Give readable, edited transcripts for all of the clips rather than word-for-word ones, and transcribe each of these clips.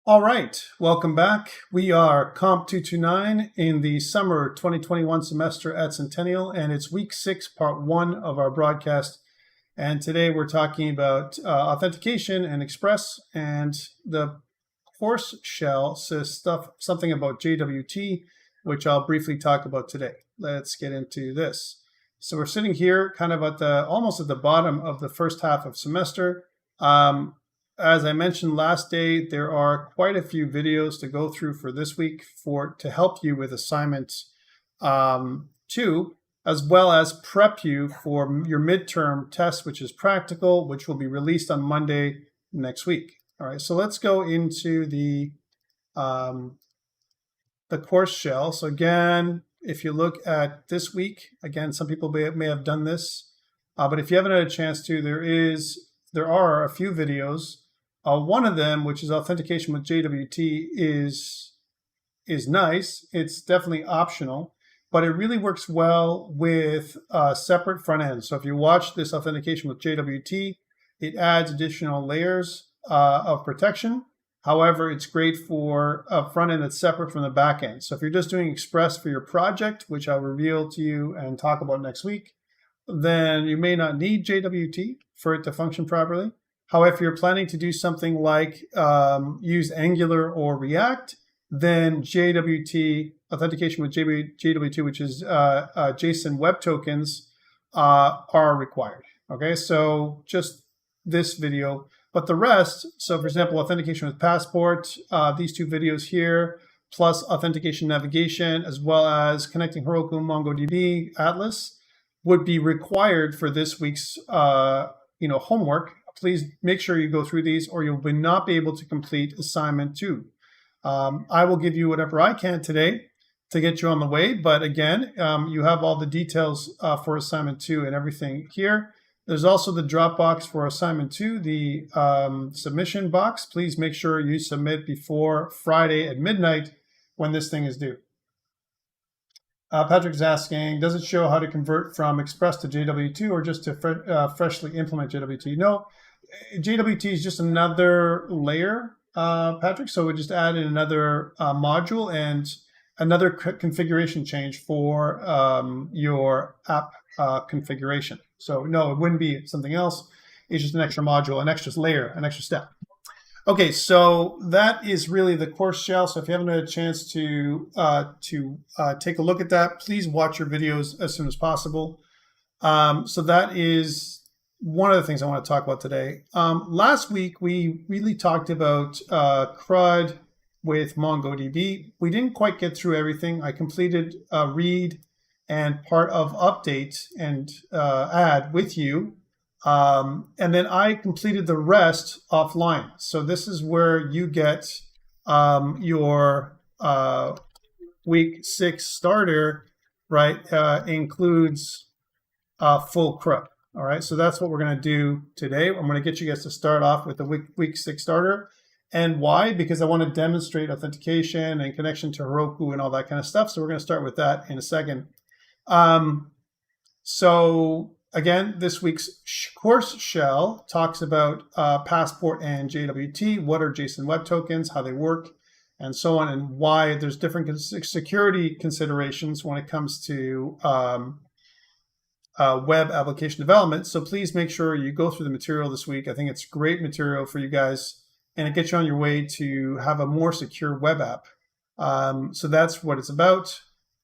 All right, welcome back. We are COMP229 in the summer 2021 semester at Centennial, and it's week 6, part 1 of our broadcast. And today we're talking about authentication and Express, and the course shell says something about JWT, which I'll briefly talk about today. Let's get into this. So we're sitting here kind of at almost at the bottom of the first half of semester. As I mentioned last day, there are quite a few videos to go through for this week to help you with assignment 2, as well as prep you for your midterm test, which is practical, which will be released on Monday next week. All right, so let's go into the course shell. So again, if you look at this week, again, some people may have done this, but if you haven't had a chance to, there are a few videos. One of them, which is authentication with JWT, is nice. It's definitely optional, but it really works well with separate front ends. So if you watch this authentication with JWT, it adds additional layers of protection. However, it's great for a front end that's separate from the back end. So if you're just doing Express for your project, which I'll reveal to you and talk about next week, then you may not need JWT for it to function properly. However, if you're planning to do something like use Angular or React, then JWT, authentication with JWT, which is JSON Web Tokens, are required. Okay, so just this video, but the rest, so for example, authentication with Passport, these two videos here, plus authentication navigation, as well as connecting Heroku, Mongodb, Atlas, would be required for this week's homework. Please make sure you go through these or you will not be able to complete assignment 2. I will give you whatever I can today to get you on the way. But again, you have all the details for assignment 2 and everything here. There's also the Dropbox for assignment 2, the submission box. Please make sure you submit before Friday at midnight when this thing is due. Patrick's asking, does it show how to convert from Express to JWT or just to freshly implement JWT? No, JWT is just another layer, Patrick. So we just added another module and another configuration change for your app configuration. So no, it wouldn't be something else. It's just an extra module, an extra layer, an extra step. Okay, so that is really the course shell. So if you haven't had a chance to take a look at that, please watch your videos as soon as possible. So that is one of the things I want to talk about today. Last week, we really talked about CRUD with MongoDB. We didn't quite get through everything. I completed read and part of update and add with you. And then I completed the rest offline. So this is where you get your week 6 starter, right? Includes full CRUD. All right, so that's what we're going to do today. I'm going to get you guys to start off with the week 6 starter. And why? Because I want to demonstrate authentication and connection to Heroku and all that kind of stuff. So we're going to start with that in a second. So again, this week's course shell talks about Passport and JWT, what are JSON Web Tokens, how they work, and so on, and why there's different security considerations when it comes to web application development. So please make sure you go through the material this week. I think it's great material for you guys, and it gets you on your way to have a more secure web app. So that's what it's about.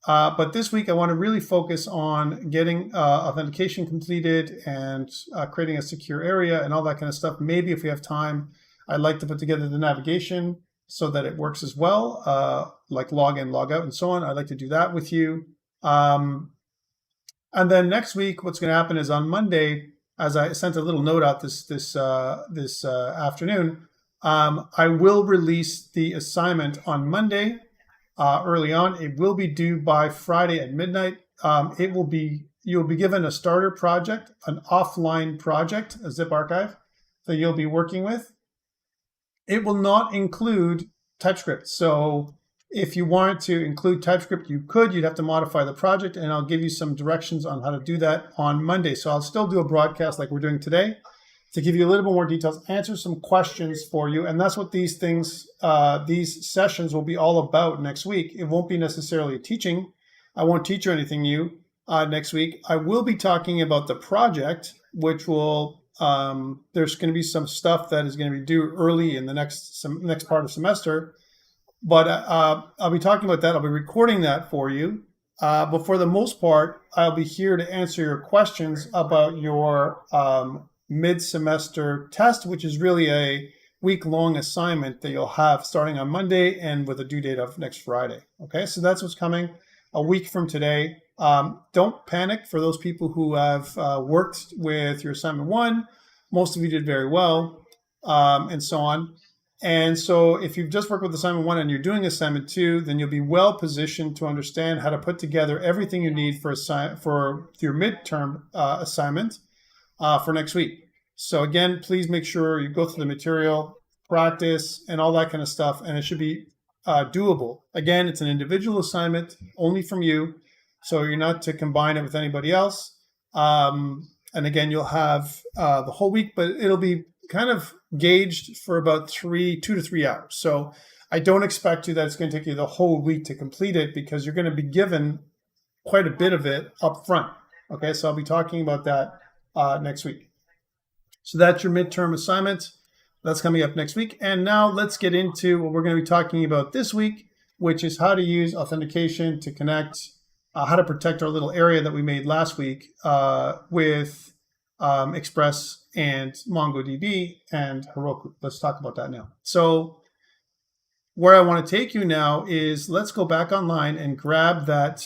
But this week, I want to really focus on getting authentication completed and creating a secure area and all that kind of stuff. Maybe if we have time, I'd like to put together the navigation so that it works as well, like log in, log out, and so on. I'd like to do that with you. And then next week, what's going to happen is on Monday, as I sent a little note out this afternoon, I will release the assignment on Monday. Early on. It will be due by Friday at midnight. You'll be given a starter project, an offline project, a zip archive that you'll be working with. It will not include TypeScript. So if you wanted to include TypeScript, you could. You'd have to modify the project, and I'll give you some directions on how to do that on Monday. So I'll still do a broadcast like we're doing today, to give you a little bit more details, answer some questions for you. And that's what these things, these sessions will be all about next week. It won't be necessarily teaching. I won't teach you anything new next week. I will be talking about the project, which will, there's going to be some stuff that is going to be due early in the next part of the semester. But I'll be talking about that. I'll be recording that for you. But for the most part, I'll be here to answer your questions about your mid-semester test, which is really a week-long assignment that you'll have starting on Monday and with a due date of next Friday. Okay, so that's what's coming a week from today. Don't panic for those people who have worked with your assignment 1. Most of you did very well, and so on. And so if you've just worked with assignment 1 and you're doing assignment 2, then you'll be well positioned to understand how to put together everything you need for your midterm assignment for next week. So again, please make sure you go through the material, practice, and all that kind of stuff, and it should be doable. Again, it's an individual assignment, only from you, so you're not to combine it with anybody else. And again, you'll have the whole week, but it'll be kind of gauged for about 2 to 3 hours. So I don't expect that it's going to take you the whole week to complete it, because you're going to be given quite a bit of it up front. Okay, so I'll be talking about that next week. So that's your midterm assignment. That's coming up next week. And now let's get into what we're going to be talking about this week, which is how to use authentication to connect, how to protect our little area that we made last week with Express and MongoDB and Heroku. Let's talk about that now. So where I want to take you now is, let's go back online and grab that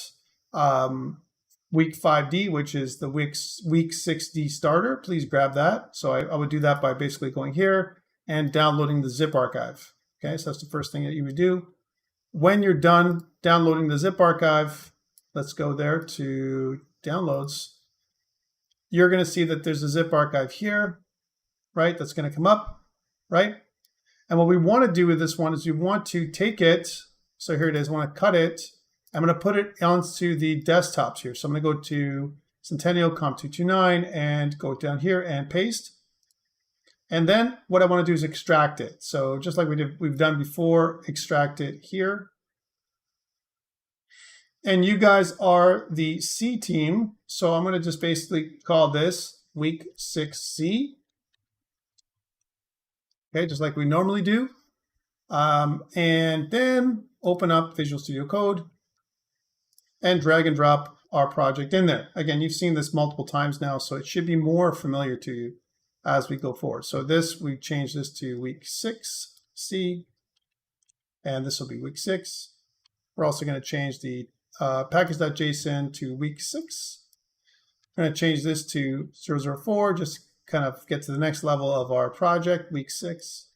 week 5D, which is the week 6D starter. Please grab that. So I would do that by basically going here and downloading the zip archive. Okay, so that's the first thing that you would do. When you're done downloading the zip archive, let's go there to downloads. You're going to see that there's a zip archive here, right? That's going to come up, right? And what we want to do with this one is we want to take it. So here it is. I want to cut it. I'm going to put it onto the desktops here. So I'm going to go to Centennial COMP229 and go down here and paste. And then what I want to do is extract it. So just like we've done before, extract it here. And you guys are the C team. So I'm going to just basically call this week 6C. Okay, just like we normally do. And then open up Visual Studio Code and drag and drop our project in there. Again, you've seen this multiple times now, so it should be more familiar to you as we go forward. So this, we changed this to week 6C, and this will be week 6. We're also going to change the package.json to week 6. I'm going to change this to 004, just kind of get to the next level of our project, week 6,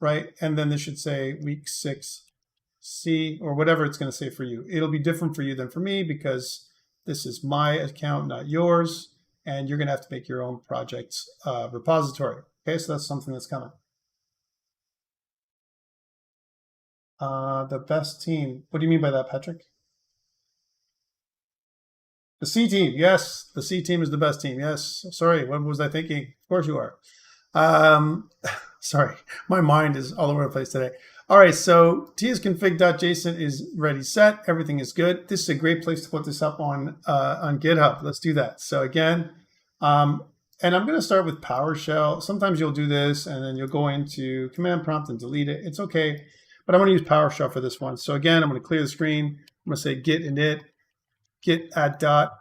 right? And then this should say week 6C, or whatever it's going to say for you. It'll be different for you than for me, because this is my account, not yours, and you're going to have to make your own project's repository. Okay, so that's something that's coming. The best team. What do you mean by that, Patrick? The C team. Yes, the C team is the best team. Yes. Sorry, what was I thinking? Of course you are. Sorry, my mind is all over the place today. All right, so tsconfig.json is ready, set. Everything is good. This is a great place to put this up on GitHub. Let's do that. So again, and I'm going to start with PowerShell. Sometimes you'll do this, and then you'll go into command prompt and delete it. It's okay, but I'm going to use PowerShell for this one. So again, I'm going to clear the screen. I'm going to say git init, git add dot,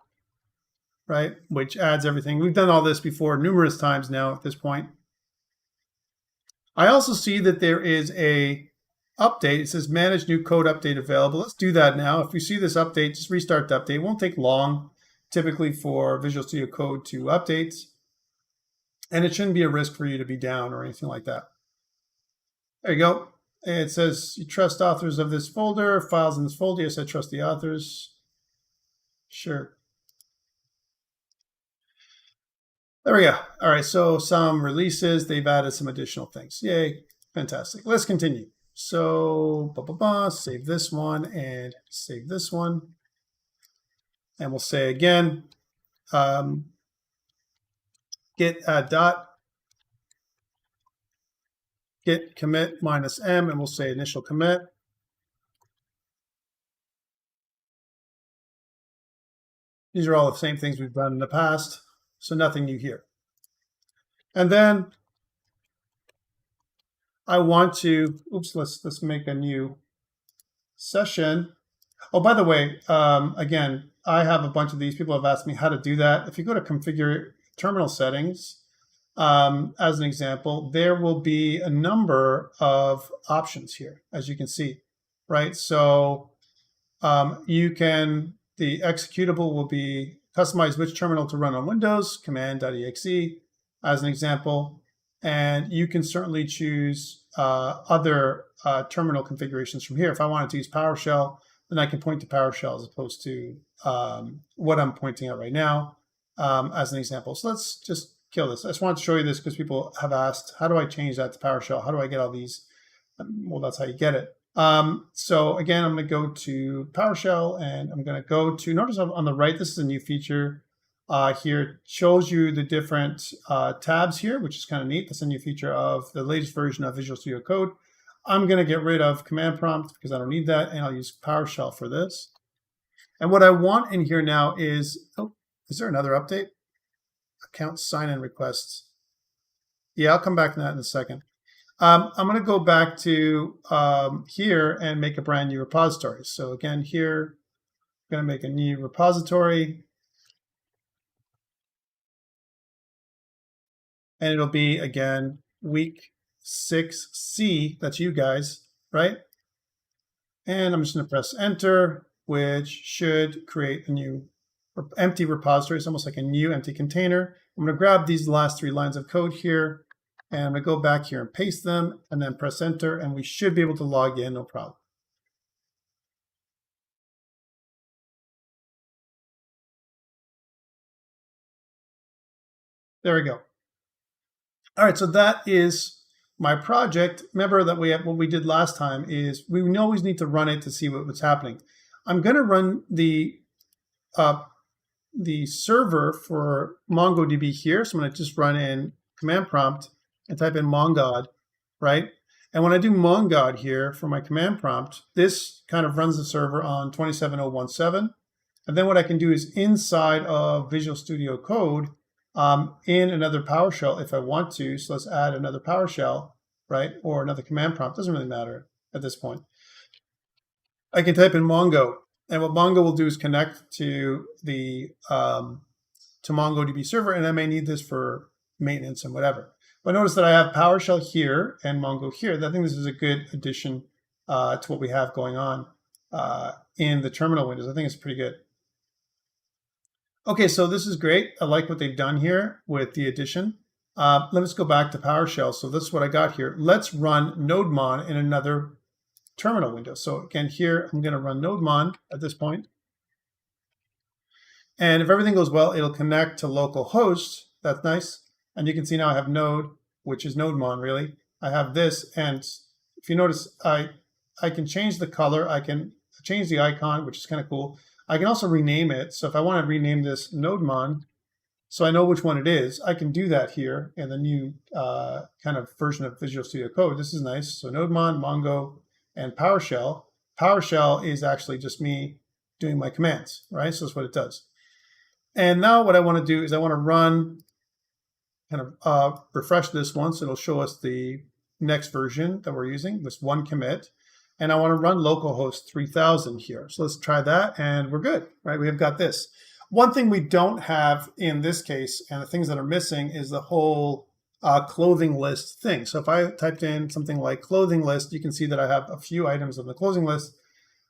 right, which adds everything. We've done all this before numerous times now at this point. I also see that there is a update. It says manage new code update available. Let's do that now. If you see this update, just restart the update. It won't take long, typically, for Visual Studio Code to update. And it shouldn't be a risk for you to be down or anything like that. There you go. It says you trust authors of this folder, files in this folder. Yes, I trust the authors. Sure. There we go. All right, so some releases, they've added some additional things. Yay, fantastic. Let's continue. So, save this one and save this one. And we'll say again, git add dot, git commit -m, and we'll say initial commit. These are all the same things we've done in the past, so nothing new here. And then I want to, oops, let's make a new session. Oh, by the way, again, I have a bunch of these. People have asked me how to do that. If you go to configure terminal settings, as an example, there will be a number of options here, as you can see, right? So the executable will be customize which terminal to run on Windows, command.exe, as an example. And you can certainly choose other terminal configurations from here. If I wanted to use PowerShell, then I can point to PowerShell as opposed to what I'm pointing at right now, as an example. So let's just kill this. I just wanted to show you this because people have asked, how do I change that to PowerShell? How do I get all these? Well, that's how you get it. So again, I'm going to go to PowerShell, and I'm going to go to, notice on the right, this is a new feature here. It shows you the different tabs here, which is kind of neat. That's a new feature of the latest version of Visual Studio Code. I'm going to get rid of command prompt because I don't need that, and I'll use PowerShell for this. And what I want in here now is, oh, is there another update? Account sign-in requests. Yeah, I'll come back to that in a second. I'm going to go back to here and make a brand new repository. So again, here, I'm going to make a new repository. And it'll be, again, week 6C. That's you guys, right? And I'm just going to press enter, which should create a new empty repository. It's almost like a new empty container. I'm going to grab these last 3 lines of code here, and I'm going to go back here and paste them, and then press enter, and we should be able to log in, no problem. There we go. All right, so that is my project. Remember that what we did last time is we always need to run it to see what's happening. I'm going to run the server for MongoDB here. So I'm going to just run in command prompt and type in Mongodb, right? And when I do Mongodb here for my command prompt, this kind of runs the server on 27017. And then what I can do is inside of Visual Studio Code, in another PowerShell if I want to. So let's add another PowerShell, right? Or another command prompt. Doesn't really matter at this point. I can type in Mongo. And what Mongo will do is connect to the to MongoDB server, and I may need this for maintenance and whatever. But notice that I have PowerShell here and Mongo here. I think this is a good addition to what we have going on in the terminal windows. I think it's pretty good. Okay, so this is great. I like what they've done here with the addition. Let's go back to PowerShell. So this is what I got here. Let's run nodemon in another terminal window. So again, here, I'm going to run nodemon at this point. And if everything goes well, it'll connect to localhost. That's nice. And you can see now I have node, which is nodemon, really. I have this. And if you notice, I can change the color. I can change the icon, which is kind of cool. I can also rename it. So if I want to rename this nodemon, so I know which one it is, I can do that here in the new kind of version of Visual Studio Code. This is nice. So nodemon, Mongo, and PowerShell. PowerShell is actually just me doing my commands, right? So that's what it does. And now what I want to do is I want to run, kind of refresh this one, so it'll show us the next version that we're using, this one commit. And I want to run localhost 3000 here. So let's try that, and we're good, right? We have got this. One thing we don't have in this case, and the things that are missing, is the whole clothing list thing. So if I typed in something like clothing list, you can see that I have a few items on the clothing list.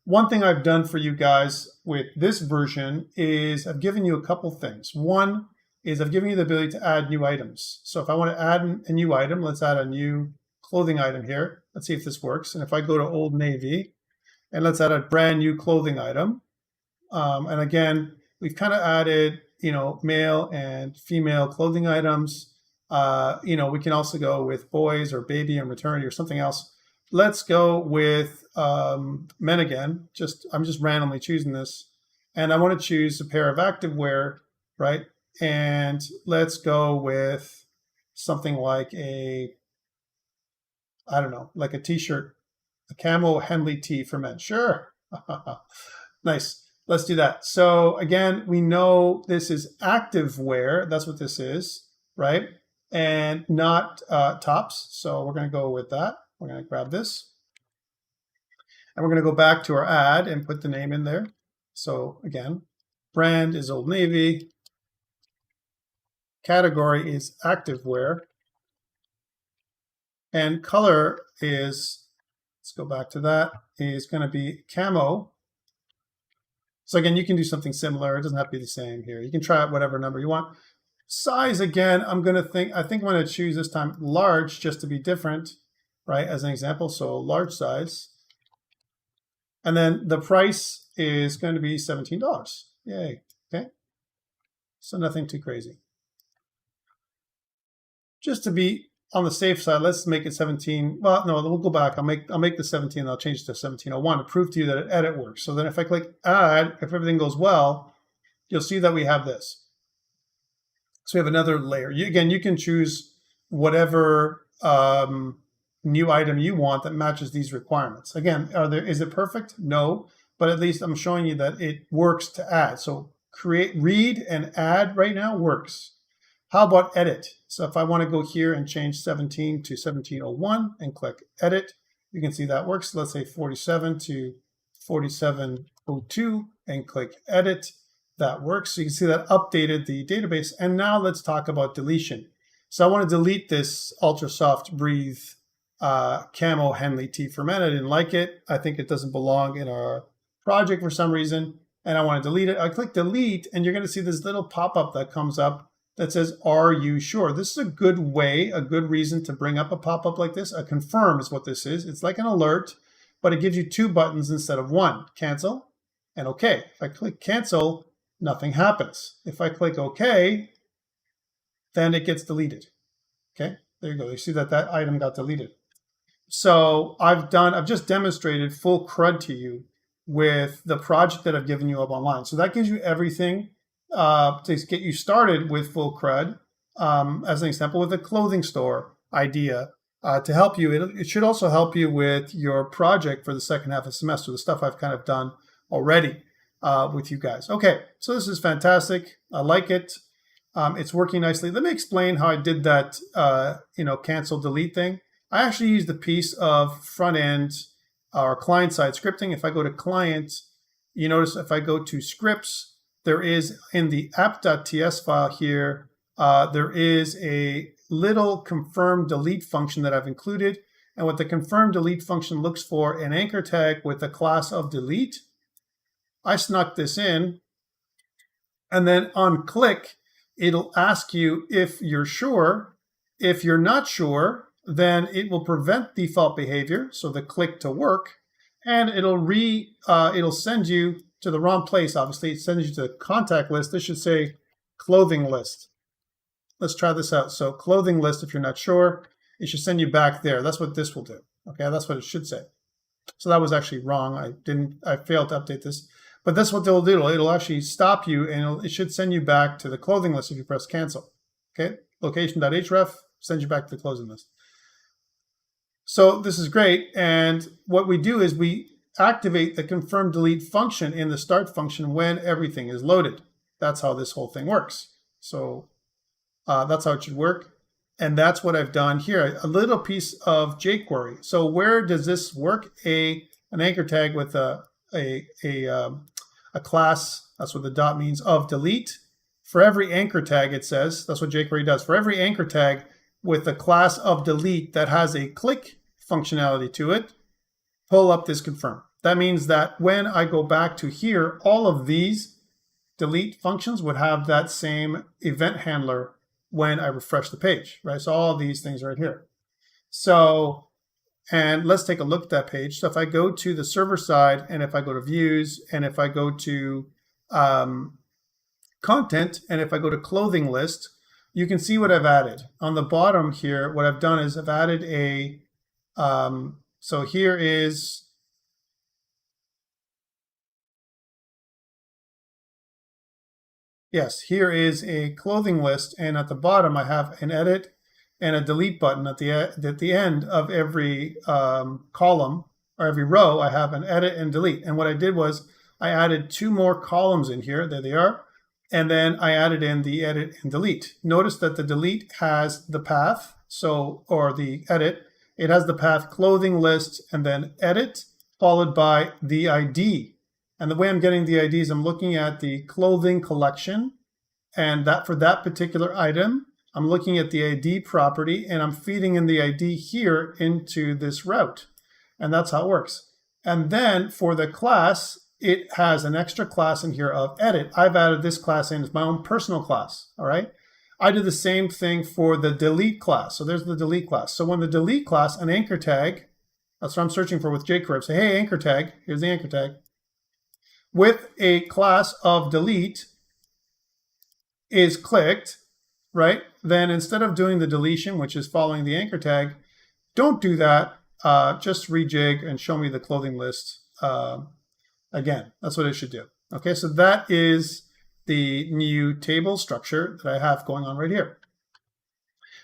One thing I've done for you guys with this version is I've given you a couple things. One is I've given you the ability to add new items. So if I want to add a new item, let's add a new clothing item here. Let's see if this works. And if I go to Old Navy, and let's add a brand new clothing item. And again, we've kind of added, male and female clothing items. We can also go with boys or baby and maternity or something else. Let's go with men again. I'm just randomly choosing this. And I want to choose a pair of activewear, right? And let's go with something like a I don't know, like a t-shirt, a camo Henley tee for men. Sure. Nice. Let's do that. So again, we know this is activewear. That's what this is, right? And not tops. So we're going to go with that. We're going to grab this. And we're going to go back to our ad and put the name in there. So again, brand is Old Navy. Category is activewear. And color is, let's go back to that, is going to be camo. So again, you can do something similar. It doesn't have to be the same here. You can try out whatever number you want. Size, again, I think I'm going to choose this time large just to be different, right? As an example, so large size. And then the price is going to be $17. Yay, okay? So nothing too crazy. Just to be on the safe side, let's make it 17. Well, no, we'll go back. I'll make the 17. And I'll change it to 1701 to prove to you that edit works. So then if I click add, if everything goes well, you'll see that we have this. So we have another layer. Again, you can choose whatever new item you want that matches these requirements. Again, is it perfect? No, but at least I'm showing you that it works to add. So read and add right now works. How about edit? So if I want to go here and change 17 to 1701 and click edit, you can see that works. Let's say 47 to 4702 and click edit. That works. So you can see that updated the database. And now let's talk about deletion. So I want to delete this Ultra Soft Breathe camo Henley tee for men. I didn't like it. I think it doesn't belong in our project for some reason. And I want to delete it. I click delete and you're going to see this little pop-up that comes up that says, are you sure? This is a good way, a good reason to bring up a pop-up like this. A confirm is what this is. It's like an alert, but it gives you two buttons instead of one, cancel and okay. If I click cancel, nothing happens. If I click OK, then it gets deleted. Okay, there you go. You see that that item got deleted. So I've just demonstrated full CRUD to you with the project that I've given you up online. So that gives you everything to get you started with full CRUD. As an example, with a clothing store idea to help you. It should also help you with your project for the second half of the semester, the stuff I've kind of done already with you guys. Okay, so this is fantastic. I like it. It's working nicely. Let me explain how I did that, cancel delete thing. I actually used a piece of front end or client side scripting. If I go to client, you notice if I go to scripts, there is in the app.ts file here, there is a little confirm delete function that I've included. And what the confirm delete function looks for, an anchor tag with a class of delete. I snuck this in. And then on click, it'll ask you if you're sure. If you're not sure, then it will prevent default behavior, so the click to work, and it'll send you to the wrong place. Obviously, it sends you to the contact list. This should say clothing list. Let's try this out. So clothing list, if you're not sure, it should send you back there. That's what this will do. Okay, that's what it should say. So that was actually wrong. I failed to update this. But that's what they'll do. It'll actually stop you, and it should send you back to the clothing list if you press cancel. Okay, location.href sends you back to the clothing list. So this is great. And what we do is we activate the confirm delete function in the start function when everything is loaded. That's how this whole thing works. So that's how it should work. And that's what I've done here, a little piece of jQuery. So where does this work? An anchor tag with a class, that's what the dot means, of delete. For every anchor tag, it says, that's what jQuery does. For every anchor tag with a class of delete that has a click functionality to it, pull up this confirm. That means that when I go back to here, all of these delete functions would have that same event handler when I refresh the page, right? So all of these things right here. So, and let's take a look at that page. So if I go to the server side, and if I go to views, and if I go to content, and if I go to clothing list, you can see what I've added. On the bottom here, what I've done is I've added a, so here is, yes, here is a clothing list, and at the bottom I have an edit, and a delete button at the end of every column or every row. I have an edit and delete. And what I did was I added 2 more columns in here. There they are. And then I added in the edit and delete. Notice that the delete has the path, or the edit, it has the path clothing list and then edit followed by the ID. And the way I'm getting the ID is I'm looking at the clothing collection, and that for that particular item, I'm looking at the ID property and I'm feeding in the ID here into this route. And that's how it works. And then for the class, it has an extra class in here of edit. I've added this class in as my own personal class, all right? I did the same thing for the delete class. So there's the delete class. So when the delete class, an anchor tag, that's what I'm searching for with jQuery. Say, hey, anchor tag, here's the anchor tag. With a class of delete is clicked, right? Then instead of doing the deletion, which is following the anchor tag, don't do that. Just rejig and show me the clothing list again. That's what it should do. Okay, so that is the new table structure that I have going on right here.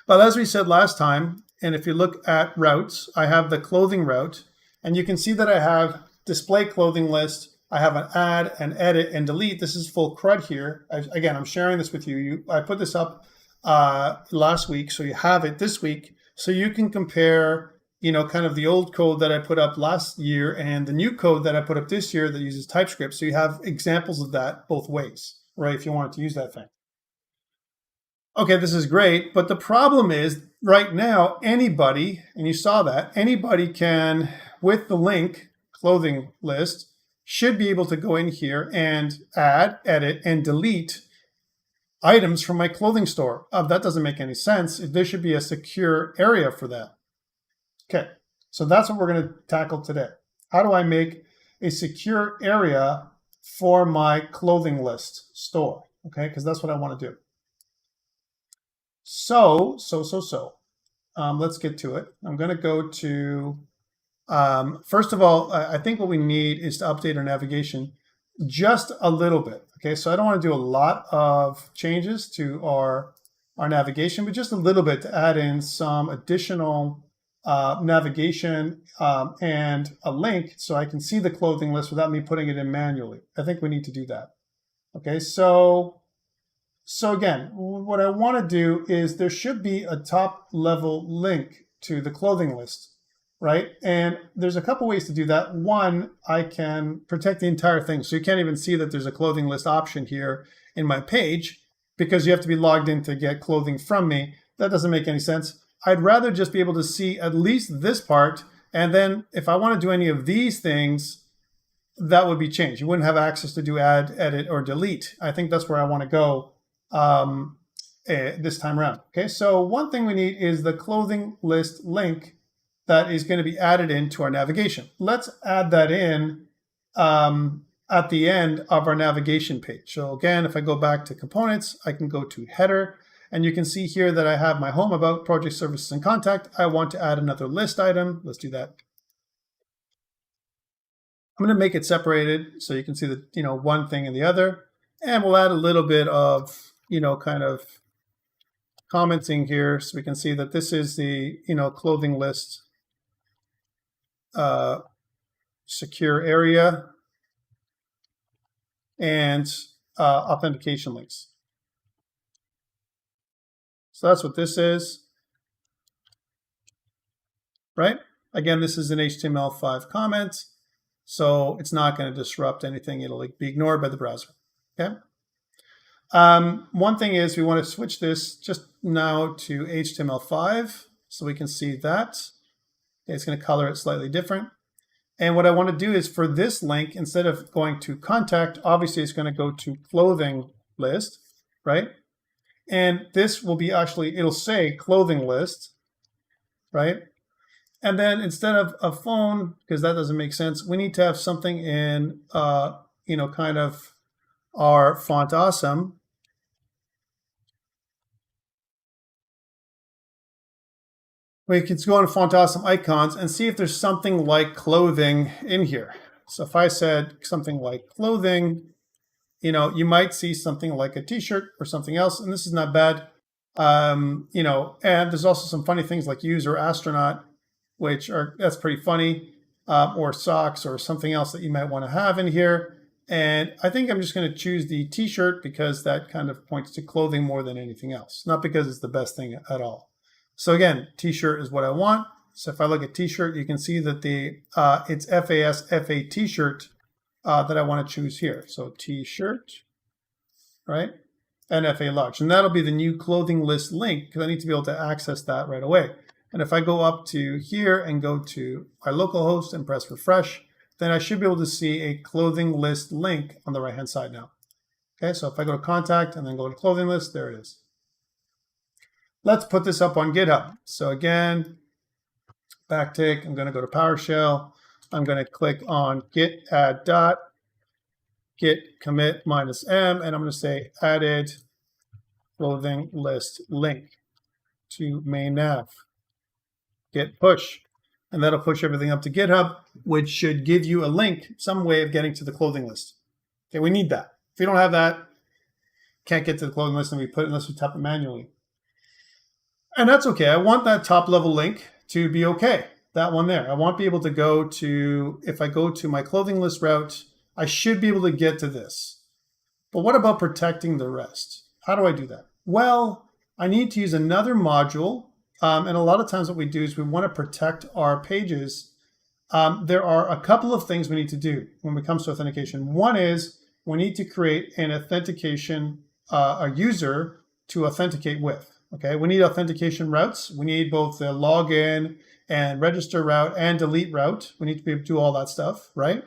But as we said last time, and if you look at routes, I have the clothing route, and you can see that I have display clothing list. I have an add, an edit, and delete. This is full CRUD here. Again, I'm sharing this with you. I put this up last week, so you have it this week, so you can compare, kind of the old code that I put up last year and the new code that I put up this year that uses TypeScript. So you have examples of that both ways, right? If you wanted to use that thing. Okay, this is great, but the problem is right now, anybody, and you saw that, anybody can, with the link clothing list, should be able to go in here and add, edit, and delete items from my clothing store. That doesn't make any sense. There should be a secure area for that. Okay, so that's what we're going to tackle today. How do I make a secure area for my clothing list store? Okay, because that's what I want to do. So, let's get to it. I'm going to go to, first of all, I think what we need is to update our navigation just a little bit. Okay, so I don't want to do a lot of changes to our navigation, but just a little bit to add in some additional navigation and a link so I can see the clothing list without me putting it in manually. I think we need to do that. Okay, so again, what I want to do is there should be a top level link to the clothing list, right? And there's a couple ways to do that. One, I can protect the entire thing. So you can't even see that there's a clothing list option here in my page because you have to be logged in to get clothing from me. That doesn't make any sense. I'd rather just be able to see at least this part. And then if I want to do any of these things, that would be changed. You wouldn't have access to do add, edit, or delete. I think that's where I want to go this time around. Okay, so one thing we need is the clothing list link that is going to be added into our navigation. Let's add that in at the end of our navigation page. So again, if I go back to components, I can go to header, and you can see here that I have my home, about, project, services, and contact. I want to add another list item. Let's do that. I'm going to make it separated so you can see the one thing and the other, and we'll add a little bit of kind of commenting here so we can see that this is the clothing list secure area and authentication links. So that's what this is, right? Again, this is an HTML5 comment, so it's not going to disrupt anything. It'll be ignored by the browser, okay? One thing is we want to switch this just now to HTML5 so we can see that. It's going to color it slightly different. And what I want to do is for this link, instead of going to contact, obviously it's going to go to clothing list, right? And this will be it'll say clothing list, right? And then instead of a phone, because that doesn't make sense, we need to have something in, kind of our font awesome. We can go on Font Awesome icons and see if there's something like clothing in here. So if I said something like clothing, you might see something like a t-shirt or something else, and this is not bad. You know, and there's also some funny things like user astronaut, that's pretty funny, or socks or something else that you might want to have in here. And I think I'm just going to choose the t-shirt because that kind of points to clothing more than anything else, not because it's the best thing at all. So again, t-shirt is what I want. So if I look at t-shirt, you can see that it's FA t-shirt that I want to choose here. So t-shirt, right? And FA large. And that'll be the new clothing list link because I need to be able to access that right away. And if I go up to here and go to my localhost and press refresh, then I should be able to see a clothing list link on the right-hand side now. Okay, so if I go to contact and then go to clothing list, there it is. Let's put this up on GitHub. So again, backtick, I'm going to go to PowerShell. I'm going to click on git add dot, git commit -m, and I'm going to say added clothing list link to main nav. Git push. And that'll push everything up to GitHub, which should give you a link, some way of getting to the clothing list. Okay, we need that. If you don't have that, can't get to the clothing list unless we type it manually. And that's okay. I want that top level link to be okay. That one there. I want to be able to go to, if I go to my clothing list route, I should be able to get to this. But what about protecting the rest? How do I do that? Well, I need to use another module. And a lot of times what we do is we want to protect our pages. There are a couple of things we need to do when it comes to authentication. One is we need to create an authentication, a user to authenticate with. Okay, we need authentication routes. We need both the login and register route and delete route. We need to be able to do all that stuff, right?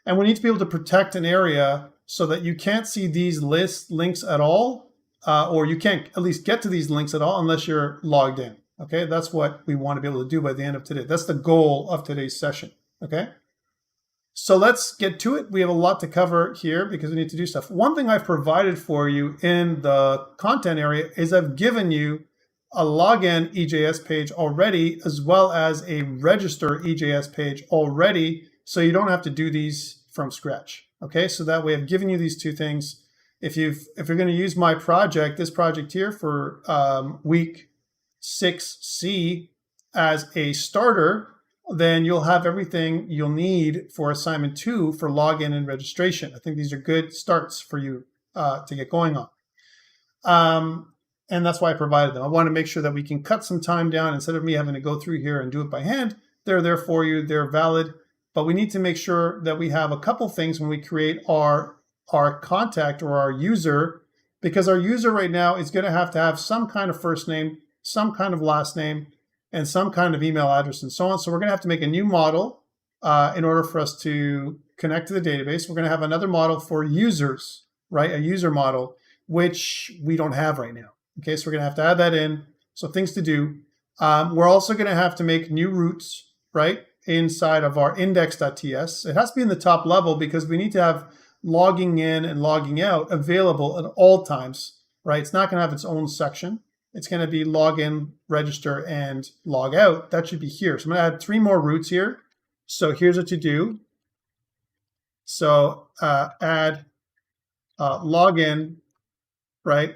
And we need to be able to protect an area so that you can't see these links at all, or you can't at least get to these links at all unless you're logged in. Okay, that's what we want to be able to do by the end of today. That's the goal of today's session. Okay, so let's get to it. We have a lot to cover here because we need to do stuff. One thing I've provided for you in the content area is I've given you a login EJS page already, as well as a register EJS page already, so you don't have to do these from scratch. Okay, so that way I've given you these two things. If you're going to use my project, this project here for week 6C as a starter, then you'll have everything you'll need for assignment 2 for login and registration. I think these are good starts for you to get going on. And that's why I provided them. I want to make sure that we can cut some time down instead of me having to go through here and do it by hand. They're there for you. They're valid. But we need to make sure that we have a couple things when we create our contact or our user, because our user right now is going to have some kind of first name, some kind of last name, and some kind of email address and so on. So we're going to have to make a new model in order for us to connect to the database. We're going to have another model for users, right? A user model, which we don't have right now. Okay, so we're going to have to add that in. So things to do. We're also going to have to make new routes, right, inside of our index.ts. It has to be in the top level because we need to have logging in and logging out available at all times, right? It's not going to have its own section. It's going to be login, register, and log out. That should be here. So I'm going to add 3 more routes here. So here's what you do. So add login, right?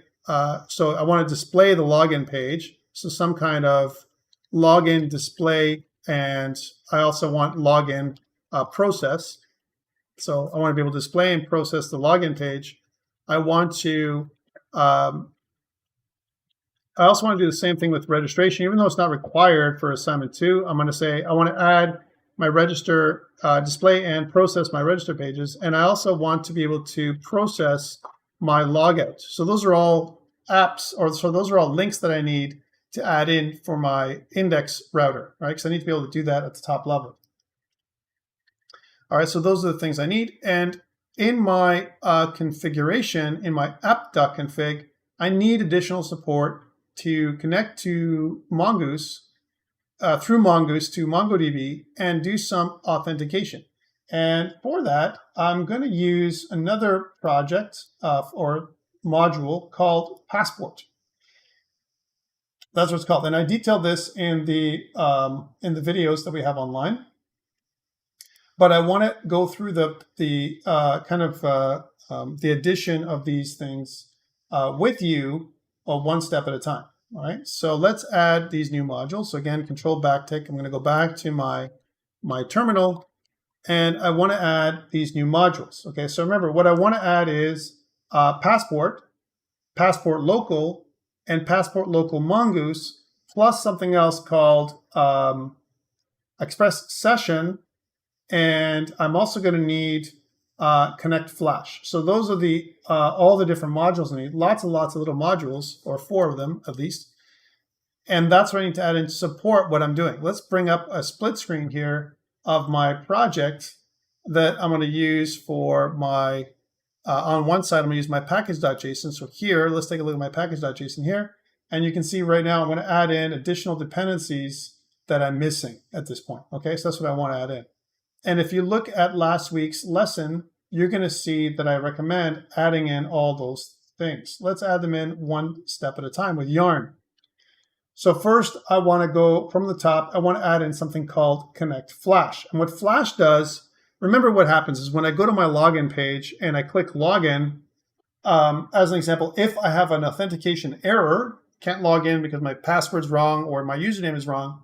So I want to display the login page. So some kind of login display, and I also want login process. So I want to be able to display and process the login page. I want to I also want to do the same thing with registration, even though it's not required for assignment 2. I'm going to say I want to add my register, display and process my register pages. And I also want to be able to process my logout. So those are all apps, so those are all links that I need to add in for my index router, right? Because I need to be able to do that at the top level. All right, so those are the things I need. And in my configuration, in my app.config, I need additional support to connect to Mongoose, through Mongoose to Mongodb and do some authentication. And for that, I'm going to use another project or module called Passport. That's what it's called. And I detailed this in the videos that we have online. But I want to go through the addition of these things with you or one step at a time. All right, so let's add these new modules. So again, control backtick. I'm going to go back to my terminal, and I want to add these new modules. Okay, so remember, what I want to add is passport, passport local, and passport local Mongoose, plus something else called express session, and I'm also going to need connect flash. So those are the all the different modules I need. Lots and lots of little modules, or 4 of them at least. And that's what I need to add in to support what I'm doing. Let's bring up a split screen here of my project that I'm going to use for my, on one side, I'm going to use my package.json. So here, let's take a look at my package.json here. And you can see right now, I'm going to add in additional dependencies that I'm missing at this point. Okay, so that's what I want to add in. And if you look at last week's lesson, you're going to see that I recommend adding in all those things. Let's add them in one step at a time with Yarn. So first, I want to go from the top. I want to add in something called connect flash. And what flash does, remember what happens is when I go to my login page and I click login, as an example, if I have an authentication error, can't log in because my password's wrong or my username is wrong,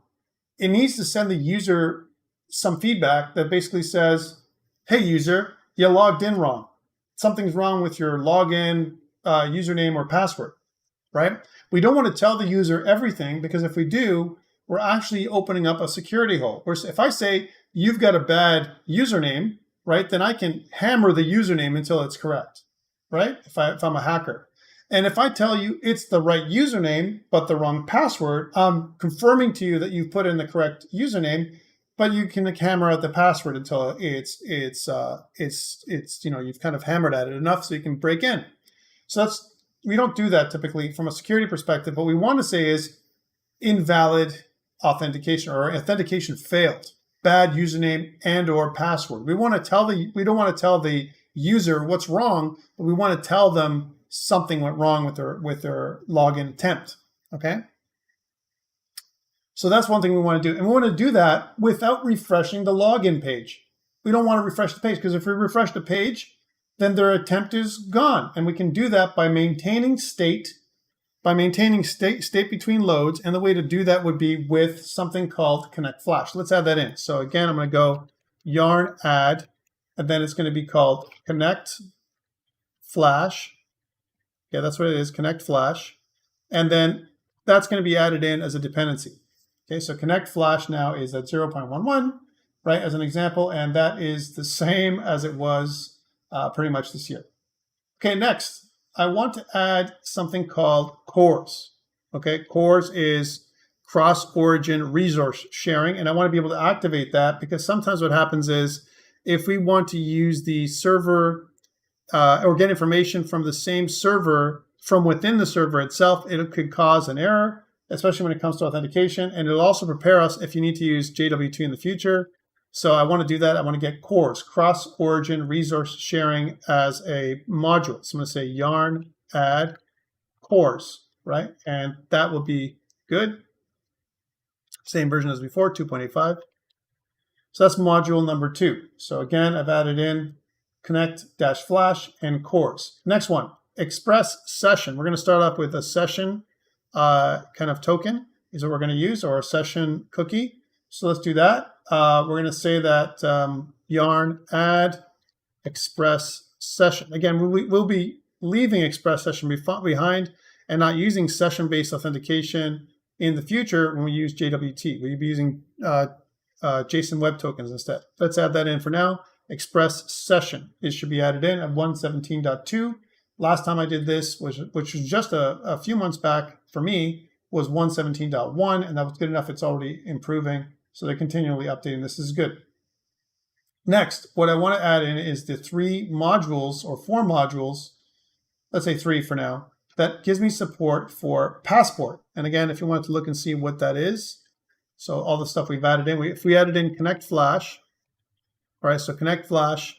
it needs to send the user some feedback that basically says, hey user, you logged in wrong. Something's wrong with your login username or password, right? We don't want to tell the user everything, because if we do, we're actually opening up a security hole. Whereas if I say you've got a bad username, right, then I can hammer the username until it's correct, right? If I'm a hacker. And if I tell you it's the right username, but the wrong password, I'm confirming to you that you've put in the correct username, but you can hammer out the password until it's you know, you've kind of hammered at it enough so you can break in. So we don't do that typically from a security perspective. What we want to say is invalid authentication, or authentication failed, bad username and or password. We don't want to tell the user what's wrong, but we want to tell them something went wrong with their login attempt. Okay. So that's one thing we want to do. And we want to do that without refreshing the login page. We don't want to refresh the page, because if we refresh the page, then their attempt is gone. And we can do that by maintaining state between loads. And the way to do that would be with something called connect flash. Let's add that in. So again, I'm going to go yarn add, and then it's going to be called connect flash. Yeah, that's what it is, connect flash. And then that's going to be added in as a dependency. Okay, so connect flash now is at 0.11, right, as an example, and that is the same as it was pretty much this year. Okay, next, I want to add something called CORS. Okay, CORS is cross-origin resource sharing, and I want to be able to activate that, because sometimes what happens is if we want to use the server or get information from the same server from within the server itself, it could cause an error, especially when it comes to authentication. And it'll also prepare us if you need to use JWT in the future. So I want to do that. I want to get CORS, cross-origin resource sharing, as a module. So I'm going to say yarn add CORS, right? And that will be good. Same version as before, 2.85. So that's module number 2. So again, I've added in connect-flash and CORS. Next one, express session. We're going to start off with a session kind of token is what we're going to use, or a session cookie. So let's do that. We're going to say that yarn add express session. Again, we'll be leaving express session behind and not using session-based authentication in the future when we use JWT. We'll be using JSON Web Tokens instead. Let's add that in for now. Express session. It should be added in at 117.2. Last time I did this, which was just a few months back for me, was 117.1, and that was good enough. It's already improving, so they're continually updating. This is good. Next, what I want to add in is the 3 modules or 4 modules, let's say 3 for now, that gives me support for passport. And again, if you wanted to look and see what that is, so all the stuff we've added in, if we added in connect flash, all right, so connect flash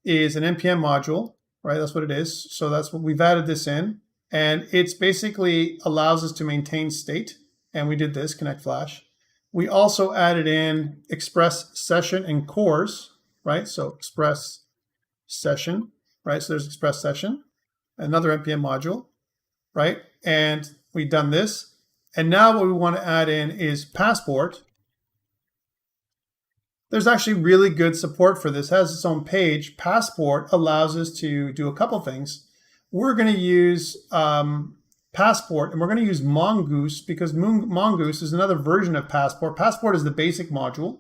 is an NPM module, right? That's what it is. So that's what we've added this in. And it's basically allows us to maintain state. And we did this, connect flash. We also added in express session and CORS, right? So express session, right? So there's express session, another NPM module, right? and we've done this. And now what we want to add in is passport. There's actually really good support for this. It has its own page. Passport allows us to do a couple things. We're going to use Passport, and we're going to use Mongoose because Mongoose is another version of Passport. Passport is the basic module,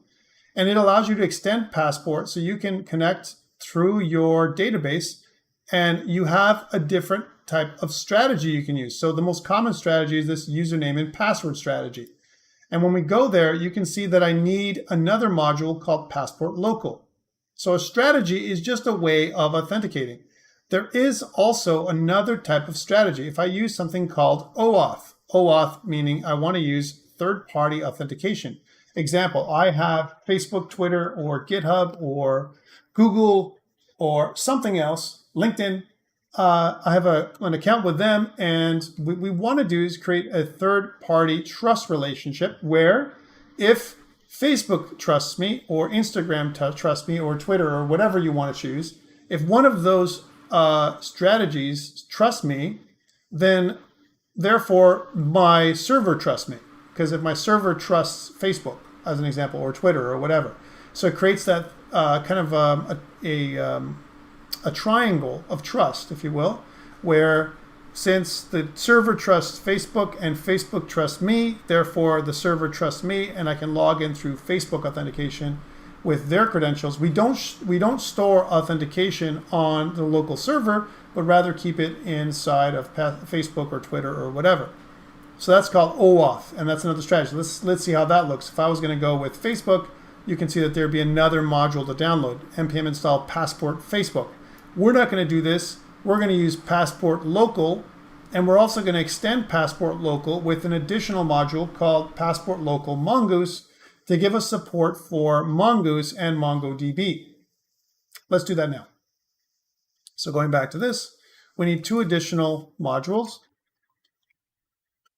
and it allows you to extend Passport so you can connect through your database, and you have a different type of strategy you can use. So the most common strategy is this username and password strategy. And when we go there, you can see that I need another module called Passport Local. So a strategy is just a way of authenticating. There is also another type of strategy. If I use something called OAuth, OAuth meaning I want to use third-party authentication. Example, I have Facebook, Twitter, or GitHub, or Google, or something else, LinkedIn. I have an account with them, and what we want to do is create a third-party trust relationship where if Facebook trusts me, or Instagram trusts me, or Twitter, or whatever you want to choose, if one of those strategies trust me, then therefore my server trusts me. Because if my server trusts Facebook, as an example, or Twitter, or whatever. So it creates that kind of a triangle of trust, if you will, where since the server trusts Facebook and Facebook trusts me, therefore the server trusts me, and I can log in through Facebook authentication with their credentials. We don't store authentication on the local server, but rather keep it inside of Facebook or Twitter or whatever. So that's called OAuth, and that's another strategy. Let's see how that looks. If I was going to go with Facebook, you can see that there'd be another module to download, npm install passport Facebook. We're not going to do this. We're going to use Passport Local, and we're also going to extend Passport Local with an additional module called Passport Local Mongoose to give us support for Mongoose and MongoDB. Let's do that now. So going back to this, we need two additional modules,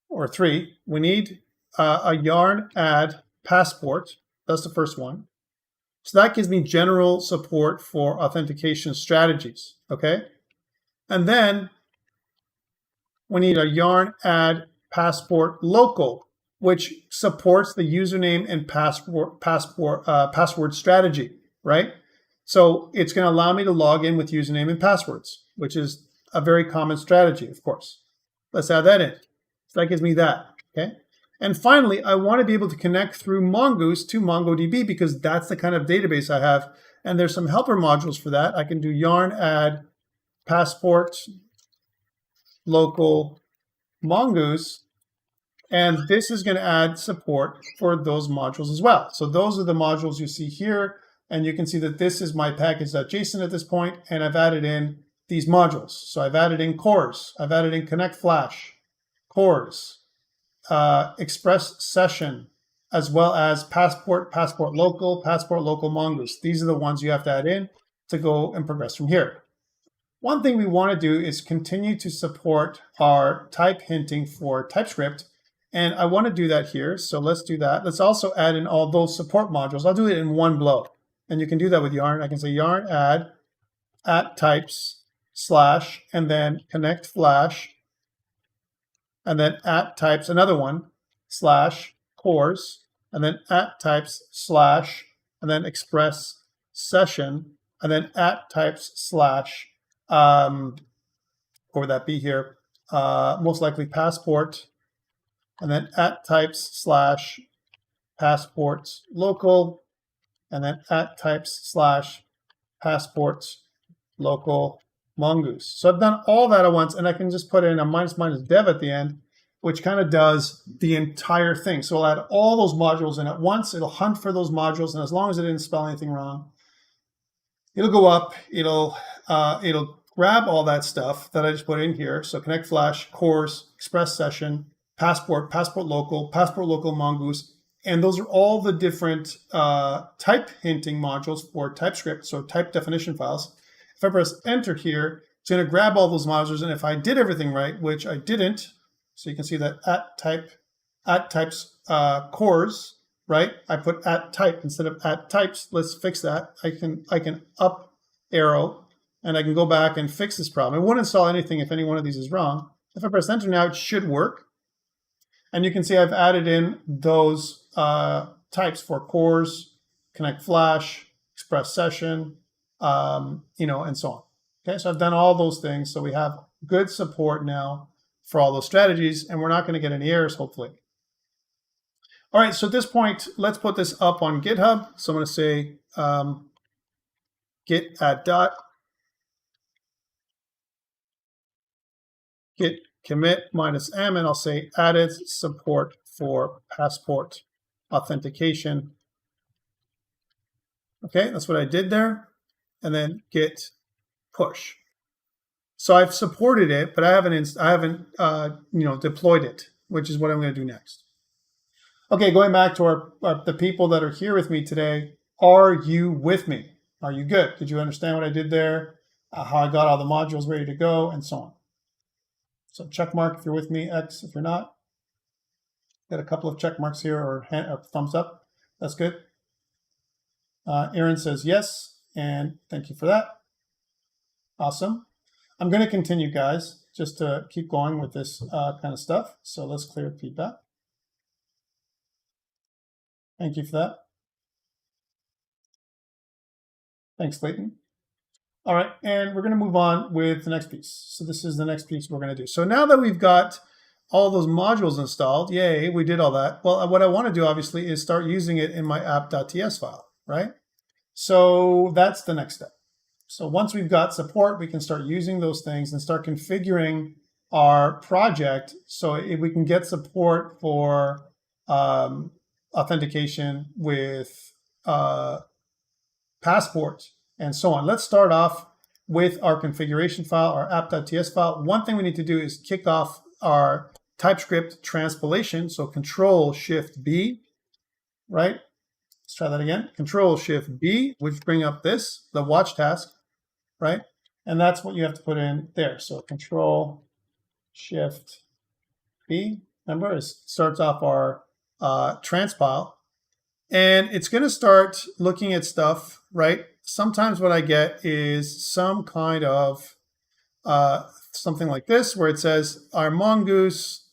or three. We need a yarn add passport. That's the first one. So that gives me general support for authentication strategies, okay? And then we need a yarn add passport local, which supports the username and password strategy, right? So it's going to allow me to log in with username and passwords, which is a very common strategy, of course. Let's add that in. So that gives me that, okay? And finally, I want to be able to connect through Mongoose to MongoDB because that's the kind of database I have. And there's some helper modules for that. I can do yarn add passport local Mongoose. And this is going to add support for those modules as well. So those are the modules you see here. And you can see that this is my package.json at this point. And I've added in these modules. So I've added in cores. I've added in connect flash, cores, express session, as well as passport local Mongoose. These are the ones you have to add in to go and progress from here. One thing we want to do is continue to support our type hinting for TypeScript. And I want to do that here. So let's do that. Let's also add in all those support modules. I'll do it in one blow. And you can do that with yarn. I can say yarn add @types / and then connect flash, and then @types, another one, / cores, and then @types / and then express session, and then @types / what would that be here? Most likely passport, and then @types / passports local, and then @types / passports local Mongoose. So I've done all that at once, and I can just put in a -- dev at the end, which kind of does the entire thing. So I'll add all those modules in at once. It'll hunt for those modules, and as long as it didn't spell anything wrong, it'll go up. It'll grab all that stuff that I just put in here. So connect flash, cores, express session, passport local Mongoose, and those are all the different type hinting modules for TypeScript. So type definition files. If I press enter here, it's going to grab all those modules, and if I did everything right, which I didn't, so you can see that @types cores, right? I put @type instead of @types. Let's fix that. I can up arrow, and I can go back and fix this problem. It won't install anything if any one of these is wrong. If I press enter now, it should work. And you can see I've added in those types for cores, connect flash, express session, and so on. Okay, so I've done all those things. So we have good support now for all those strategies, and we're not going to get any errors, hopefully. All right, so at this point, let's put this up on GitHub. So I'm going to say git add dot, git commit -m, and I'll say added support for passport authentication. Okay, that's what I did there. And then git push. So I've supported it, but I haven't deployed it, which is what I'm going to do next. Okay, going back to the people that are here with me today, are you with me? Are you good? Did you understand what I did there? How I got all the modules ready to go, and so on. So check mark if you're with me, X if you're not. Got a couple of check marks here, or thumbs up. That's good. Aaron says yes, and thank you for that. Awesome. I'm going to continue, guys, just to keep going with this kind of stuff. So let's clear feedback. Thank you for that. Thanks, Clayton. All right, and we're going to move on with the next piece. So this is the next piece we're going to do. So now that we've got all those modules installed, yay, we did all that. Well, what I want to do, obviously, is start using it in my app.ts file, right? So that's the next step. So once we've got support, we can start using those things and start configuring our project so if we can get support for authentication with passport and so on. Let's start off with our configuration file, our app.ts file. One thing we need to do is kick off our TypeScript transpilation. So Control-Shift-B, right? Let's try that again. Control-Shift-B, which bring up this, the watch task, right? And that's what you have to put in there. So Control-Shift-B, remember, it starts off our transpile. And it's going to start looking at stuff, right? Sometimes what I get is some kind of something like this, where it says our Mongoose,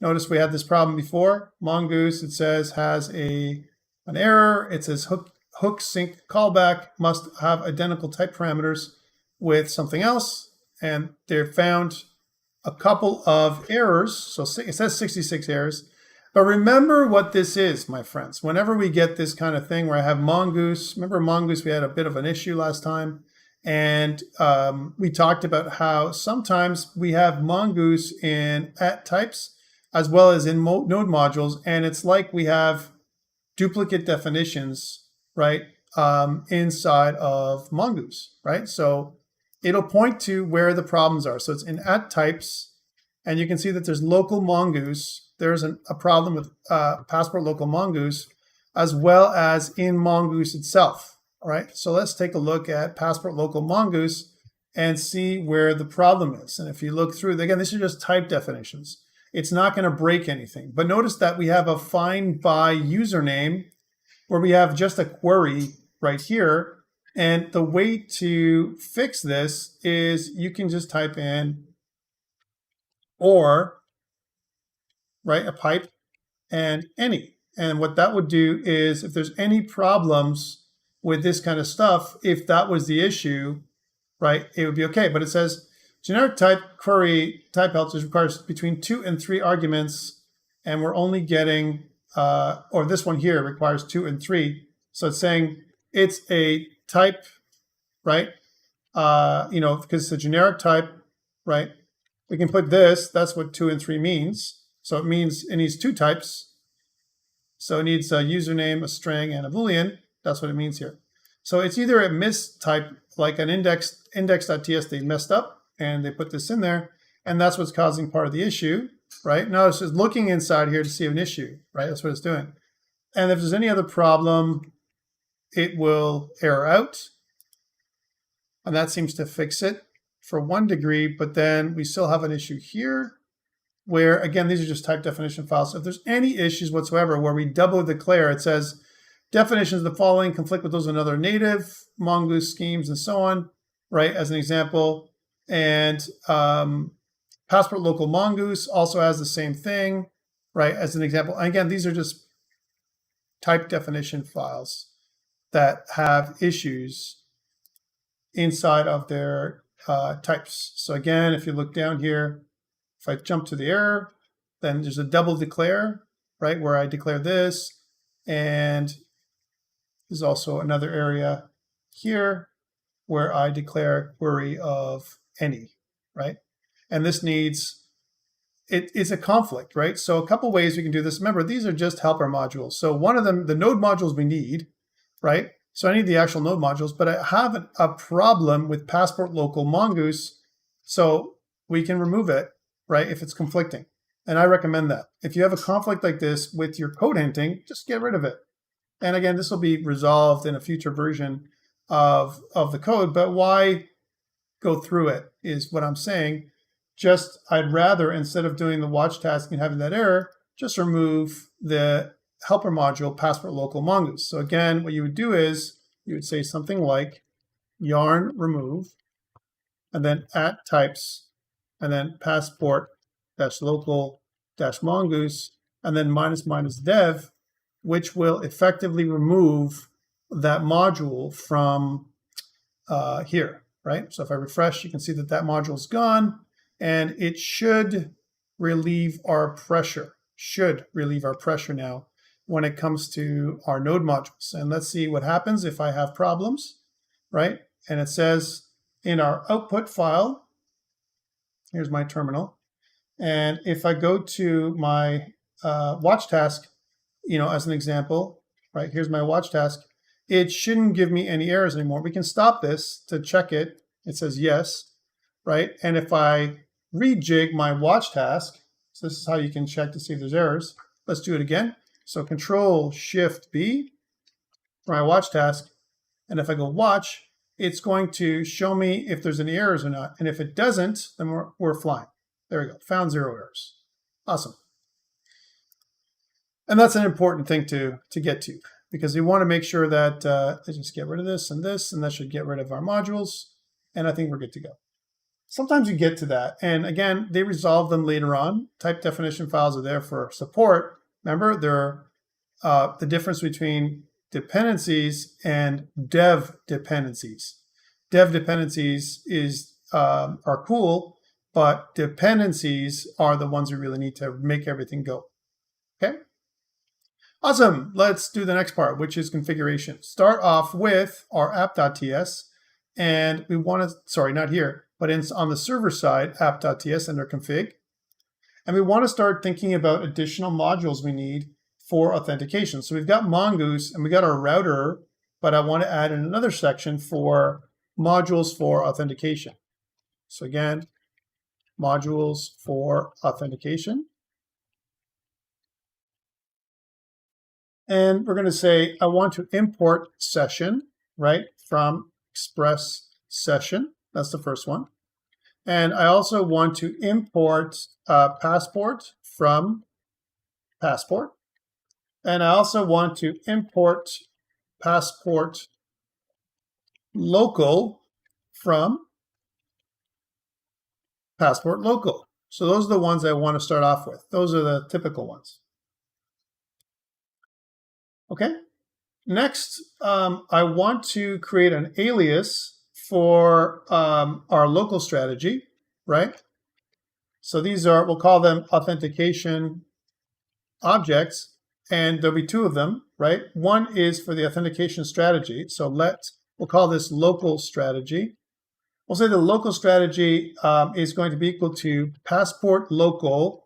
notice we had this problem before. Mongoose, it says, has an error. It says hook sync callback must have identical type parameters with something else. And they found a couple of errors. So it says 66 errors. But remember what this is, my friends. Whenever we get this kind of thing where I have Mongoose, remember Mongoose, we had a bit of an issue last time. And we talked about how sometimes we have Mongoose in at types as well as in node modules. And it's like we have duplicate definitions, right, inside of Mongoose, right? So it'll point to where the problems are. So it's in at types, and you can see that there's local Mongoose. There's a problem with passport local Mongoose, as well as in Mongoose itself, all right? So let's take a look at passport local Mongoose and see where the problem is. And if you look through, again, these are just type definitions. It's not going to break anything. But notice that we have a find by username where we have just a query right here. And the way to fix this is you can just type in or, right, a pipe and any. And what that would do is if there's any problems with this kind of stuff, if that was the issue, right, it would be okay. But it says generic type query type helps requires between 2 and 3 arguments, and we're only getting, or this one here requires 2 and 3. So it's saying it's a type, right? Because it's a generic type, right? We can put this, that's what 2 and 3 means. So it means it needs 2 types. So it needs a username, a string, and a Boolean. That's what it means here. So it's either a mistype, like an index.ts, they messed up and they put this in there, and that's what's causing part of the issue, right? Now it's just looking inside here to see an issue, right? That's what it's doing. And if there's any other problem, it will error out. And that seems to fix it for 1 degree, but then we still have an issue here where, again, these are just type definition files. So if there's any issues whatsoever where we double declare, it says definitions of the following conflict with those of another native, Mongoose schemes, and so on, right, as an example. And Passport local Mongoose also has the same thing, right? As an example. And again, these are just type definition files that have issues inside of their types. So again, if you look down here, if I jump to the error, then there's a double declare, right, where I declare this, and there's also another area here where I declare query of any, right? And this needs, it is a conflict, right? So a couple ways we can do this. Remember, these are just helper modules. So one of them, the node modules we need, right? So I need the actual node modules, but I have a problem with passport local Mongoose, so we can remove it, right, if it's conflicting. And I recommend that. If you have a conflict like this with your code hinting, just get rid of it. And again, this will be resolved in a future version of the code, but why go through it is what I'm saying. Just, I'd rather, instead of doing the watch task and having that error, just remove the helper module passport local Mongoose. So again, what you would do is you would say something like yarn remove, and then at types, and then passport dash local dash Mongoose, and then minus minus dev, which will effectively remove that module from here, right? So if I refresh, you can see that that module is gone, and it should relieve our pressure, now when it comes to our node modules. And let's see what happens if I have problems, right? And it says in our output file, here's my terminal. And if I go to my watch task, as an example, right, here's my watch task, it shouldn't give me any errors anymore. We can stop this to check it. It says yes, right? And if I rejig my watch task, so this is how you can check to see if there's errors. Let's do it again. So Control-Shift-B for my watch task. And if I go watch, it's going to show me if there's any errors or not. And if it doesn't, then we're flying. There we go, found 0 errors. Awesome. And that's an important thing to get to, because we want to make sure that I just get rid of this, and that should get rid of our modules. And I think we're good to go. Sometimes you get to that. And again, they resolve them later on. Type definition files are there for support. Remember, there are the difference between dependencies and dev dependencies. Dev dependencies are cool, but dependencies are the ones we really need to make everything go. Okay? Awesome. Let's do the next part, which is configuration. Start off with our app.ts, and we want to, sorry, not here, but on the server side, app.ts under config. And we want to start thinking about additional modules we need for authentication. So we've got Mongoose and we got our router, but I want to add in another section for modules for authentication. So again, modules for authentication. And we're going to say, I want to import session, right, from express session. That's the first one. And I also want to import passport from passport. And I also want to import passport local from passport local. So those are the ones I want to start off with. Those are the typical ones. Okay. Next, I want to create an alias for our local strategy, right? So these are, we'll call them authentication objects, and there'll be 2 of them, right? One is for the authentication strategy. So we'll call this local strategy. We'll say the local strategy is going to be equal to passport local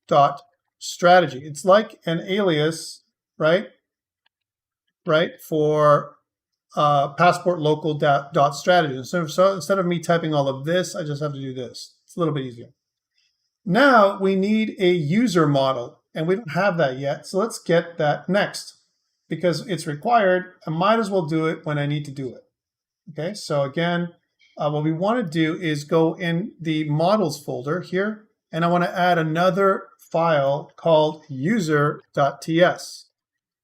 dot strategy. It's like an alias, right? For passport local dot strategy. So instead of me typing all of this, I just have to do this. It's a little bit easier. Now we need a user model, and we don't have that yet. So let's get that next, because it's required. I might as well do it when I need to do it. Okay, so again, what we want to do is go in the models folder here, and I want to add another file called user.ts.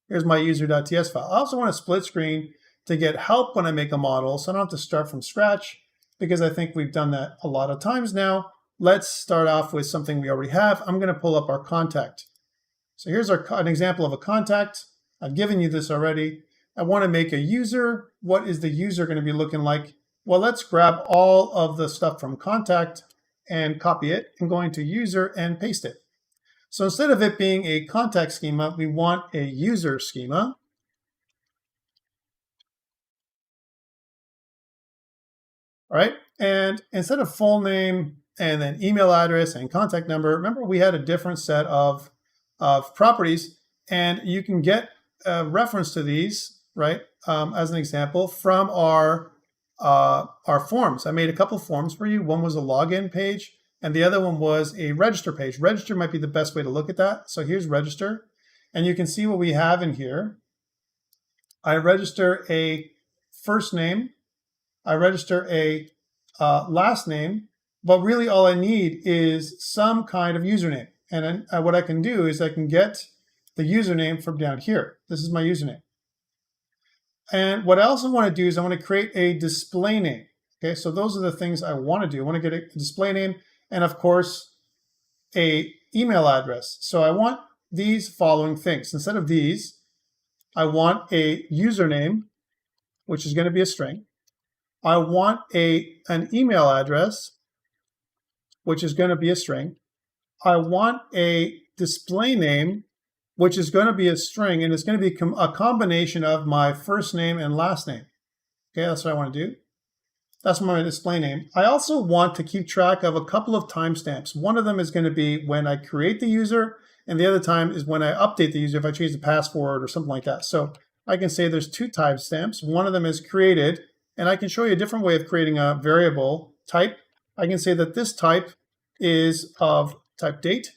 Here's my user.ts file. I also want to split screen to get help when I make a model, so I don't have to start from scratch, because I think we've done that a lot of times now. let's start off with something we already have. I'm going to pull up our contact. So here's an example of a contact. I've given you this already. I want to make a user. What is the user going to be looking like? Well, let's grab all of the stuff from contact and copy it and go into user and paste it. So instead of it being a contact schema, we want a user schema. All right, and instead of full name and then email address and contact number, remember we had a different set of properties, and you can get a reference to these, right, as an example from our forms. I made a couple forms for you. One was a login page, and the other one was a register page. Register might be the best way to look at that. So here's register, and you can see what we have in here. I register a first name. I register a last name, but really all I need is some kind of username. And then what I can do is I can get the username from down here. This is my username. And what I also want to do is I want to create a display name. Okay, so those are the things I want to do. I want to get a display name and, of course, a email address. So I want these following things. Instead of these, I want a username, which is going to be a string. I want an email address, which is going to be a string. I want a display name, which is going to be a string, and it's going to be a combination of my first name and last name. Okay, that's what I want to do. That's my display name. I also want to keep track of a couple of timestamps. One of them is going to be when I create the user, and the other time is when I update the user, if I change the password or something like that. So I can say there's two timestamps. One of them is created, and I can show you a different way of creating a variable type. I can say that this type is of type date.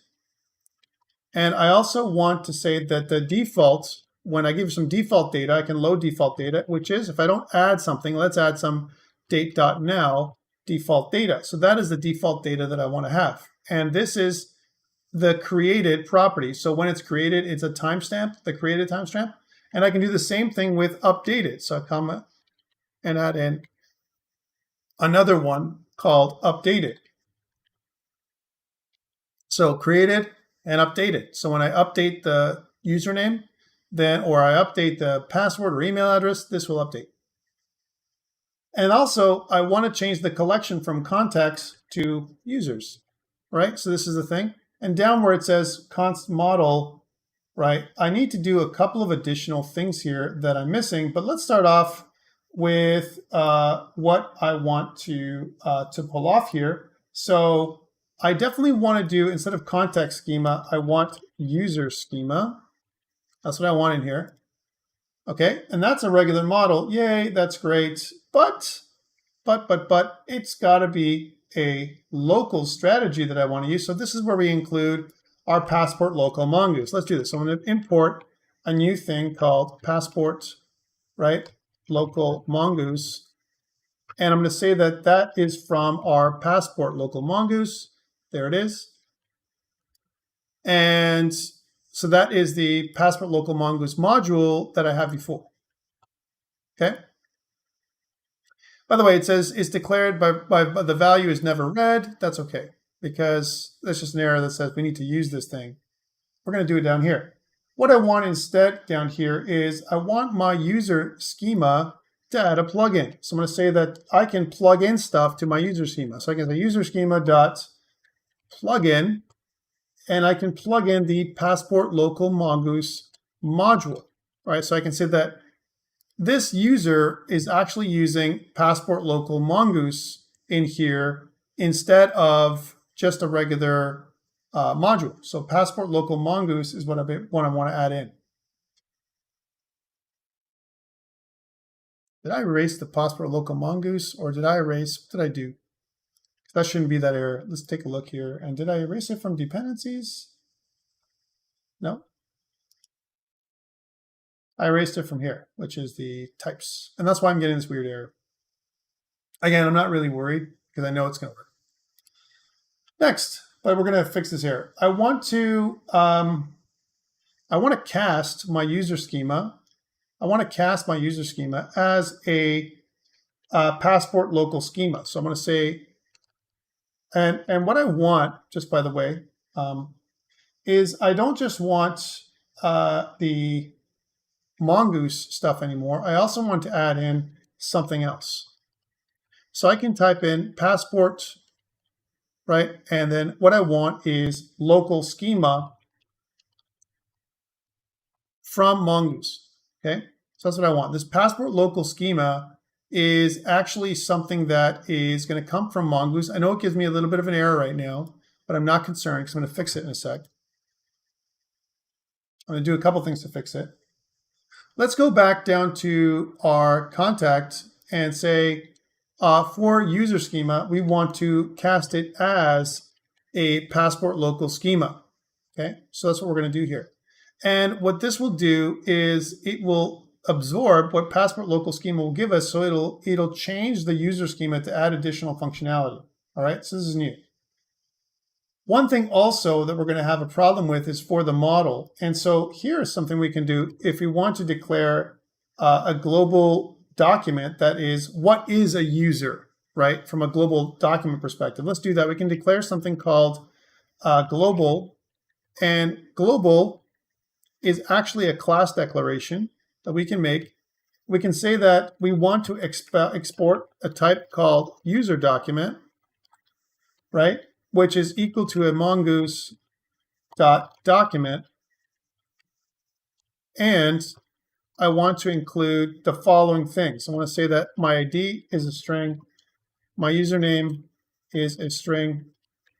And I also want to say that the default, when I give some default data, I can load default data, which is if I don't add something, let's add some date.now default data. So that is the default data that I want to have. And this is the created property. So when it's created, it's a timestamp, the created timestamp. And I can do the same thing with updated. So I come and add in another one called updated. So created and updated. So when I update the username, or I update the password or email address, this will update. And also, I want to change the collection from contacts to users, right? So this is the thing. And down where it says const model, right? I need to do a couple of additional things here that I'm missing, but let's start off with what I want to pull off here. So I definitely want to do, instead of contact schema, I want user schema. That's what I want in here. Okay, and that's a regular model. Yay, that's great. But it's got to be a local strategy that I want to use. So this is where we include our passport local mongoose. Let's do this. So I'm going to import a new thing called passport, right, local mongoose. And I'm going to say that that is from our passport local mongoose. There it is. And so that is the passport local mongoose module that I have before. Okay. By the way, it says it's declared by the value is never read. That's okay, because that's just an error that says we need to use this thing. We're going to do it down here. What I want instead down here is I want my user schema to add a plugin. So I'm going to say that I can plug in stuff to my user schema. So I can say user schema dot plugin, and I can plug in the passport local mongoose module. Right? So I can say that this user is actually using passport local mongoose in here instead of just a regular module. So passport local mongoose is what I want to add in. Did I erase the passport local mongoose, or did I erase, what did I do? That shouldn't be that error. Let's take a look here. And did I erase it from dependencies? No. I erased it from here, which is the types. And that's why I'm getting this weird error. Again, I'm not really worried because I know it's going to work. Next, but we're going to fix this error. I want to cast my user schema. I want to cast my user schema as a passport local schema. So I'm going to say And what I want, just by the way, is I don't just want the Mongoose stuff anymore. I also want to add in something else. So I can type in passport, right? And then what I want is local schema from Mongoose, okay? So that's what I want. This passport local schema is actually something that is going to come from Mongoose. I know it gives me a little bit of an error right now, but I'm not concerned because I'm going to fix it in a sec. I'm going to do a couple things to fix it. Let's go back down to our contact and say, for user schema, we want to cast it as a passport local schema. Okay, so that's what we're going to do here. And what this will do is it will absorb what passport local schema will give us, so it'll change the user schema to add additional functionality. All right, so this is new. One thing also that we're going to have a problem with is for the model. And so here is something we can do if we want to declare a global document that is, what is a user, right? From a global document perspective. Let's do that. We can declare something called global, and global is actually a class declaration that we can make. We can say that we want to export a type called user document, right? Which is equal to a mongoose.document. And I want to include the following things. I want to say that my ID is a string, my username is a string,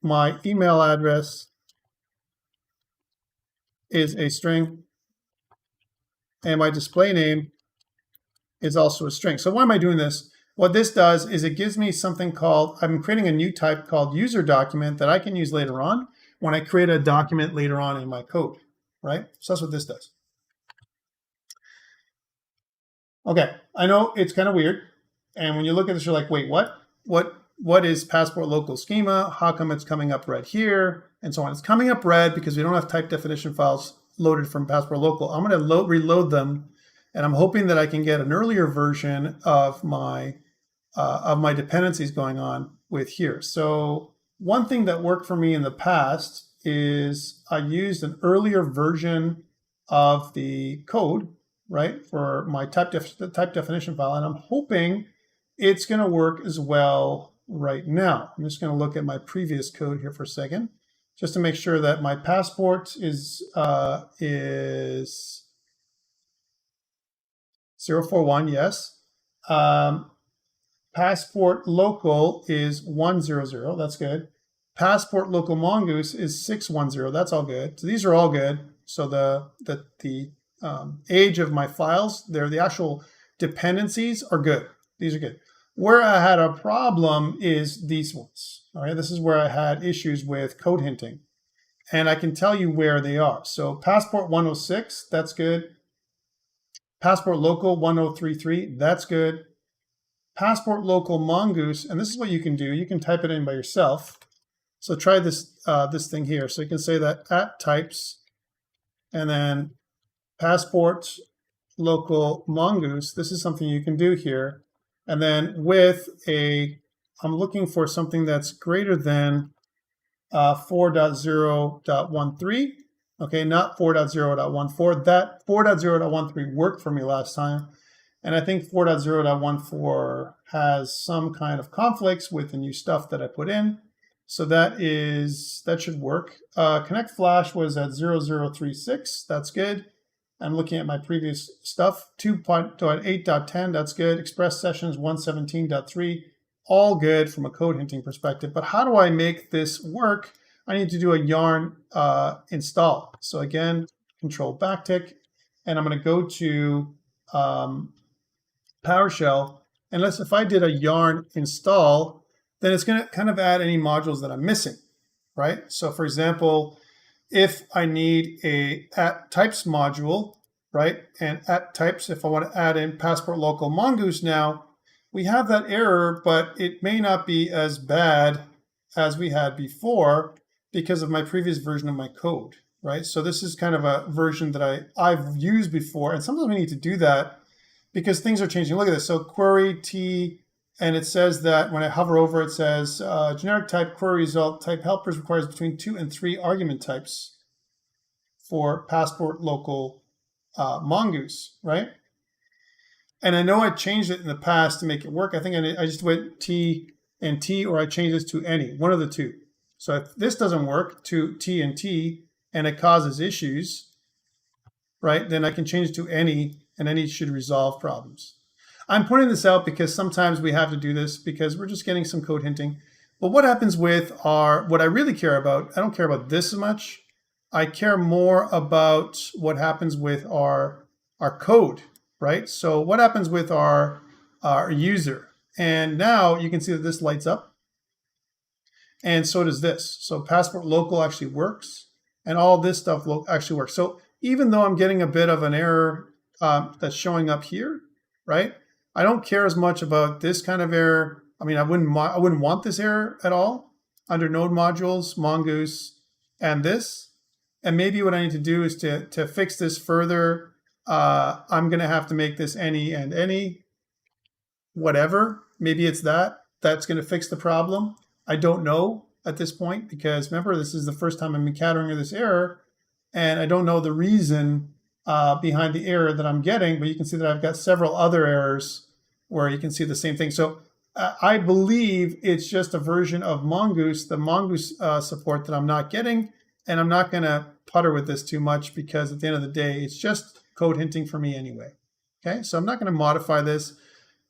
my email address is a string, and my display name is also a string. So why am I doing this? What this does is it gives me something called, I'm creating a new type called user document that I can use later on when I create a document later on in my code, right? So that's what this does. Okay, I know it's kind of weird. And when you look at this, you're like, wait, what? What is passport local schema? How come it's coming up red here? And so on. It's coming up red because we don't have type definition files loaded from passport local. I'm going to reload them, and I'm hoping that I can get an earlier version of my dependencies going on with here. So one thing that worked for me in the past is I used an earlier version of the code, right, for my type definition file, and I'm hoping it's going to work as well right now. I'm just going to look at my previous code here for a second, just to make sure that my passport is 041, yes. Passport local is 100, that's good. Passport local Mongoose is 610, that's all good. So these are all good. So the age of my files, the actual dependencies are good. These are good. Where I had a problem is these ones. All right, this is where I had issues with code hinting. And I can tell you where they are. So passport 106, that's good. Passport local 1033, that's good. Passport local Mongoose, and this is what you can do. You can type it in by yourself. So try this this thing here. So you can say that at types, and then passport local Mongoose. This is something you can do here. And then with I'm looking for something that's greater than 4.0.13. Okay, not 4.0.14. That 4.0.13 worked for me last time. And I think 4.0.14 has some kind of conflicts with the new stuff that I put in. So that should work. Connect Flash was at 0036. That's good. I'm looking at my previous stuff. 2.8.10, that's good. Express Sessions 117.3, all good from a code hinting perspective. But how do I make this work? I need to do a yarn install. So again, control backtick, and I'm going to go to PowerShell. And if I did a yarn install, then it's going to kind of add any modules that I'm missing, right? So for example, if I need a at types module, right? And at types, if I want to add in passport local Mongoose now, we have that error, but it may not be as bad as we had before because of my previous version of my code, right? So this is kind of a version that I've used before. And sometimes we need to do that because things are changing. Look at this. So query T And it says that when I hover over, it says generic type query result type helpers requires between 2 and 3 argument types for passport local Mongoose, right? And I know I changed it in the past to make it work. I think I just went T and T, or I changed this to any, one of the two. So if this doesn't work to T and T and it causes issues, right, then I can change it to any, and any should resolve problems. I'm pointing this out because sometimes we have to do this because we're just getting some code hinting. But what happens with what I really care about, I don't care about this as much. I care more about what happens with our code, right? So what happens with our user? And now you can see that this lights up. And so does this. So passport local actually works. And all this stuff actually works. So even though I'm getting a bit of an error that's showing up here, right? I don't care as much about this kind of error. I mean, I wouldn't want this error at all under node modules, Mongoose, and this. And maybe what I need to do is to fix this further. I'm going to have to make this any and any, whatever. Maybe it's that's going to fix the problem. I don't know at this point because remember, this is the first time I'm encountering this error, and I don't know the reason behind the error that I'm getting. But you can see that I've got several other errors where you can see the same thing. So I believe it's just a version of Mongoose, the Mongoose support that I'm not getting, and I'm not going to putter with this too much because at the end of the day, it's just code hinting for me anyway. Okay, so I'm not going to modify this.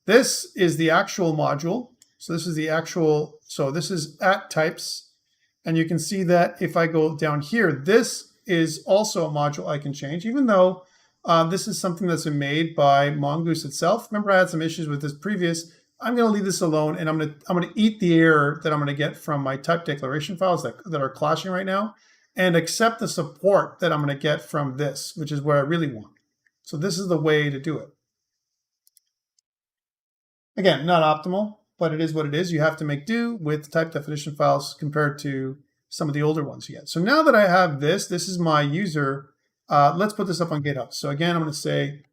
This is the actual module. So this is the actual, so this is at types. And you can see that if I go down here, this is also a module I can change, even though this is something that's been made by Mongoose itself. Remember, I had some issues with this previous. I'm going to leave this alone, and I'm going to eat the error that I'm going to get from my type declaration files that are clashing right now, and accept the support that I'm going to get from this, which is what I really want. So this is the way to do it. Again, not optimal, but it is what it is. You have to make do with type definition files compared to some of the older ones you get. So now that I have this is my user. Let's put this up on GitHub. So again, I'm going to say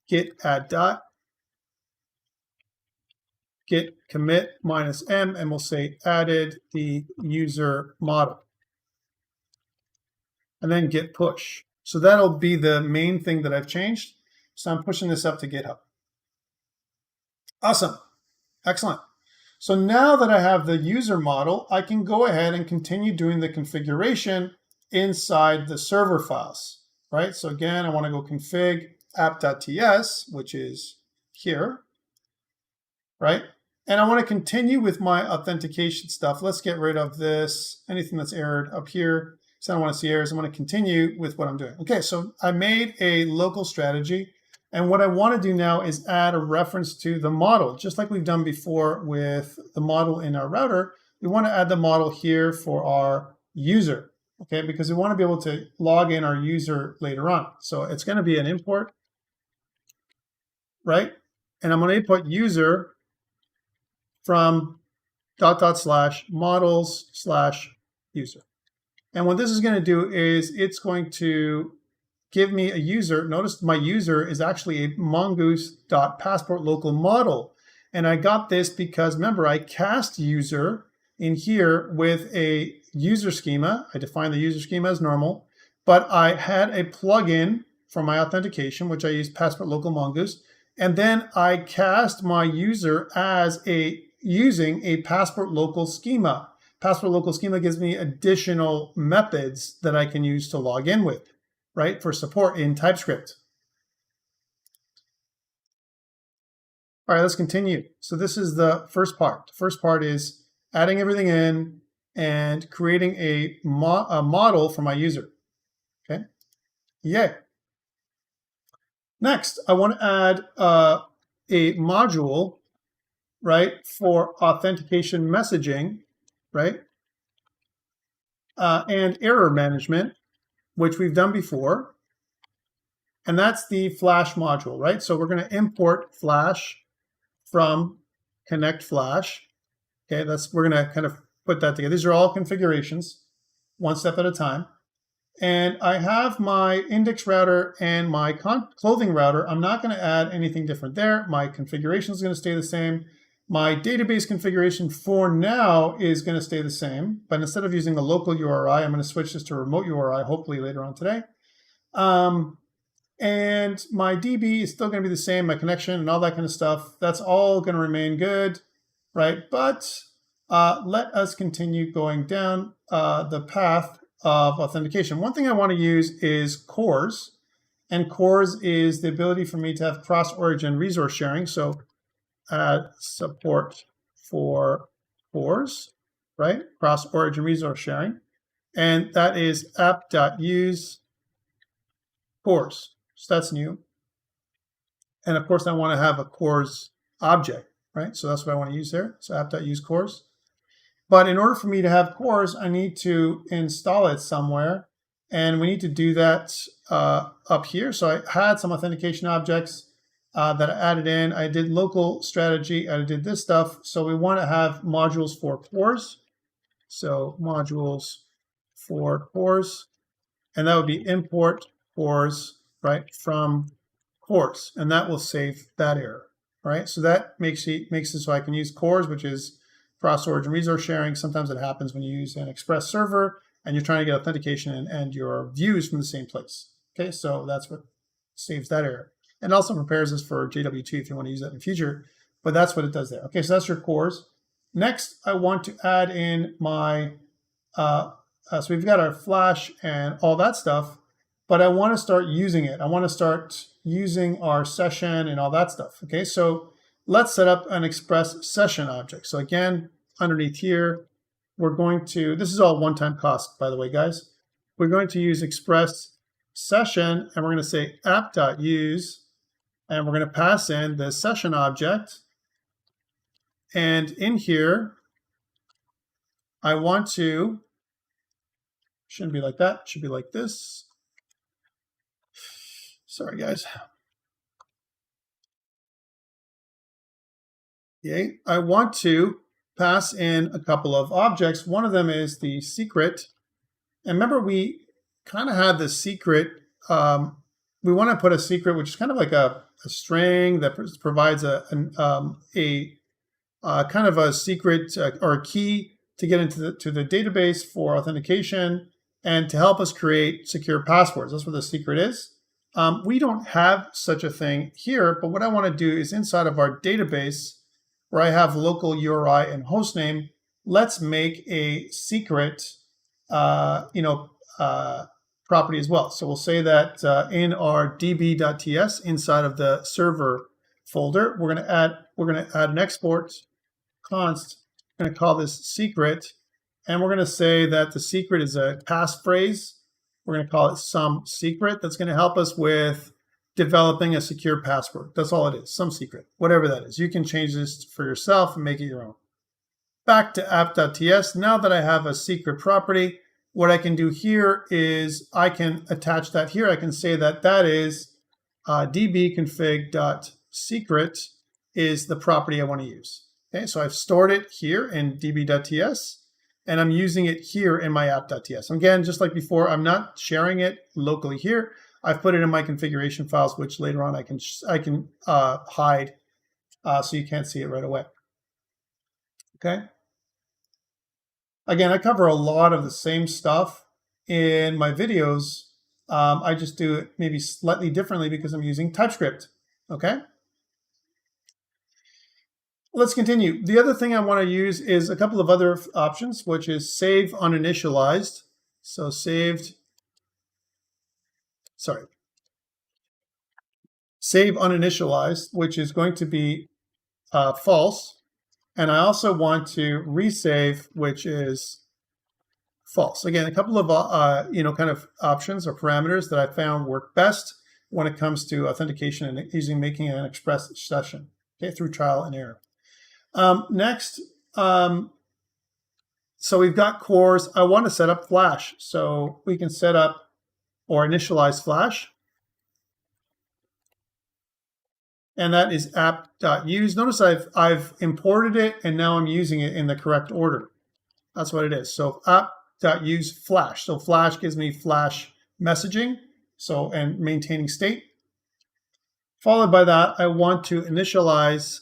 git add dot, git commit -m, and we'll say added the user model. And then git push. So that'll be the main thing that I've changed. So I'm pushing this up to GitHub. Awesome. Excellent. So now that I have the user model, I can go ahead and continue doing the configuration inside the server files, right? So again, I want to go config app.ts, which is here, right? And I want to continue with my authentication stuff. Let's get rid of this, anything that's errored up here. So I don't want to see errors. I want to continue with what I'm doing. Okay, so I made a local strategy. And what I want to do now is add a reference to the model, just like we've done before with the model in our router. We want to add the model here for our user, okay? Because we want to be able to log in our user later on. So it's going to be an import, right? And I'm going to import user from /models/user. And what this is going to do is it's going to give me a user. Notice my user is actually a mongoose.passport local model. And I got this because, remember, I cast user in here with a user schema. I defined the user schema as normal, but I had a plugin for my authentication, which I used passport local mongoose. And then I cast my user as using a passport local schema. Passport local schema gives me additional methods that I can use to log in with, right, for support in TypeScript. All right, let's continue. So this is the first part. The first part is adding everything in and creating a model for my user. Okay, yay. Next, I want to add a module, right, for authentication messaging, right, and error management, which we've done before. And that's the Flash module, right? So we're going to import Flash from connect Flash. Okay, we're going to kind of put that together. These are all configurations, one step at a time. And I have my index router and my clothing router. I'm not going to add anything different there. My configuration is going to stay the same. My database configuration for now is going to stay the same, but instead of using a local URI, I'm going to switch this to a remote URI, hopefully later on today. And my DB is still going to be the same, my connection and all that kind of stuff. That's all going to remain good, right? But let us continue going down the path of authentication. One thing I want to use is CORS. And CORS is the ability for me to have cross-origin resource sharing. So add support for CORS, right? Cross-origin resource sharing. And that is app.use CORS. So that's new. And of course, I want to have a CORS object, right? So that's what I want to use there. So app.use CORS. But in order for me to have CORS, I need to install it somewhere. And we need to do that up here. So I had some authentication objects that I added in. I did local strategy. I did this stuff. So we want to have modules for CORS. So modules for CORS. And that would be import CORS, right, from CORS. And that will save that error, right? So that makes it so I can use CORS, which is cross-origin resource sharing. Sometimes it happens when you use an Express server and you're trying to get authentication and your views from the same place. Okay, so that's what saves that error. And also prepares us for JW2 if you want to use that in the future, but that's what it does there. Okay, so that's your CORS. Next, I want to add in my, so we've got our Flash and all that stuff, but I want to start using it. I want to start using our session and all that stuff. Okay, so let's set up an Express session object. So again, underneath here, we're going to, this is all one-time cost, by the way, guys. We're going to use Express session, and we're going to say app.use, and we're going to pass in the session object. And in here, I want to, shouldn't be like that, should be like this. Sorry, guys. Okay, I want to pass in a couple of objects. One of them is the secret. And remember, we kind of had the secret. We want to put a secret, which is kind of like a string that provides a kind of a secret or a key to get into the database for authentication and to help us create secure passwords. That's what the secret is. We don't have such a thing here, but what I want to do is inside of our database, where I have local URI and hostname, let's make a secret, property as well. So we'll say that in our db.ts inside of the server folder, we're going to add an export const. We're going to call this secret, and we're going to say that the secret is a passphrase. We're going to call it some secret. That's going to help us with developing a secure password. That's all it is, some secret, whatever that is. You can change this for yourself and make it your own. Back to app.ts. Now that I have a secret property, what I can do here is I can attach that here. I can say that that is dbconfig.secret is the property I want to use. Okay, so I've stored it here in db.ts, and I'm using it here in my app.ts. Again, just like before, I'm not sharing it locally here. I've put it in my configuration files, which later on I can hide so you can't see it right away. Okay. Again, I cover a lot of the same stuff in my videos. I just do it maybe slightly differently because I'm using TypeScript. Okay. Let's continue. The other thing I want to use is a couple of other options, which is save uninitialized. So save uninitialized, which is going to be false. And I also want to resave, which is false. Again, a couple of kind of options or parameters that I found work best when it comes to authentication and making an Express session, okay, through trial and error. Next, so we've got CORS. I want to set up Flash, so we can set up or initialize Flash. And that is app.use. Notice I've imported it, and now I'm using it in the correct order. That's what it is. So app.use Flash. So Flash gives me Flash messaging, and maintaining state. Followed by that, I want to initialize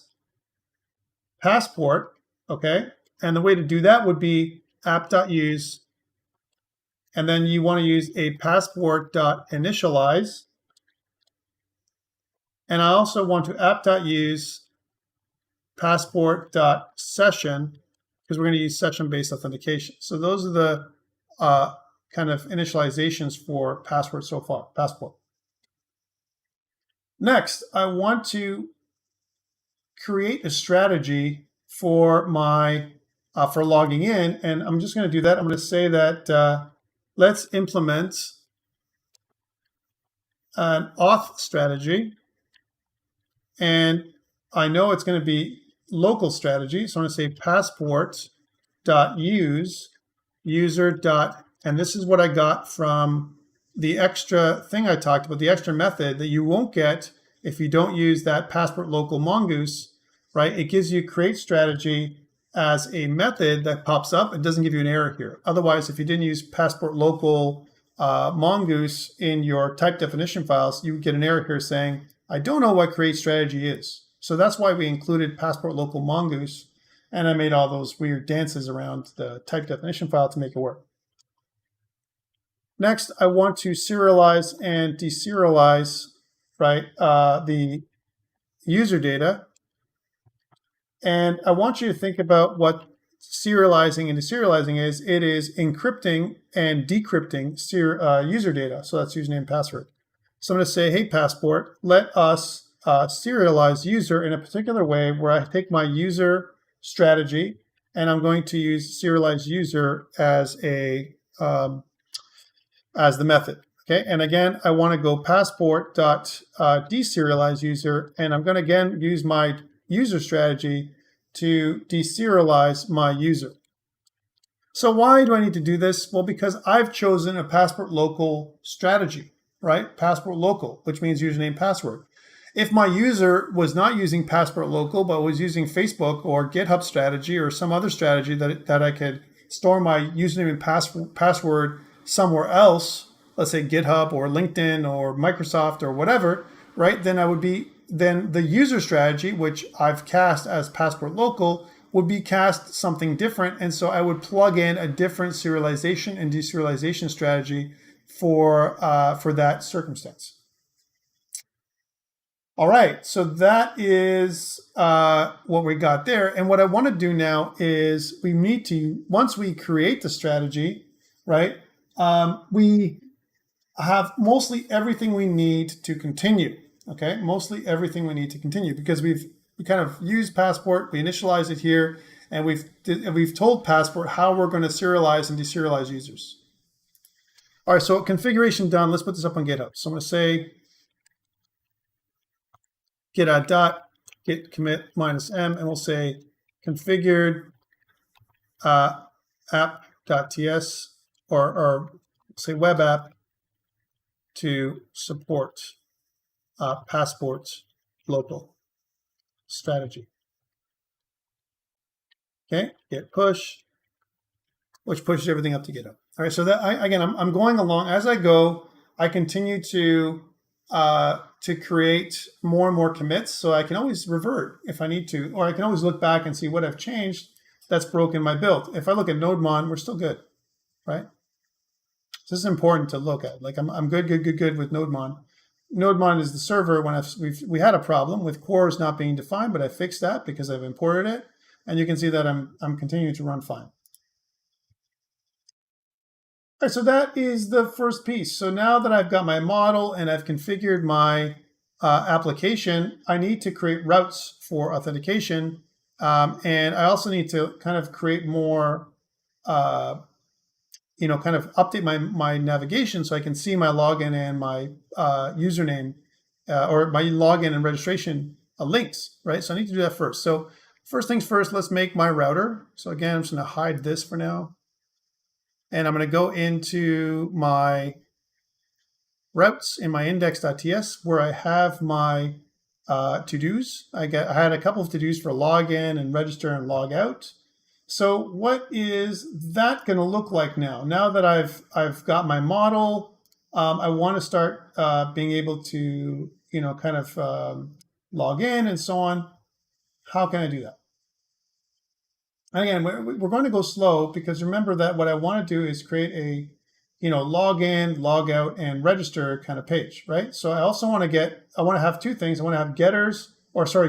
passport, okay? And the way to do that would be app.use, and then you want to use a passport.initialize. And I also want to app.use passport.session, because we're going to use session-based authentication. So those are the kind of initializations for passport so far, passport. Next, I want to create a strategy for my for logging in, and I'm just going to do that. I'm going to say that let's implement an auth strategy, and I know it's going to be local strategy, so I'm going to say passport.use user. And this is what I got from the extra thing I talked about, the extra method that you won't get if you don't use that passport local Mongoose, right? It gives you create strategy as a method that pops up. It doesn't give you an error here. Otherwise, if you didn't use passport local Mongoose in your type definition files, you would get an error here saying, I don't know what create strategy is. So that's why we included passport local Mongoose, and I made all those weird dances around the type definition file to make it work. Next, I want to serialize and deserialize, right, the user data. And I want you to think about what serializing and deserializing is. It is encrypting and decrypting user data. So that's username and password. So I'm going to say, hey, passport, let us serialize user in a particular way where I take my user strategy and I'm going to use serialize user as a as the method. Okay, and again, I want to go passport.deserialize user, and I'm going to again use my user strategy to deserialize my user. So why do I need to do this? Well, because I've chosen a passport local strategy, right? Passport local, which means username password. If my user was not using passport local, but was using Facebook or GitHub strategy or some other strategy that I could store my username and password somewhere else, let's say GitHub or LinkedIn or Microsoft or whatever, right? Then then the user strategy, which I've cast as passport local, would be cast something different. And so I would plug in a different serialization and deserialization strategy for that circumstance. All right, so that is what we got there. And what I want to do now is we need to, once we create the strategy, right, we have mostly everything we need to continue, okay? Mostly everything we need to continue because we kind of used passport, we initialize it here, and we've told passport how we're going to serialize and deserialize users. All right, so configuration done. Let's put this up on GitHub. So I'm going to say git add dot git commit -m, and we'll say configured app.ts or say web app to support passport local strategy. Okay, git push, which pushes everything up to GitHub. All right, so that I'm going along as I go. I continue to create more and more commits, so I can always revert if I need to, or I can always look back and see what I've changed that's broken my build. If I look at NodeMon, we're still good, right? So this is important to look at. Like I'm good with NodeMon. NodeMon is the server when we had a problem with cores not being defined, but I fixed that because I've imported it, and you can see that I'm continuing to run fine. All right, so that is the first piece. So now that I've got my model and I've configured my application, I need to create routes for authentication, and I also need to kind of create more. Kind of update my navigation so I can see my login and my username or my login and registration links, right? So I need to do that first. So first things first, let's make my router. So again, I'm just going to hide this for now. And I'm going to go into my routes in my index.ts where I have my to-dos. I had a couple of to-dos for login and register and log out. So what is that going to look like now? Now that I've got my model, I want to start being able to, kind of log in and so on. How can I do that? And again, we're going to go slow because remember that what I want to do is create a, log in, log out, and register kind of page, right? So I also want to have two things. I want to have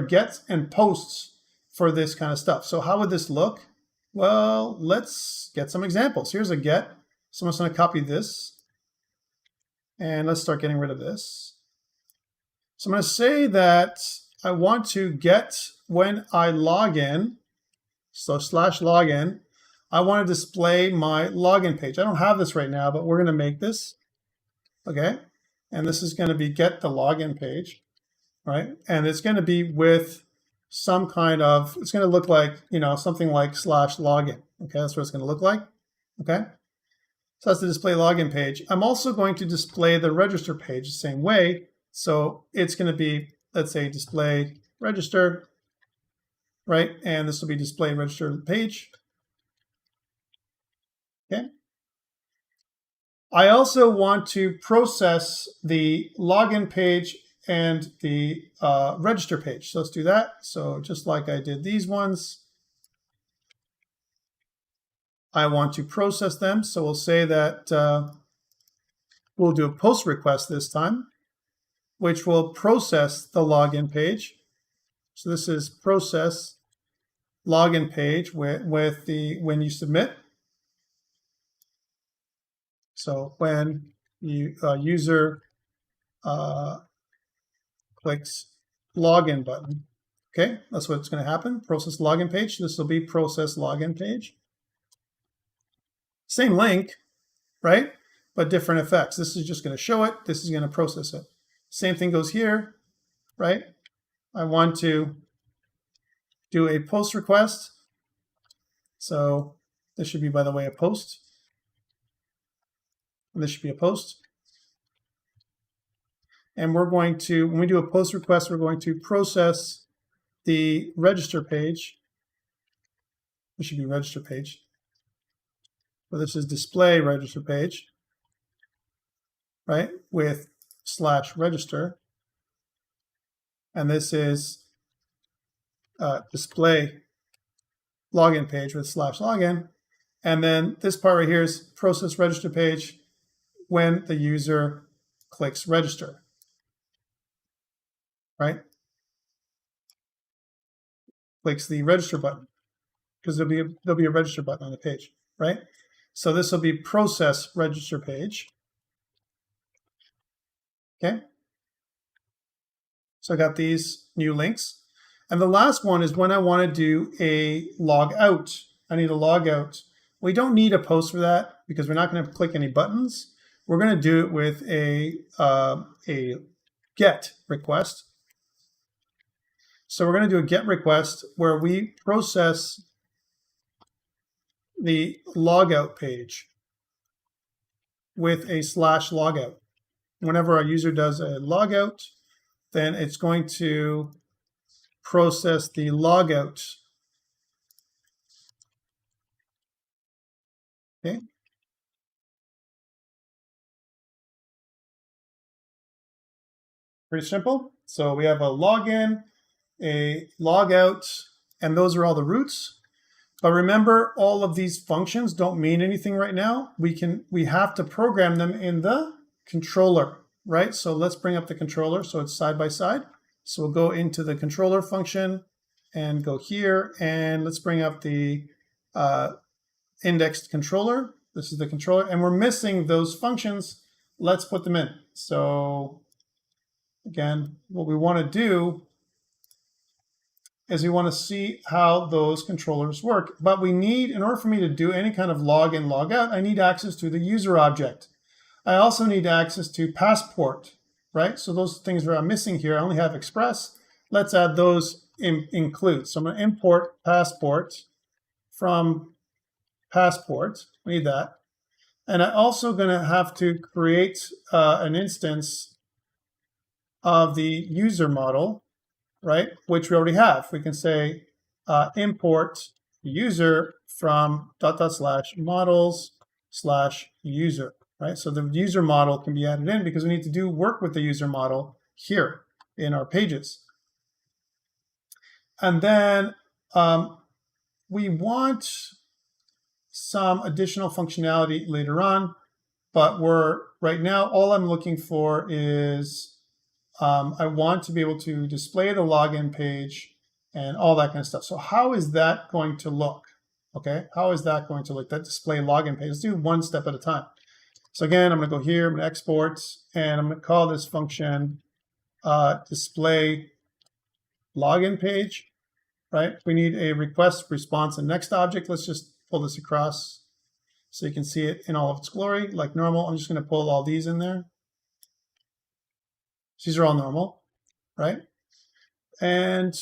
gets and posts for this kind of stuff. So how would this look? Well, let's get some examples. Here's a get. So I'm just going to copy this. And let's start getting rid of this. So I'm going to say that I want to get when I log in, so /login, I want to display my login page. I don't have this right now, but we're going to make this. Okay. And this is going to be get the login page, right? And it's going to be with some kind of, it's going to look like, something like /login. Okay. That's what it's going to look like. Okay. So that's the display login page. I'm also going to display the register page the same way. So it's going to be, let's say, display register, right? And this will be display register page. Okay. I also want to process the login page and the register page. So let's do that. So just like I did these ones, I want to process them. So we'll say that we'll do a post request this time, which will process the login page. So this is process login page with the when you submit. So when you user clicks login button, okay, that's what's going to happen. Process login page. This will be process login page. Same link, right? But different effects. This is just going to show it. This is going to process it. Same thing goes here, right? I want to do a post request. So this should be, by the way, a post. And this should be a post. And we're going to, when we do a post request, we're going to process the register page. This should be register page. So this is display register page, right? With /register. And this is display login page with /login. And then this part right here is process register page when the user clicks register, right? Clicks the register button because there'll be a register button on the page, right? So this will be process register page. Okay. So I got these new links. And the last one is when I want to do a log out. I need a log out. We don't need a post for that because we're not going to click any buttons. We're going to do it with a get request. So we're going to do a get request where we process the logout page with a /logout. Whenever our user does a logout, then it's going to process the logout. Okay. Pretty simple. So we have a login, a logout, and those are all the roots. But remember, all of these functions don't mean anything right now. We have to program them in the controller, right? So let's bring up the controller so it's side by side. So we'll go into the controller function and go here, and let's bring up the indexed controller. This is the controller, and we're missing those functions. Let's put them in. So again, what we want to do is we want to see how those controllers work. But we need, in order for me to do any kind of log in, log out, I need access to the user object. I also need access to passport, right? So those things that I'm missing here, I only have express. Let's add those include. So I'm going to import passport from passport. We need that. And I'm also going to have to create an instance of the user model, right? Which we already have. We can say import user from /models/user, right? So the user model can be added in because we need to do work with the user model here in our pages. And then we want some additional functionality later on, but right now, all I'm looking for is I want to be able to display the login page and all that kind of stuff. So how is that going to look? Okay, how is that going to look, that display login page? Let's do one step at a time. So again, I'm going to go here, I'm going to export, and I'm going to call this function display login page, right? We need a request, response, and next object. Let's just pull this across so you can see it in all of its glory, like normal. I'm just going to pull all these in there. These are all normal, right? And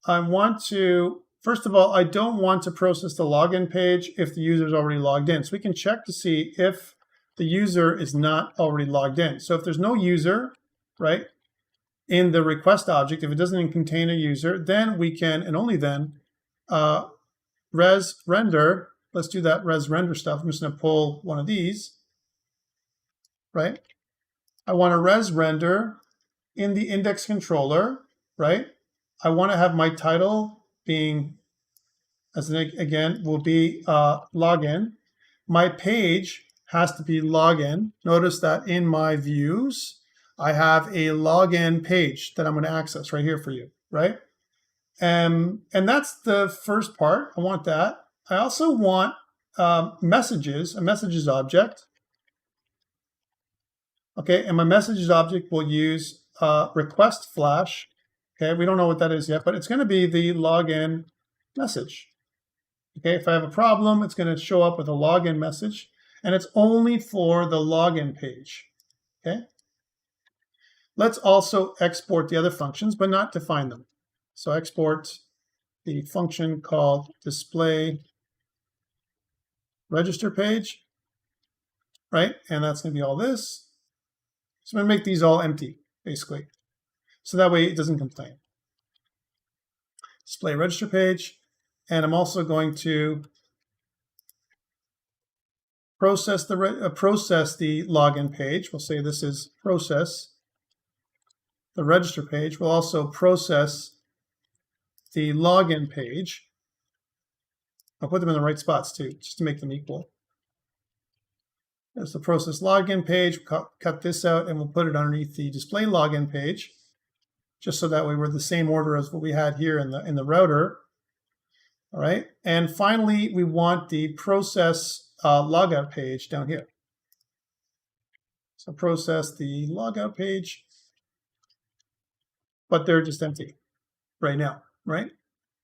I want to, first of all, I don't want to process the login page if the user is already logged in. So we can check to see if the user is not already logged in. So if there's no user, right, in the request object, if it doesn't contain a user, then we can, and only then, res render. Let's do that res render stuff. I'm just going to pull one of these, right? I want to res render in the index controller, right? I want to have my title being, as an, again, will be login. My page has to be login. Notice that in my views, I have a login page that I'm going to access right here for you, right? And that's the first part. I want that. I also want messages, a messages object. Okay, and my messages object will use request flash. Okay, we don't know what that is yet, but it's going to be the login message. Okay, if I have a problem, it's going to show up with a login message, and it's only for the login page. Okay. Let's also export the other functions, but not define them. So export the function called display register page, right? And that's going to be all this. So I'm going to make these all empty, basically. So that way it doesn't complain. Display register page. And I'm also going to process the login page. We'll say this is process the register page. We'll also process the login page. I'll put them in the right spots too, just to make them equal. There's the process login page. Cut this out and we'll put it underneath the display login page, just so that way we're the same order as what we had here in the router. All right, and finally we want the process logout page down here. So process the logout page, but they're just empty right now, right?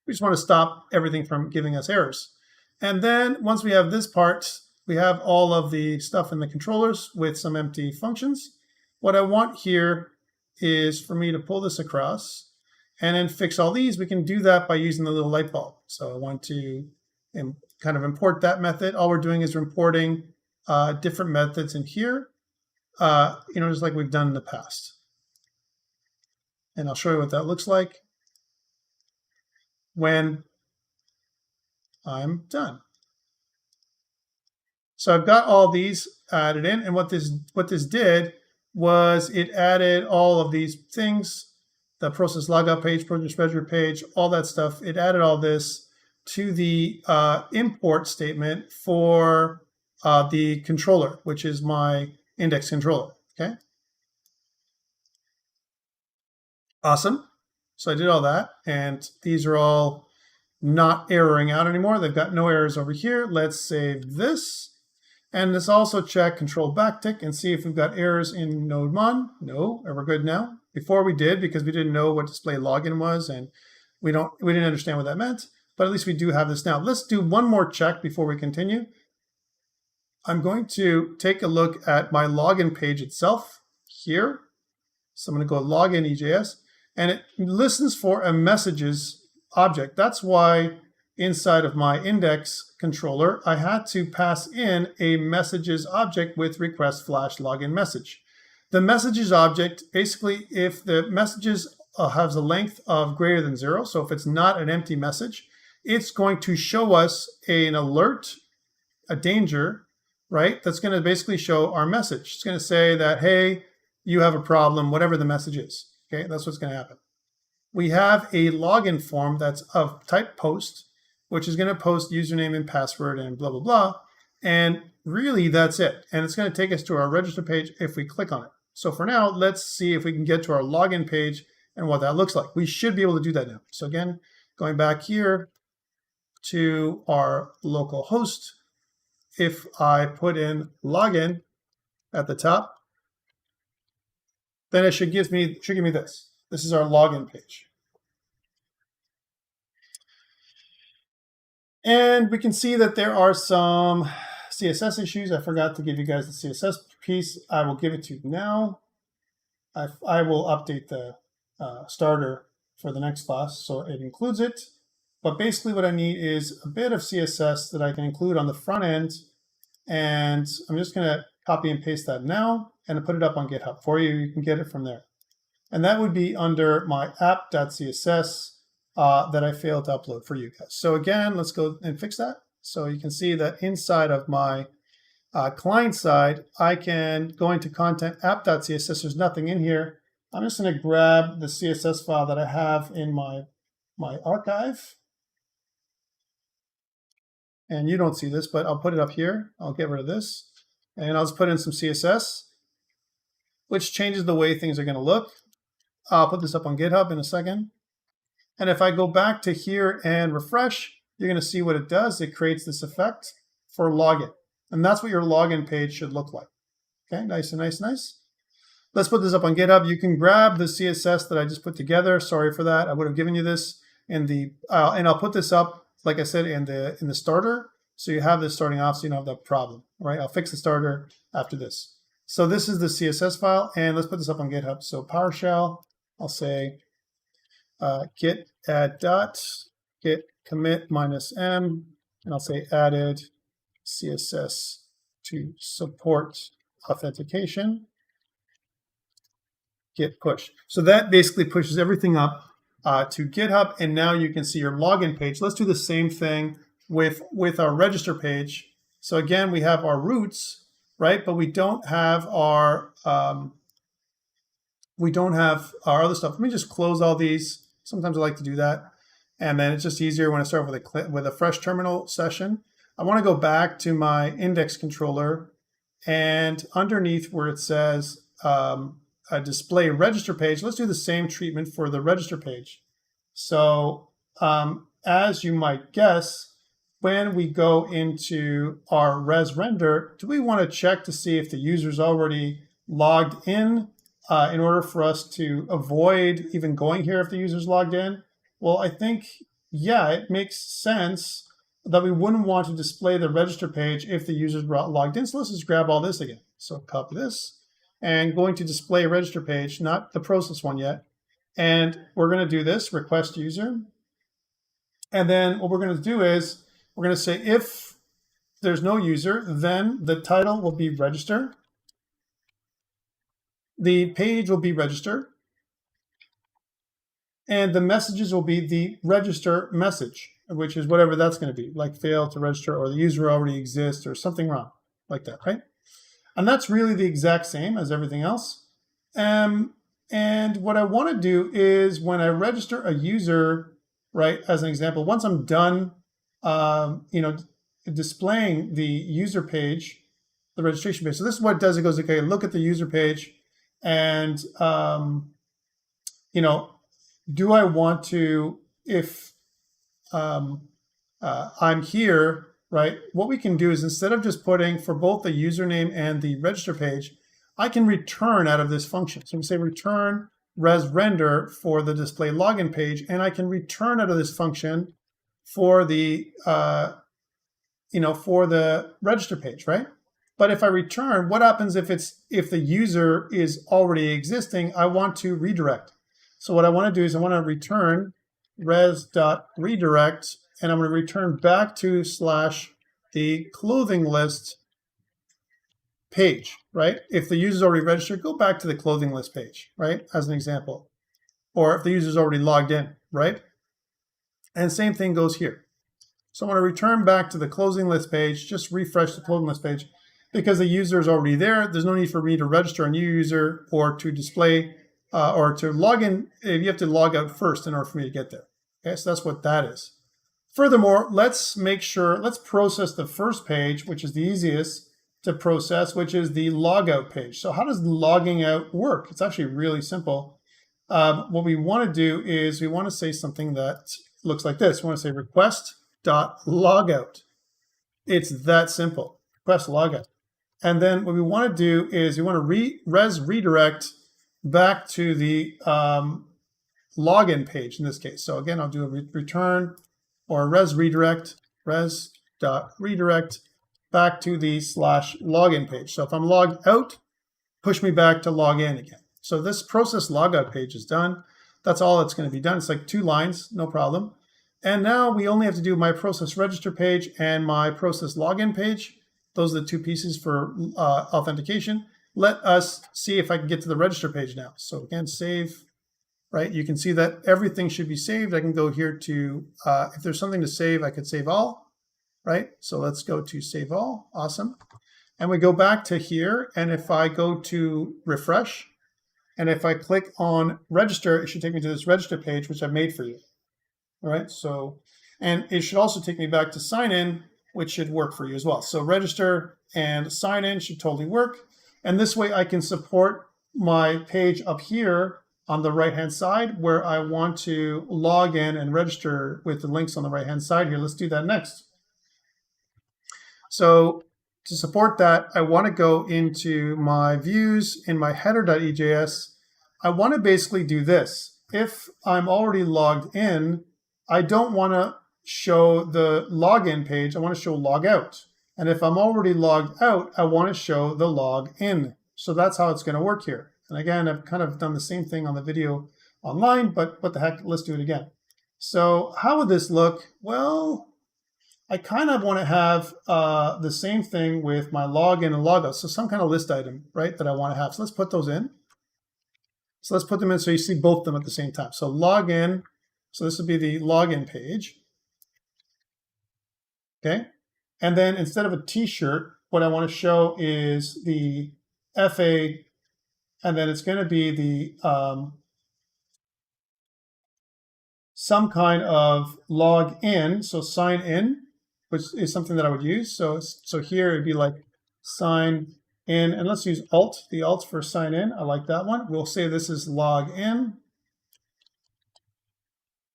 We just want to stop everything from giving us errors. And then once we have this part, we have all of the stuff in the controllers with some empty functions. What I want here is for me to pull this across and then fix all these. We can do that by using the little light bulb. So I want to kind of import that method. All we're doing is we're importing different methods in here, just like we've done in the past. And I'll show you what that looks like when I'm done. So I've got all these added in, and what this did was it added all of these things, the process logout page, process register page, all that stuff. It added all this to the import statement for the controller, which is my index controller. Okay. Awesome. So I did all that, and these are all not erroring out anymore. They've got no errors over here. Let's save this. And let's also check control backtick and see if we've got errors in NodeMon. No, we're good now. Before we did, because we didn't know what display login was, and we didn't understand what that meant, but at least we do have this now. Let's do one more check before we continue. I'm going to take a look at my login page itself here. So I'm going to go login EJS, and it listens for a messages object. That's why inside of my index controller, I had to pass in a messages object with request flash login message. The messages object, basically, if the messages has a length of greater than 0, so if it's not an empty message, it's going to show us an alert, a danger, right? That's going to basically show our message. It's going to say that, hey, you have a problem, whatever the message is. Okay, that's what's going to happen. We have a login form that's of type post, which is going to post username and password and blah, blah, blah. And really, that's it. And it's going to take us to our register page if we click on it. So for now, let's see if we can get to our login page and what that looks like. We should be able to do that now. So again, going back here to our local host, if I put in login at the top, then it should give me this. This is our login page. And we can see that there are some CSS issues. I forgot to give you guys the CSS piece. I will give it to you now. I will update the starter for the next class, so it includes it. But basically what I need is a bit of CSS that I can include on the front end. And I'm just going to copy and paste that now and put it up on GitHub for you. You can get it from there. And that would be under my app.css that I failed to upload for you guys. So again, let's go and fix that. So you can see that inside of my client side, I can go into content app.css. There's nothing in here. I'm just going to grab the CSS file that I have in my archive. And you don't see this, but I'll put it up here. I'll get rid of this. And I'll just put in some CSS, which changes the way things are going to look. I'll put this up on GitHub in a second. And if I go back to here and refresh, you're going to see what it does. It creates this effect for login. And that's what your login page should look like. Okay, nice and nice, nice. Let's put this up on GitHub. You can grab the CSS that I just put together. Sorry for that. I would have given you this in the, and I'll put this up, like I said, in the starter. So you have this starting off so you don't have that problem, right? I'll fix the starter after this. So this is the CSS file, and let's put this up on GitHub. So PowerShell, I'll say git add dot, git commit -m, and I'll say added CSS to support authentication, git push. So that basically pushes everything up to GitHub, and now you can see your login page. Let's do the same thing with our register page. So again, we have our roots, right? But we don't have our other stuff. Let me just close all these. Sometimes I like to do that, and then it's just easier when I start with a fresh terminal session. I want to go back to my Indexedcontroller, and underneath where it says a display register page, let's do the same treatment for the register page. So as you might guess, when we go into our res render, do we want to check to see if the user's already logged in order for us to avoid even going here if the user's logged in? Well, I think, yeah, it makes sense that we wouldn't want to display the register page if the user's logged in. So let's just grab all this again. So copy this and going to display register page, not the process one yet. And we're going to do this, request user. And then what we're going to do is we're going to say if there's no user, then the title will be register. The page will be register. And the messages will be the register message, which is whatever that's going to be, like fail to register or the user already exists or something wrong like that, right? And that's really the exact same as everything else. And what I want to do is when I register a user, right, as an example, once I'm done, displaying the user page, the registration page. So this is what it does. It goes, okay, look at the user page and, do I want to, if I'm here, right, what we can do is instead of just putting for both the username and the register page, I can return out of this function. So we say return res render for the display login page, and I can return out of this function for the, for the register page, right? But if I return, what happens if the user is already existing? I want to redirect. So what I want to do is I want to return res.redirect, and I'm going to return back to / the clothing list page, right? If the user is already registered, go back to the clothing list page, right? As an example. Or if the user is already logged in, right? And same thing goes here. So I want to return back to the closing list page, just refresh the closing list page because the user is already there. There's no need for me to register a new user or to display or to log in. You have to log out first in order for me to get there. Okay, so that's what that is. Furthermore, let's process the first page, which is the easiest to process, which is the logout page. So how does logging out work? It's actually really simple. What we want to do is we want to say something that looks like this. We want to say request.logout. It's that simple, request logout. And then what we want to do is we want to redirect back to the login page in this case. So again, I'll do a return or res.redirect back to the /login page. So if I'm logged out, push me back to log in again. So this process logout page is done. That's all that's going to be done. It's like 2 lines, no problem. And now we only have to do my process register page and my process login page. Those are the 2 pieces for authentication. Let us see if I can get to the register page now. So again, save, right? You can see that everything should be saved. I can go here to, if there's something to save, I could save all, right? So let's go to save all, awesome. And we go back to here, and if I go to refresh, and if I click on register, it should take me to this register page, which I've made for you. All right, so, and it should also take me back to sign in, which should work for you as well. So register and sign in should totally work. And this way I can support my page up here on the right-hand side where I want to log in and register with the links on the right-hand side here. Let's do that next. So to support that, I want to go into my views in my header.ejs. I want to basically do this. If I'm already logged in, I don't want to show the login page. I want to show logout. And if I'm already logged out, I want to show the log in. So that's how it's going to work here. And again, I've kind of done the same thing on the video online, but what the heck, let's do it again. So how would this look? Well, I kind of want to have the same thing with my login and logout. So some kind of list item, right, that I want to have. So let's put those in. So let's put them in so you see both of them at the same time. So login, so this would be the login page. Okay. And then instead of a t-shirt, what I want to show is the FA, and then it's going to be the some kind of log in, so sign in, which is something that I would use. So here it'd be like sign in, and let's use alt, the alt for sign in. I like that one. We'll say this is log in,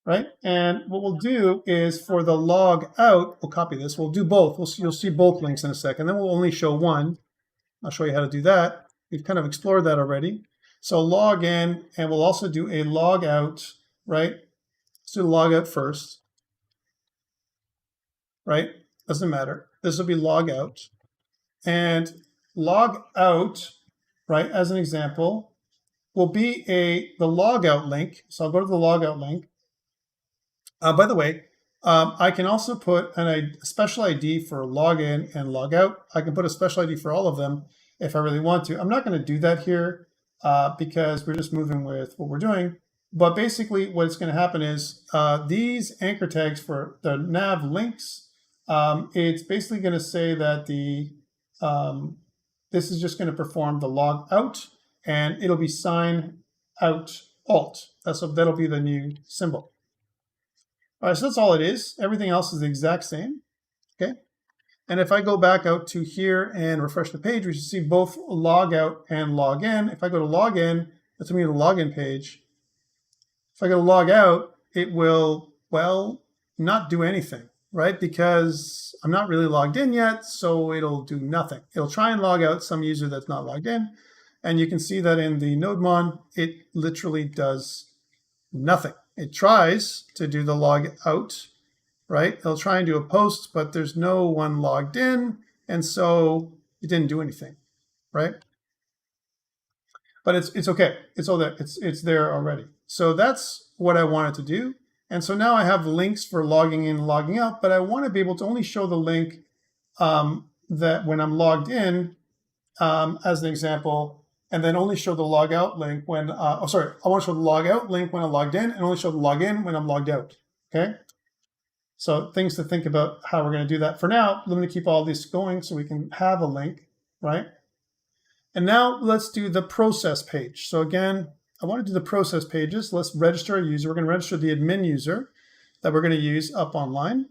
right? And what we'll do is for the log out, we'll copy this. We'll do both. You'll see both links in a second. Then we'll only show one. I'll show you how to do that. We've kind of explored that already. So log in, and we'll also do a log out, right? Let's do log out first, right? Doesn't matter. This will be log out. And log out, right, as an example, will be the logout link. So I'll go to the logout link. By the way, I can also put a special ID for login and logout. I can put a special ID for all of them if I really want to. I'm not going to do that here because we're just moving with what we're doing. But basically what's going to happen is these anchor tags for the nav links, it's basically going to say that this is just going to perform the log out, and it'll be sign out alt. That'll be the new symbol. All right, so that's all it is. Everything else is the exact same, okay? And if I go back out to here and refresh the page, we should see both log out and log in. If I go to log in, that's going to be the login page. If I go to log out, it will, well, not do anything, right? Because I'm not really logged in yet, so it'll do nothing. It'll try and log out some user that's not logged in. And you can see that in the NodeMon, it literally does nothing. It tries to do the log out, right? It'll try and do a post, but there's no one logged in, and so it didn't do anything, right? But it's okay. It's all there. It's there already. So that's what I wanted to do. And so now I have links for logging in and logging out, but I want to be able to only show the link that when I'm logged in, as an example, and then only show the log out link when, I want to show the log out link when I'm logged in and only show the login when I'm logged out, okay? So things to think about how we're going to do that. For now, let me keep all this going so we can have a link, right? And now let's do the process page. So again, I want to do the process pages. Let's register a user. We're going to register the admin user. that we're going to use up online.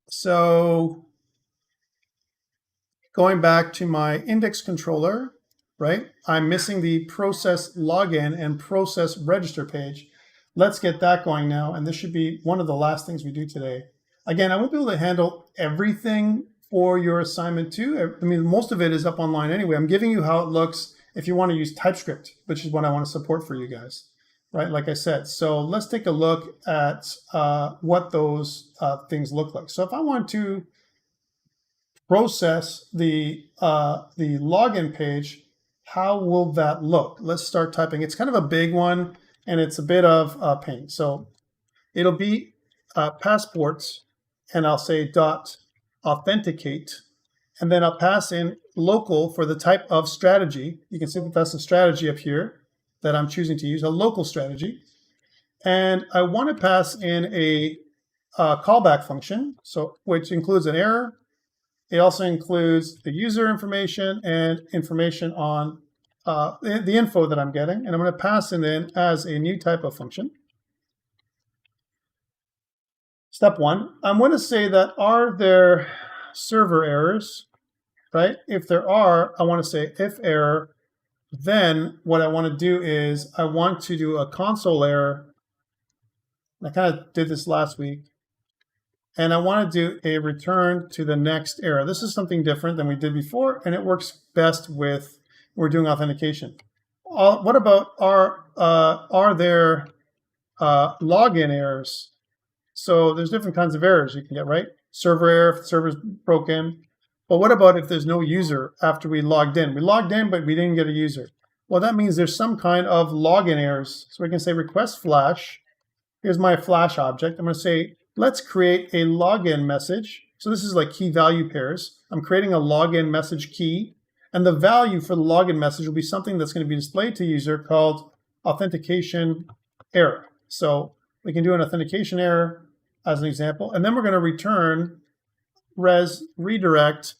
So going back to my index controller, right? I'm missing the process login and process register page. Let's get that going now. And this should be one of the last things we do today. Again, I won't be able to handle everything for your assignment too. I mean, most of it is up online anyway. I'm giving you how it looks if you want to use TypeScript, which is what I want to support for you guys, right? Like I said. So let's take a look at what those things look like. So if I want to process the login page, how will that look? Let's start typing. It's kind of a big one, and it's a bit of a pain. So it'll be passports, and I'll say dot authenticate, and then I'll pass in local for the type of strategy. You can see that that's a strategy up here that I'm choosing to use, a local strategy. And I want to pass in a callback function, so which includes an error. It also includes the user information and information on the info that I'm getting. And I'm going to pass it in as a new type of function. Step one, I'm going to say that are there server errors, right? If there are, I want to say if error, then what I want to do is I want to do a console error. I kind of did this last week. And I want to do a return to the next error. This is something different than we did before, and it works best with when we're doing authentication. What about are there login errors? So there's different kinds of errors you can get, right? Server error, if the server's broken. But what about if there's no user after we logged in? We logged in, but we didn't get a user. Well, that means there's some kind of login errors. So we can say request flash. Here's my flash object. I'm going to say, let's create a login message. So this is like key value pairs. I'm creating a login message key. And the value for the login message will be something that's going to be displayed to user called authentication error. So we can do an authentication error as an example. And then we're going to return redirect,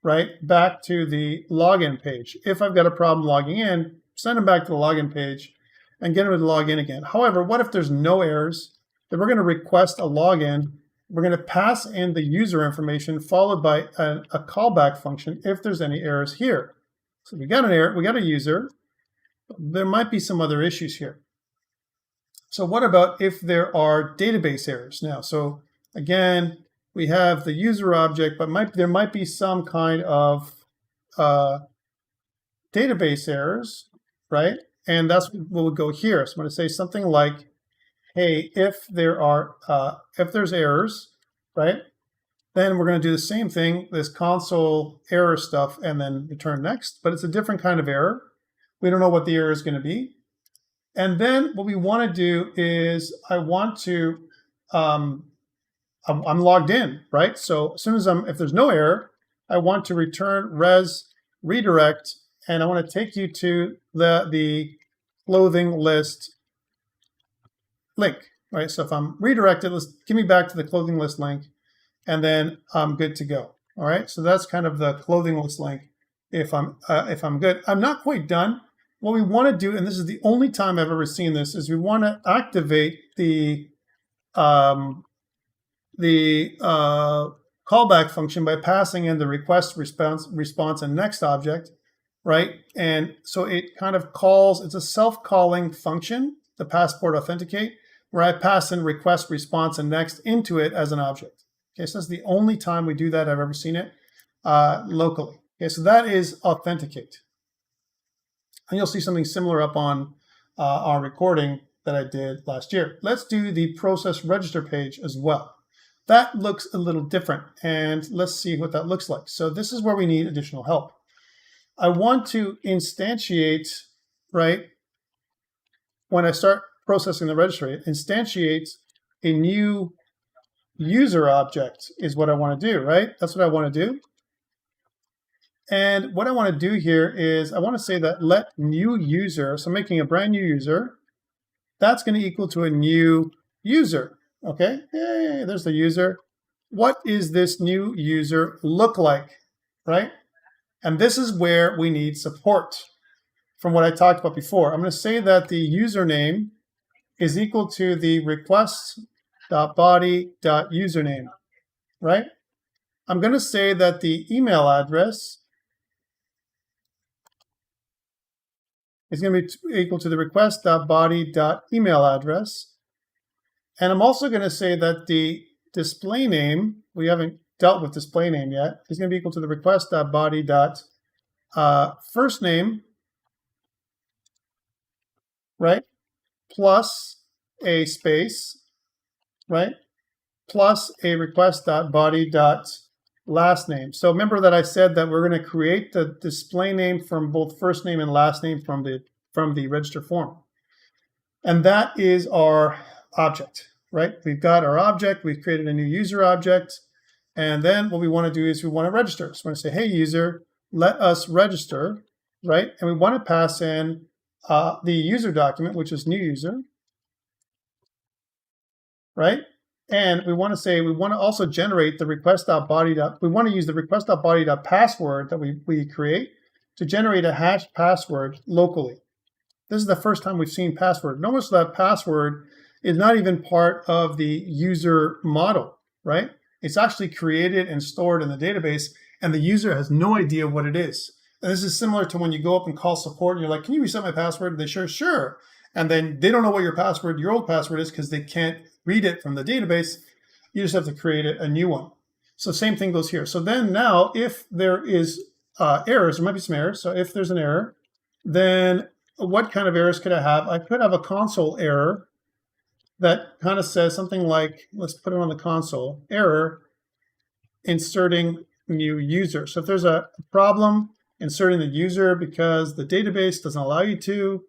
right, back to the login page. If I've got a problem logging in, send them back to the login page and get them to log in again. However, what if there's no errors? Then we're going to request a login. We're going to pass in the user information followed by a callback function if there's any errors here. So we got an error, we got a user. There might be some other issues here. So what about if there are database errors now? So again, we have the user object, but there might be some kind of database errors, right? And that's what we'll go here. So I'm going to say something like, hey, if there's errors, right? Then we're going to do the same thing, this console error stuff, and then return next. But it's a different kind of error. We don't know what the error is going to be. And then what we want to do is I want to, I'm logged in, right? So as soon as if there's no error, I want to return redirect, and I want to take you to the clothing list link, right? So if I'm redirected, give me back to the clothing list link, and then I'm good to go. All right, so that's kind of the clothing list link if I'm good. I'm not quite done. What we want to do, and this is the only time I've ever seen this, is we want to activate the callback function by passing in the request response and next object, right? And so it kind of calls, it's a self-calling function, the passport authenticate, where I pass in request response and next into it as an object. Okay, so that's the only time we do that I've ever seen it locally. Okay, so that is authenticate. And you'll see something similar up on our recording that I did last year. Let's do the process register page as well. That looks a little different, and let's see what that looks like. So this is where we need additional help. I want to instantiate, right, when I start processing the registry, instantiate a new user object is what I want to do, right? That's what I want to do. And what I want to do here is I want to say that let new user, so making a brand new user, that's going to equal to a new user. Okay, yay, there's the user. What is this new user look like, right? And this is where we need support from what I talked about before. I'm going to say that the username is equal to the request.body.username, right? I'm going to say that the email address is going to be equal to the request.body.email address. And I'm also going to say that the display name, we haven't dealt with display name yet, is going to be equal to the request.body.first name, right? Plus a space, right? Plus a request.body.last name. So remember that I said that we're going to create the display name from both first name and last name from the register form. And that is our object, right? We've got our object, we've created a new user object, and then what we want to do is we want to register. So we're going to say, hey, user, let us register, right? And we want to pass in the user document, which is new user, right? And we want to say, we want to also generate the request.body. We want to use the request.body.password that we create to generate a hash password locally. This is the first time we've seen password. Notice that password is not even part of the user model, right? It's actually created and stored in the database, and the user has no idea what it is. And this is similar to when you go up and call support and you're like, can you reset my password? And they sure. And then they don't know what your old password is because they can't read it from the database. You just have to create a new one. So same thing goes here. So then now if there is errors, there might be some errors. So if there's an error, then what kind of errors could I have? I could have a console error that kind of says something like, let's put it on the console, error inserting new user. So if there's a problem inserting the user because the database doesn't allow you to,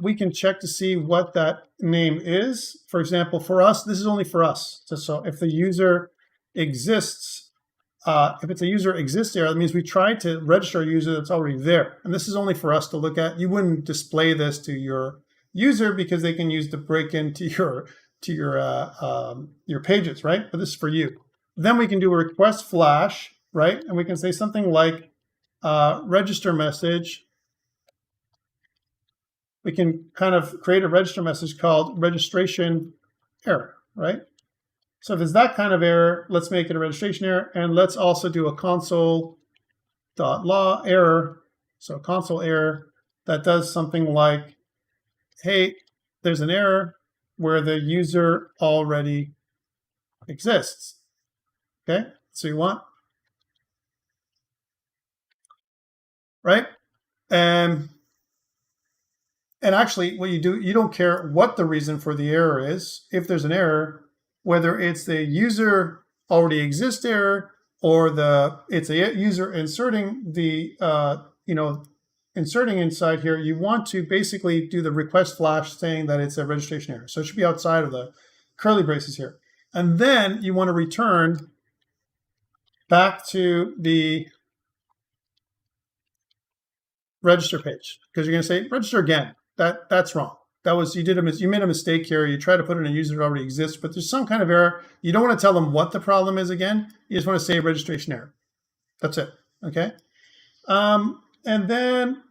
we can check to see what that name is. For example, for us, this is only for us. So if the user exists, if it's a user exists error, that means we tried to register a user that's already there. And this is only for us to look at. You wouldn't display this to your user because they can use to break into your pages, right? But this is for you. Then we can do a request flash, right? And we can say something like register message. We can kind of create a register message called registration error, right? So if it's that kind of error, let's make it a registration error, and let's also do a console.log error. So a console error that does something like, hey, there's an error where the user already exists. Okay, so you want, right? And actually what you do, you don't care what the reason for the error is. If there's an error, whether it's the user already exists error or it's a user inserting the, inserting inside here, you want to basically do the request flash saying that it's a registration error. So it should be outside of the curly braces here. And then you want to return back to the register page because you're going to say register again. That's wrong. You made a mistake here. You try to put in a user that already exists, but there's some kind of error. You don't want to tell them what the problem is again. You just want to say registration error. That's it. Okay. And then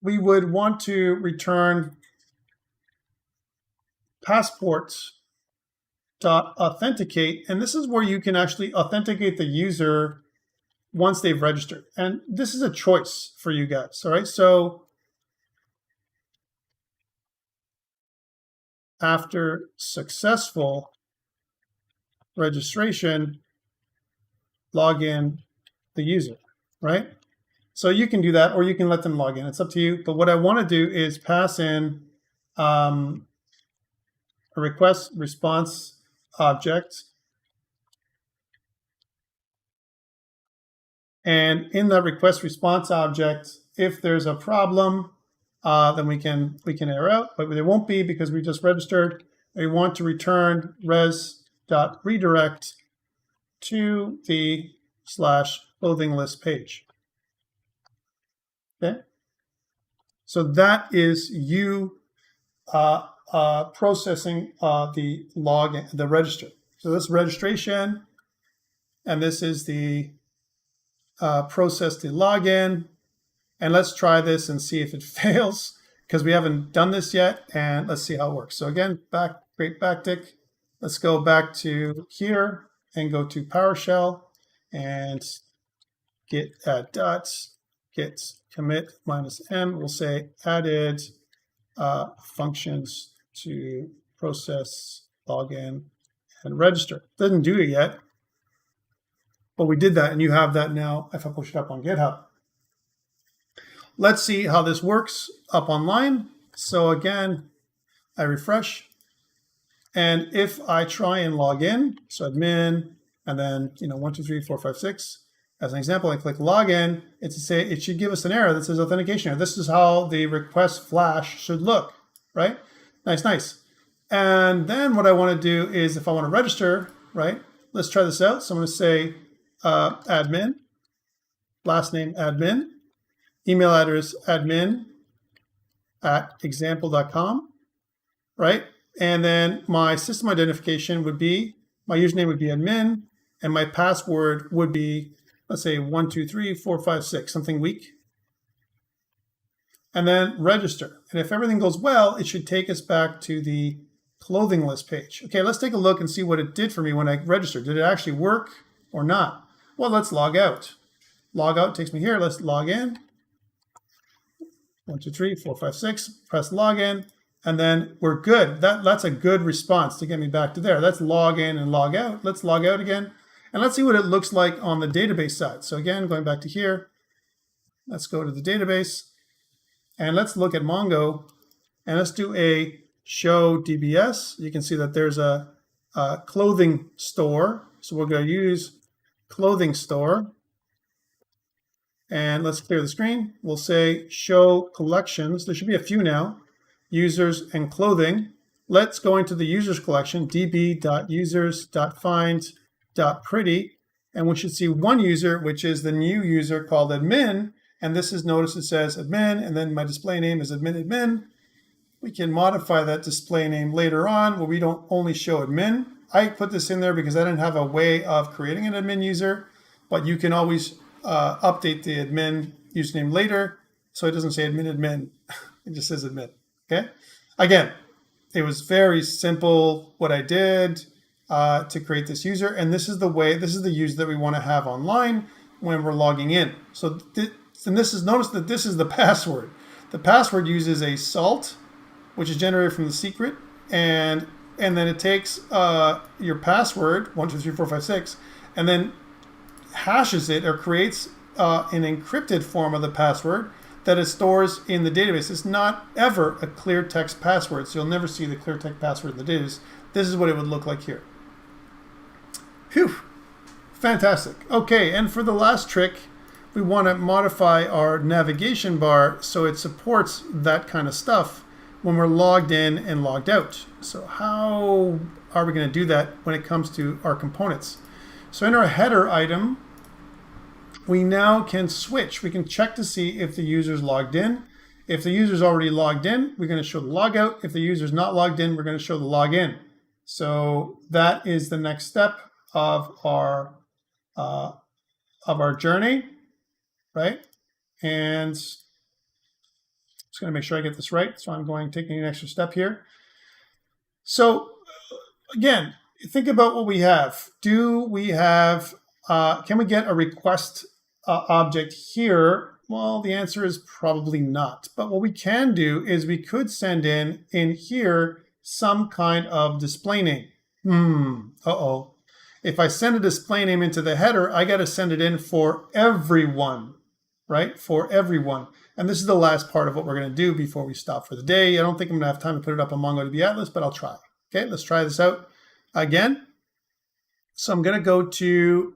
we would want to return passports.authenticate, and this is where you can actually authenticate the user once they've registered. And this is a choice for you guys. All right. So after successful registration, log in the user, right? So you can do that, or you can let them log in. It's up to you. But what I want to do is pass in a request response object. And in that request response object, if there's a problem, then we can error out, but there won't be because we just registered. We want to return res.redirect to the /clothing list page. Okay, so that is you processing the register. So this is registration, and this is the process the login. And let's try this and see if it fails. because we haven't done this yet, and let's see how it works. So again, great backtick. Let's go back to here and go to PowerShell and git add dots, git commit -m. We'll say added functions to process, login, and register. Doesn't do it yet, but we did that, and you have that now if I push it up on GitHub. Let's see how this works up online. So again, I refresh, and if I try and log in, so admin, and then 1, 2, 3, 4, 5, 6. As an example, I click login. It should give us an error that says authentication error. This is how the request flash should look, right? Nice. And then what I want to do is, if I want to register, right? Let's try this out. So I'm going to say admin, last name admin, email address admin@example.com, right? And then my system identification would be, my username would be admin, and my password would be, let's say 1, 2, 3, 4, 5, 6, something weak. And then register. And if everything goes well, it should take us back to the clothing list page. Okay, let's take a look and see what it did for me when I registered. Did it actually work or not? Well, let's log out. Log out takes me here. Let's log in. 1, 2, 3, 4, 5, 6. Press login, and then we're good. That's a good response to get me back to there. Let's log in and log out. Let's log out again. And let's see what it looks like on the database side. So again, going back to here, let's go to the database, and let's look at Mongo, and let's do a show DBS. You can see that there's a clothing store. So we're going to use clothing store. And let's clear the screen. We'll say show collections. There should be a few now. Users and clothing. Let's go into the users collection, db.users.find.pretty, and we should see one user, which is the new user called admin. And this is, notice it says admin, and then my display name is admin. We can modify that display name later on where we don't only show admin. I put this in there because I didn't have a way of creating an admin user, but you can always update the admin username later, so it doesn't say admin. It just says admin. Okay. Again, it was very simple what I did to create this user, and this is the user that we want to have online when we're logging in. So notice that this is the password. The password uses a salt, which is generated from the secret, and then it takes your password 1, 2, 3, 4, 5, 6, and then hashes it or creates an encrypted form of the password that it stores in the database. It's not ever a clear text password, so you'll never see the clear text password in the database. This is what it would look like here. Phew, fantastic. Okay, and for the last trick, we want to modify our navigation bar so it supports that kind of stuff when we're logged in and logged out. So how are we going to do that when it comes to our components? So in our header item, we now can switch. We can check to see if the user's logged in. If the user's already logged in, we're going to show the logout. If the user's not logged in, we're going to show the login. So that is the next step of our journey, right? And just going to make sure I get this right. So I'm taking an extra step here. So again, think about what we have. Do we have, can we get a request object here? Well, the answer is probably not. But what we can do is we could send in here some kind of display name. If I send a display name into the header, I got to send it in for everyone, right? For everyone. And this is the last part of what we're going to do before we stop for the day. I don't think I'm going to have time to put it up on MongoDB Atlas, but I'll try. Okay, let's try this out again. So I'm going to go to,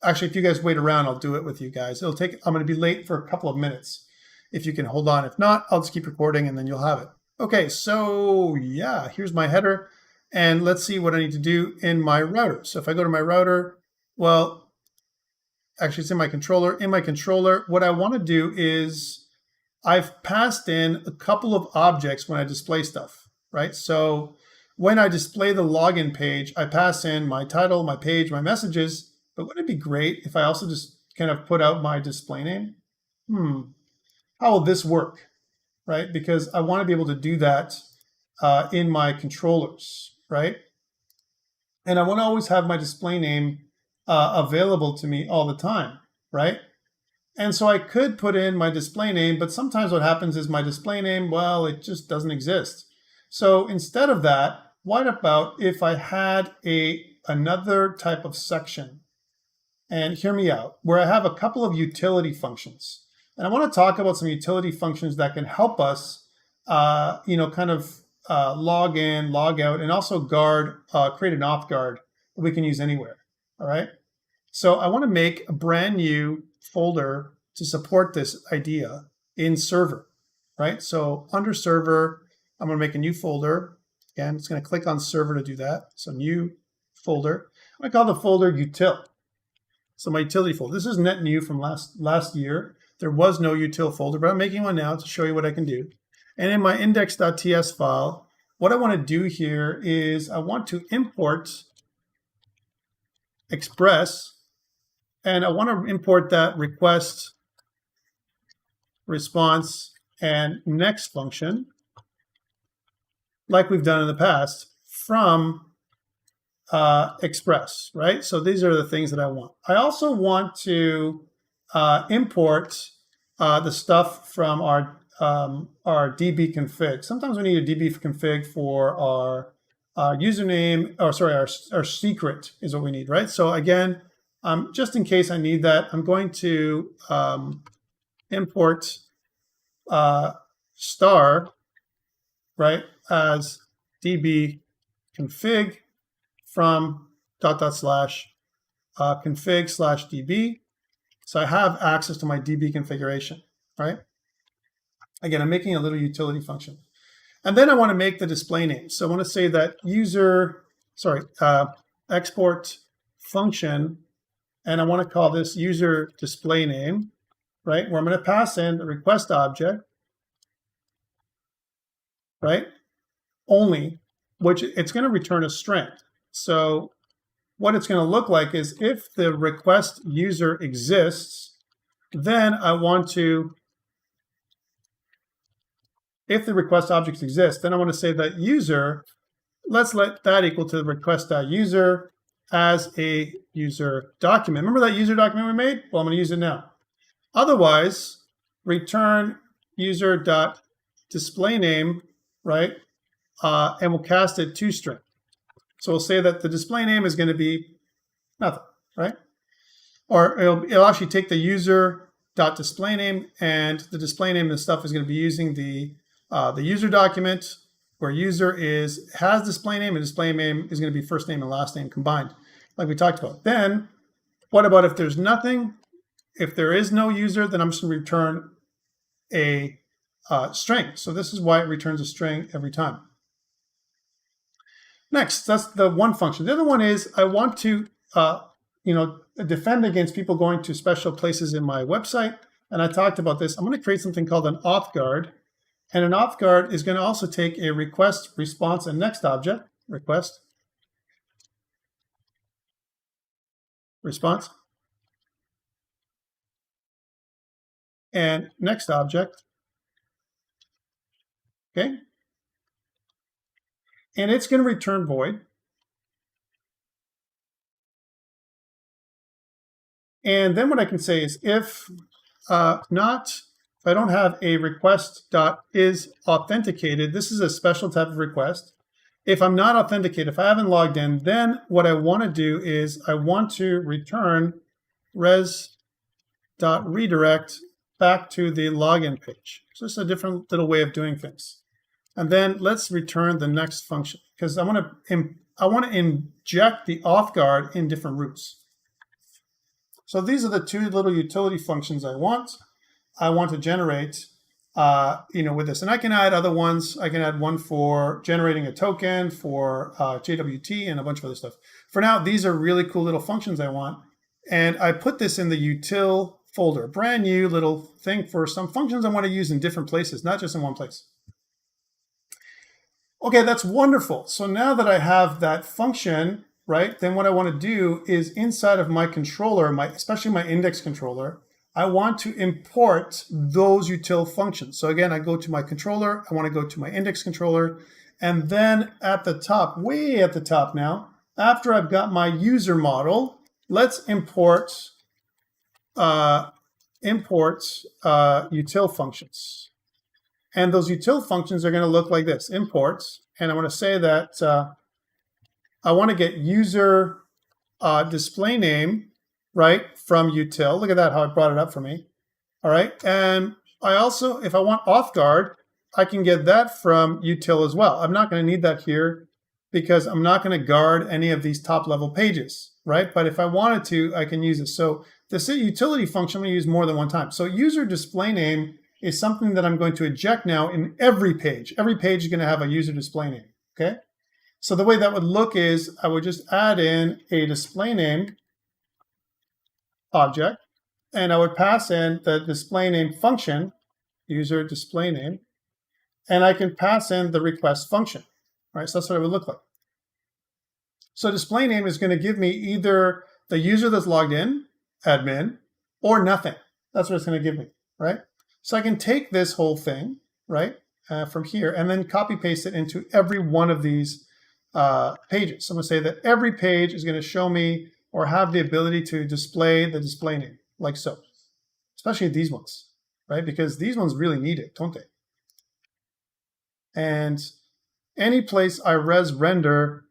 actually, if you guys wait around, I'll do it with you guys. I'm going to be late for a couple of minutes. If you can hold on. If not, I'll just keep recording and then you'll have it. Okay, so yeah, here's my header. And let's see what I need to do in my router. So if I go to my router, well, actually it's in my controller. In my controller, what I want to do is I've passed in a couple of objects when I display stuff, right? So when I display the login page, I pass in my title, my page, my messages. But wouldn't it be great if I also just kind of put out my display name? How will this work? right? Because I want to be able to do that in my controllers, right? And I want to always have my display name available to me all the time, right? And so I could put in my display name, but sometimes what happens is my display name, well, it just doesn't exist. So instead of that, what about if I had another type of section? And hear me out, where I have a couple of utility functions. And I want to talk about some utility functions that can help us, log in, log out, and also create an auth guard that we can use anywhere. All right. So I want to make a brand new folder to support this idea in server, right? So under server, I'm going to make a new folder. Again, it's going to click on server to do that. So new folder. I call the folder util. So my utility folder. This is net new from last year. There was no util folder, but I'm making one now to show you what I can do. And in my index.ts file, what I want to do here is I want to import Express, and I want to import that request, response, and next function, like we've done in the past, from Express, right? So these are the things that I want. I also want to import the stuff from our DB config. Sometimes we need a DB config for our username, or sorry, our secret is what we need, right? So again, just in case I need that, I'm going to import star, right, as DB config from /config/db. So I have access to my DB configuration, right? Again, I'm making a little utility function. And then I want to make the display name. So I want to say that export function, and I want to call this user display name, right? Where I'm going to pass in the request object, right? Only, which it's going to return a string. So what it's going to look like is if the request user exists, then I want to, if the request objects exist, then I want to say that user, let's let that equal to the request.user as a user document. Remember that user document we made? Well, I'm going to use it now. Otherwise, return user.displayName, right? And we'll cast it to string. So we'll say that the display name is going to be nothing, right? Or it'll actually take the user.displayName, and the display name and stuff is going to be using the user document where user has display name, and display name is going to be first name and last name combined, like we talked about. Then, what about if there's nothing? If there is no user, then I'm just going to return a string. So this is why it returns a string every time. Next, that's the one function. The other one is I want to, defend against people going to special places in my website. And I talked about this. I'm going to create something called an auth guard. And an auth guard is going to also take a request, response, and next object. Request, response, and next object. Okay. And it's going to return void. And then what I can say is if I don't have a request.isAuthenticated, this is a special type of request. If I'm not authenticated, if I haven't logged in, then what I want to do is I want to return res.redirect back to the login page. So it's a different little way of doing things. And then let's return the next function, because I want to inject the auth guard in different routes. So these are the two little utility functions I want to generate with this. And I can add other ones. I can add one for generating a token, for JWT, and a bunch of other stuff. For now, these are really cool little functions I want. And I put this in the util folder, brand new little thing for some functions I want to use in different places, not just in one place. Okay, that's wonderful. So now that I have that function, right, then what I want to do is inside of my controller, especially my index controller, I want to import those util functions. So again, I go to my controller, I want to go to my index controller, and then at the top, way at the top now, after I've got my user model, let's import util functions. And those util functions are going to look like this, imports, and I want to say that I want to get user display name, right, from util. Look at that, how it brought it up for me. All right, and I also, if I want authguard, I can get that from util as well. I'm not going to need that here because I'm not going to guard any of these top level pages, right? But if I wanted to, I can use it. So this utility function I'm going to use more than one time. So user display name is something that I'm going to inject now in every page. Every page is going to have a user display name, okay? So the way that would look is I would just add in a display name object, and I would pass in the display name function, user display name, and I can pass in the request function, right? So that's what it would look like. So display name is going to give me either the user that's logged in, admin, or nothing. That's what it's going to give me, right? So I can take this whole thing, right, from here, and then copy paste it into every one of these pages. So I'm going to say that every page is going to show me or have the ability to display the display name, like so. Especially these ones, right? Because these ones really need it, don't they? And any place I res render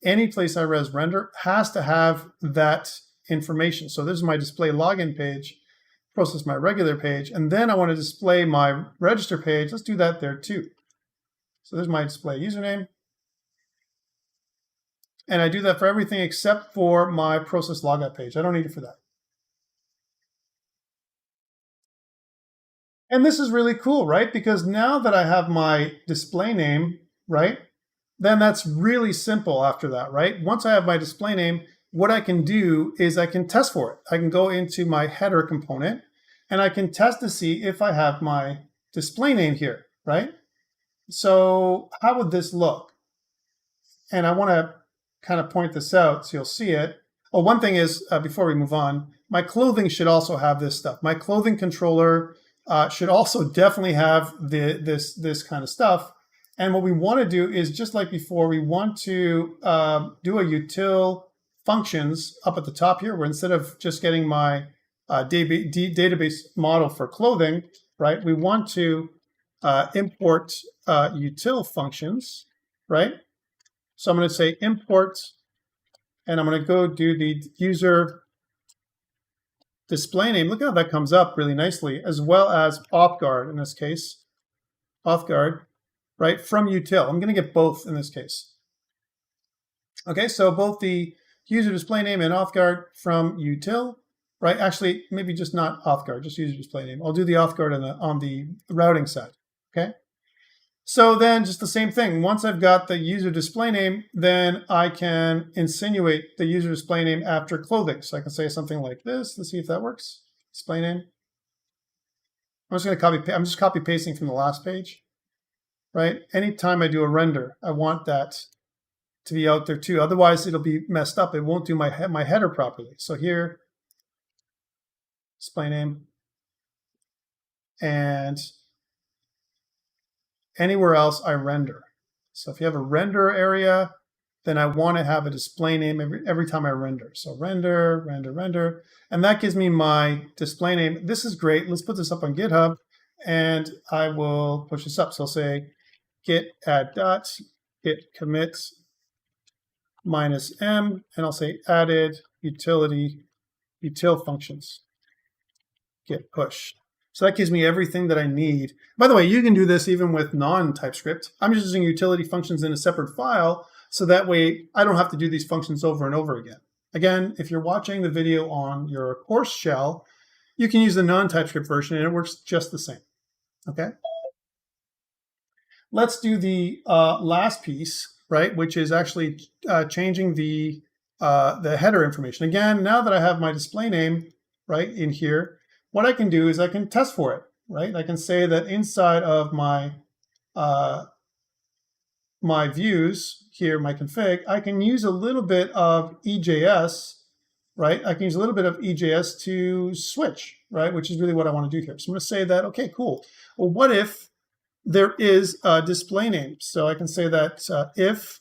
has to have that information. So this is my display login page, process my regular page, and then I want to display my register page. Let's do that there too. So there's my display username. And I do that for everything except for my process logout page. I don't need it for that. And this is really cool, right? Because now that I have my display name, right, then that's really simple after that, right? Once I have my display name, what I can do is I can test for it. I can go into my header component and I can test to see if I have my display name here, right? So how would this look? And I want to kind of point this out so you'll see it. Oh, one thing is, before we move on, my clothing should also have this stuff. My clothing controller should also definitely have this kind of stuff. And what we want to do is, just like before, we want to do a util functions up at the top here, where instead of just getting my database model for clothing, right, we want to import util functions, right? So I'm going to say import, and I'm going to go do the user display name. Look how that comes up really nicely, as well as authguard in this case, authguard, right, from util. I'm going to get both in this case. Okay, so both the user display name and authguard from util, right? Actually, maybe just not authguard, just user display name. I'll do the authguard on the routing side, okay? So then just the same thing. Once I've got the user display name, then I can insinuate the user display name after clothing. So I can say something like this. Let's see if that works. Display name. I'm just copy pasting from the last page, right? Anytime I do a render, I want that to be out there too. Otherwise, it'll be messed up. It won't do my header properly. So here, display name, and anywhere else I render. So if you have a render area, then I want to have a display name every time I render. So render, render, render, and that gives me my display name. This is great. Let's put this up on GitHub, and I will push this up. So I'll say git add dot, git commit -m, and I'll say added util functions, git push. So that gives me everything that I need. By the way, you can do this even with non-TypeScript. I'm just using utility functions in a separate file, so that way I don't have to do these functions over and over again. Again, if you're watching the video on your course shell, you can use the non-TypeScript version and it works just the same, okay? Let's do the last piece, right, which is actually changing the header information. Again, now that I have my display name, right, in here, what I can do is I can test for it, right? I can say that inside of my my views here, my config, I can use a little bit of EJS right? I can use a little bit of EJS to switch, right? Which is really what I want to do here. So I'm going to say that, okay, cool. Well, what if there is a display name? So I can say that if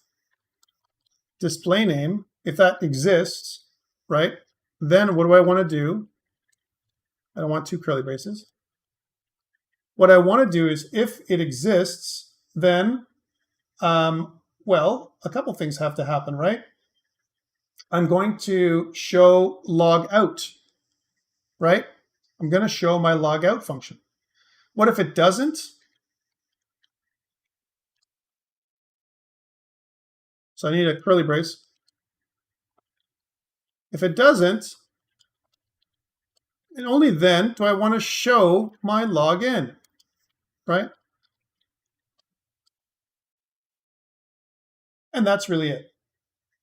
display name, if that exists, right, then what do I want to do? I don't want two curly braces. What I want to do is if it exists, then, well, a couple things have to happen, right? I'm going to show log out, right? I'm going to show my log out function. What if it doesn't? So I need a curly brace. If it doesn't, and only then do I want to show my login, right? And that's really it.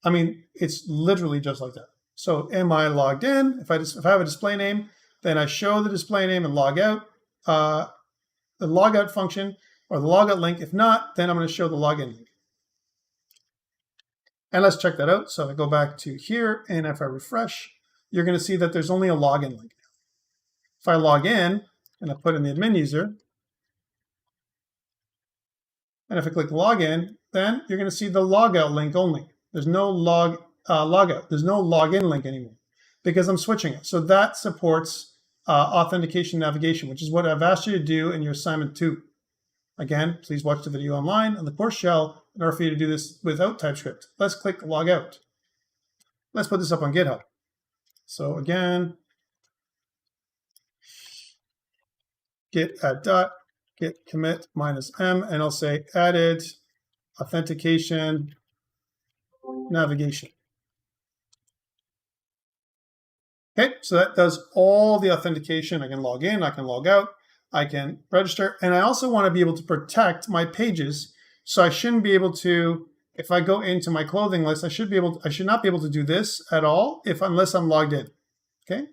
I mean, it's literally just like that. So am I logged in? If I have a display name, then I show the display name and log out, the logout function or the logout link. If not, then I'm going to show the login link. And let's check that out. So if I go back to here and if I refresh, you're going to see that there's only a login link. If I log in and I put in the admin user, and if I click login, then you're going to see the logout link only. There's no logout. There's no login link anymore because I'm switching it. So that supports authentication navigation, which is what I've asked you to do in your assignment 2. Again, please watch the video online on the course shell in order for you to do this without TypeScript. Let's click log out. Let's put this up on GitHub. So again, git add dot, git commit -m, and I'll say added authentication navigation. Okay, so that does all the authentication. I can log in, I can log out, I can register, and I also want to be able to protect my pages. So I shouldn't be able to, if I go into my clothing list, I should not be able to do this at all unless I'm logged in. Okay?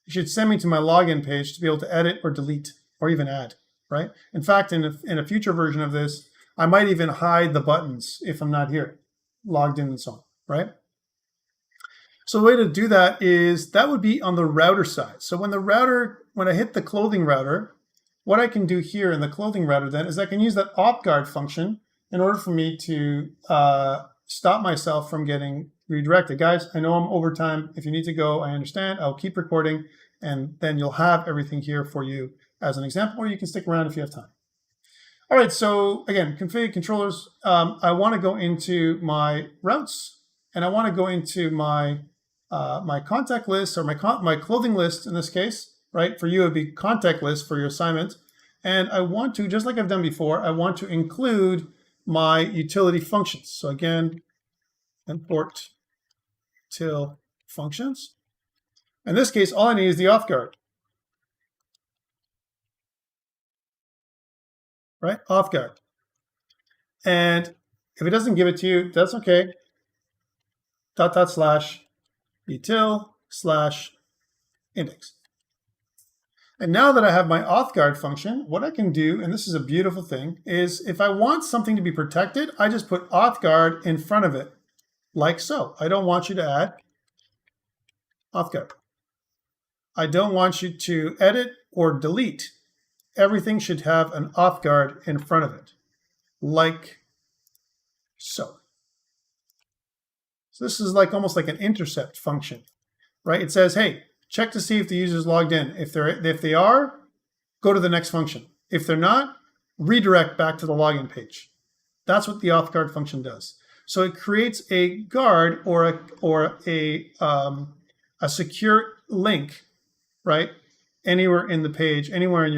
You should send me to my login page to be able to edit or delete or even add, right? In fact, in a future version of this, I might even hide the buttons if I'm not here, logged in and so on, right? So the way to do that is that would be on the router side. So when I hit the clothing router, what I can do here in the clothing router then is I can use that authguard function in order for me to stop myself from getting redirected. Guys, I know I'm over time. If you need to go, I understand. I'll keep recording and then you'll have everything here for you as an example, or you can stick around if you have time. All right, so again, config controllers. I want to go into my routes and I want to go into my my contact list or my clothing list in this case, right? For you, it would be contact list for your assignment. And I want to, just like I've done before, I want to include my utility functions. So again, import util functions. In this case, all I need is the authguard, right? Authguard. And if it doesn't give it to you, that's okay. /util/index. And now that I have my authguard function, what I can do, and this is a beautiful thing, is if I want something to be protected, I just put authguard in front of it, like so. I don't want you to add authguard. I don't want you to edit or delete. Everything should have an authguard in front of it, like so. So this is like almost like an intercept function, right? It says, hey, check to see if the user is logged in. If they are, go to the next function. If they're not, redirect back to the login page. That's what the authguard function does. So it creates a guard or a secure link, right? Anywhere in the page, anywhere in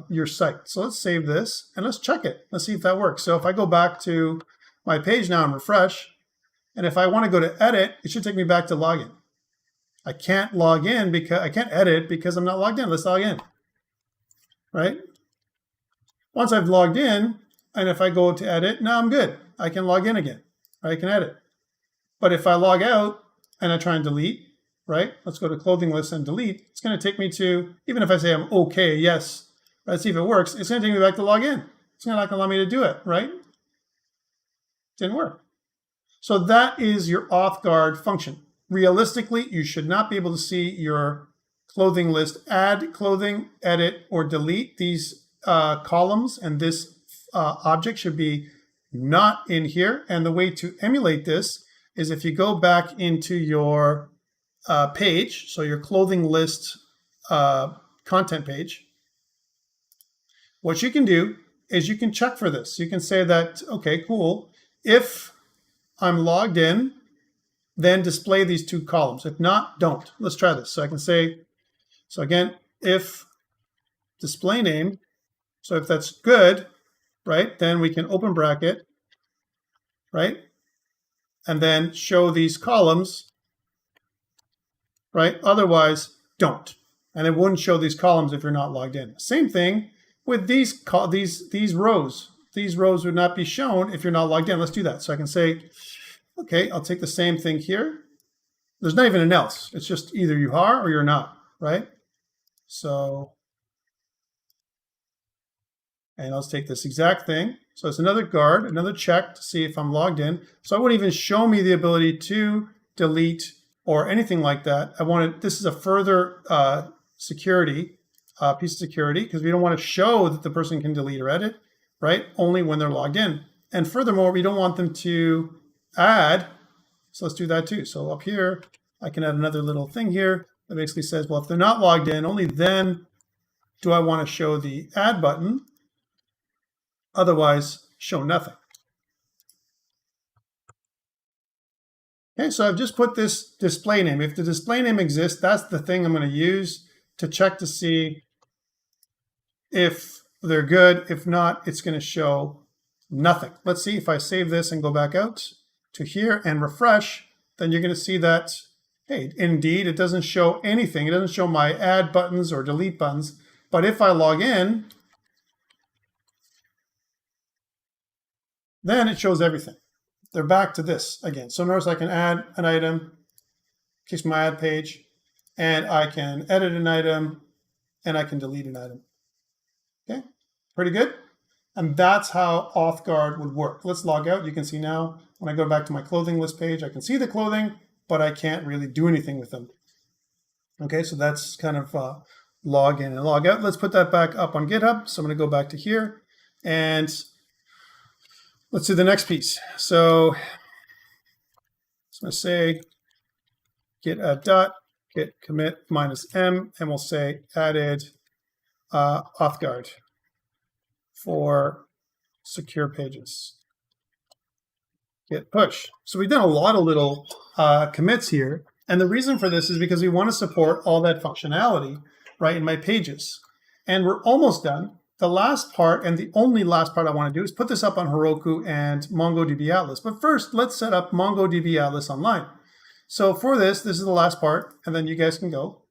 your site. So let's save this and let's check it. Let's see if that works. So if I go back to my page now and refresh, and if I want to go to edit, it should take me back to login. I can't log in because I can't edit because I'm not logged in. Let's log in, right? Once I've logged in, and if I go to edit, now I'm good. I can log in again. I can edit. But if I log out and I try and delete, right? Let's go to clothing list and delete. It's going to take me to, even if I say I'm okay, yes, let's see if it works. It's going to take me back to log in. It's not going to allow me to do it, right? Didn't work. So that is your authguard function. realistically, you should not be able to see your clothing list, add clothing, edit, or delete these columns, and this object should be not in here. And the way to emulate this is if you go back into your page, so your clothing list content page, what you can do is you can check for this. You can say that, okay, cool. If I'm logged in, then display these two columns. If not, don't. Let's try this. So I can say, so again, if display name, so if that's good, right, then we can open bracket, right, and then show these columns, right? Otherwise, don't. And it wouldn't show these columns if you're not logged in. Same thing with these rows. These rows would not be shown if you're not logged in. Let's do that. So I can say, okay, I'll take the same thing here. There's not even an else. It's just either you are or you're not, right? So, and I'll take this exact thing. So it's another guard, another check to see if I'm logged in. So it wouldn't even show me the ability to delete or anything like that. I wanted, this is a further security, piece of security, because we don't want to show that the person can delete or edit, right? Only when they're logged in. And furthermore, we don't want them to add. So let's do that too. So up here, I can add another little thing here that basically says, well, if they're not logged in, only then do I want to show the add button. Otherwise, show nothing. Okay, so I've just put this display name. If the display name exists, that's the thing I'm going to use to check to see if they're good. If not, it's going to show nothing. Let's see if I save this and go back out to here and refresh, then you're going to see that, hey, indeed, it doesn't show anything. It doesn't show my add buttons or delete buttons. But if I log in, then it shows everything. They're back to this again. So notice I can add an item, keeps my add page, and I can edit an item, and I can delete an item. Okay, pretty good. And that's how AuthGuard would work. Let's log out. You can see now when I go back to my clothing list page, I can see the clothing, but I can't really do anything with them. Okay, so that's kind of log in and log out. Let's put that back up on GitHub. So I'm going to go back to here and let's do the next piece. So I'm going to say git add dot git commit -m, and we'll say added AuthGuard for secure pages. Git push. So we've done a lot of little commits here. And the reason for this is because we want to support all that functionality right in my pages. And we're almost done. The last part, and the only last part I want to do, is put this up on Heroku and MongoDB Atlas. But first, let's set up MongoDB Atlas online. So for this is the last part, and then you guys can go.